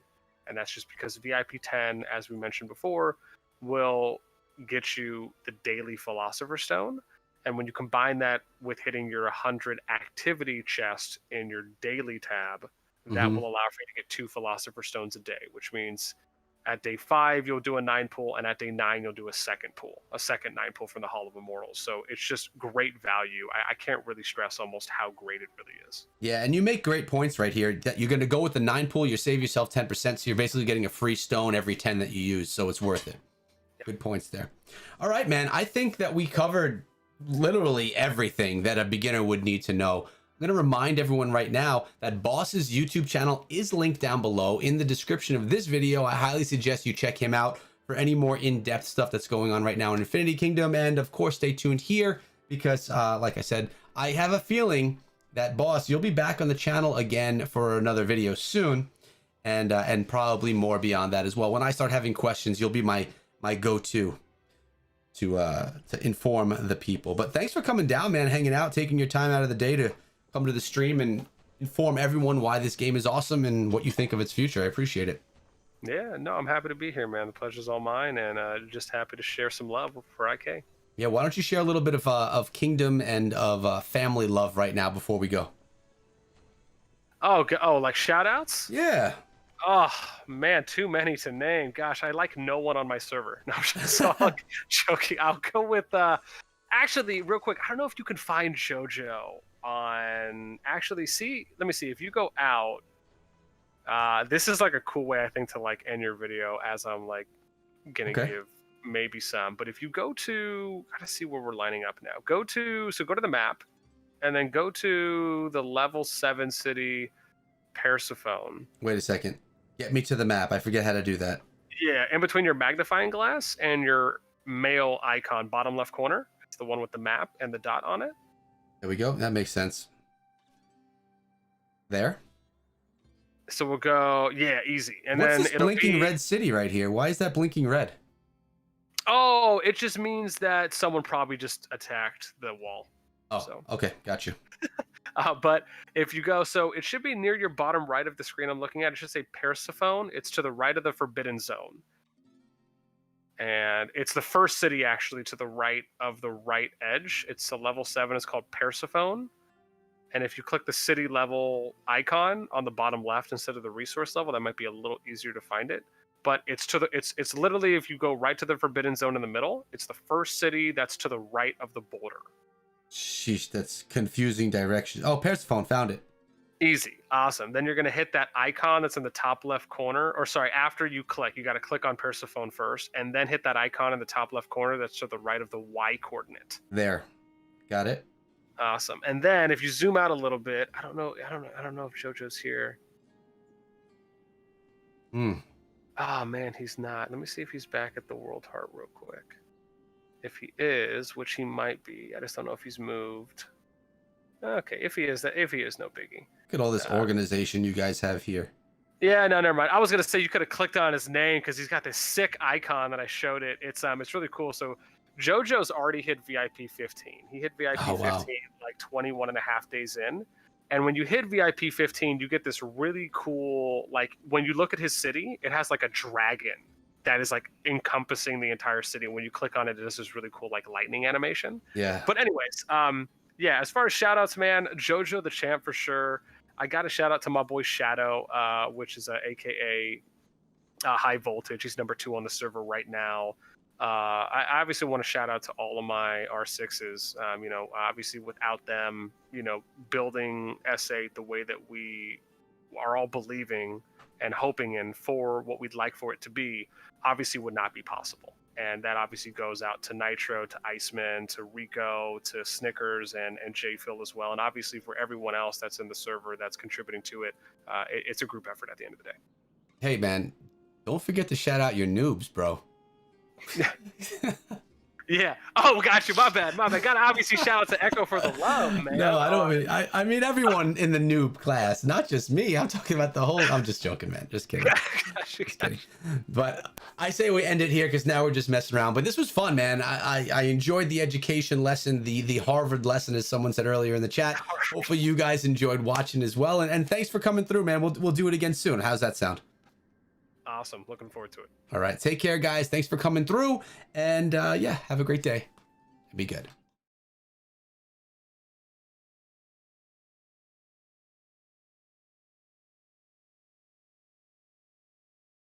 And that's just because VIP 10, as we mentioned before, will get you the daily Philosopher's Stone. And when you combine that with hitting your 100 activity chest in your daily tab, that will allow for you to get 2 Philosopher's Stones a day, which means at day 5, you'll do a 9 pull, and at day 9, you'll do a second 9 pull from the Hall of Immortals. So it's just great value. I can't really stress almost how great it really is. Yeah, and you make great points right here. That you're going to go with the 9 pull, you save yourself 10%, so you're basically getting a free stone every 10 that you use, so it's worth it. Yeah. Good points there. All right, man. I think that we covered literally everything that a beginner would need to know. I'm going to remind everyone right now that Boss's YouTube channel is linked down below in the description of this video. I highly suggest you check him out for any more in-depth stuff that's going on right now in Infinity Kingdom. And of course, stay tuned here because, like I said, I have a feeling that Boss, you'll be back on the channel again for another video soon, and probably more beyond that as well. When I start having questions, you'll be my go-to to inform the people. But thanks for coming down, man, hanging out, taking your time out of the day to come to the stream and inform everyone why this game is awesome and what you think of its future. I appreciate it. Yeah, no, I'm happy to be here, man. The pleasure's all mine, and just happy to share some love for IK. Yeah, why don't you share a little bit of Kingdom and of family love right now before we go? Oh, like shout outs? Yeah. Oh, man, too many to name. Gosh, I like no one on my server. No, I'm just all joking. I'll go with, actually, real quick, I don't know if you can find JoJo on, actually, let me see, if you go out, this is like a cool way, I think, to like end your video as I'm like gonna give maybe some, but if you go to, gotta see where we're lining up now. Go to the map, and then go to the level 7 city, Persephone. Wait a second. Get me to the map. I forget how to do that. Yeah, in between your magnifying glass and your mail icon, bottom left corner. It's the one with the map and the dot on it. There we go. That makes sense. There. So we'll go, yeah, easy. And what's then this blinking red city right here? Why is that blinking red? Oh, it just means that someone probably just attacked the wall. Oh, so. Okay, got you. But if you go, so it should be near your bottom right of the screen I'm looking at. It should say Persephone. It's to the right of the Forbidden Zone. And it's the first city, actually, to the right of the right edge. It's a level 7. It's called Persephone. And if you click the city level icon on the bottom left instead of the resource level, that might be a little easier to find it. But it's it's literally, if you go right to the Forbidden Zone in the middle, it's the first city that's to the right of the border. Sheesh, that's confusing directions. Oh, Persephone, found it. Easy. Awesome. Then you're going to hit that icon that's in the top left corner, or sorry, after you click, you got to click on Persephone first, and then hit that icon in the top left corner that's to the right of the Y coordinate. There. Got it. Awesome. And then if you zoom out a little bit, I don't know if JoJo's here. Oh man, he's not. Let me see if he's back at the World Heart real quick. If he is, which he might be, I just don't know if he's moved. Okay, if he is, no biggie. Look at all this organization you guys have here. Yeah, no, never mind. I was gonna say you could have clicked on his name because he's got this sick icon that I showed it. It's really cool. So JoJo's already hit VIP 15. He hit VIP 15 like 21 and a half days in. And when you hit VIP 15, you get this really cool, like when you look at his city, it has like a dragon that is like encompassing the entire city. When you click on it, it does this really cool like lightning animation. Yeah. But anyways, yeah, as far as shout outs, man, JoJo the champ for sure. I got a shout out to my boy Shadow, which is AKA High Voltage. He's number 2 on the server right now. I obviously want to shout out to all of my R6s. Obviously without them, building S8 the way that we are all believing and hoping in for what we'd like for it to be, obviously would not be possible. And that obviously goes out to Nitro, to Iceman, to Rico, to Snickers, and J-Phil as well. And obviously for everyone else that's in the server that's contributing to it, it's a group effort at the end of the day. Hey, man, don't forget to shout out your noobs, bro. Yeah. Oh, got you. My bad. Gotta obviously shout out to Echo for the love, man. No, I don't mean. I mean everyone in the noob class, not just me. I'm talking about the whole. I'm just joking, man. Just kidding. Just kidding. But I say we end it here because now we're just messing around. But this was fun, man. I enjoyed the education lesson, the Harvard lesson, as someone said earlier in the chat. Hopefully you guys enjoyed watching as well. And thanks for coming through, man. We'll do it again soon. How's that sound? Awesome. Looking forward to it. All right. Take care, guys. Thanks for coming through. And yeah, have a great day. Be good.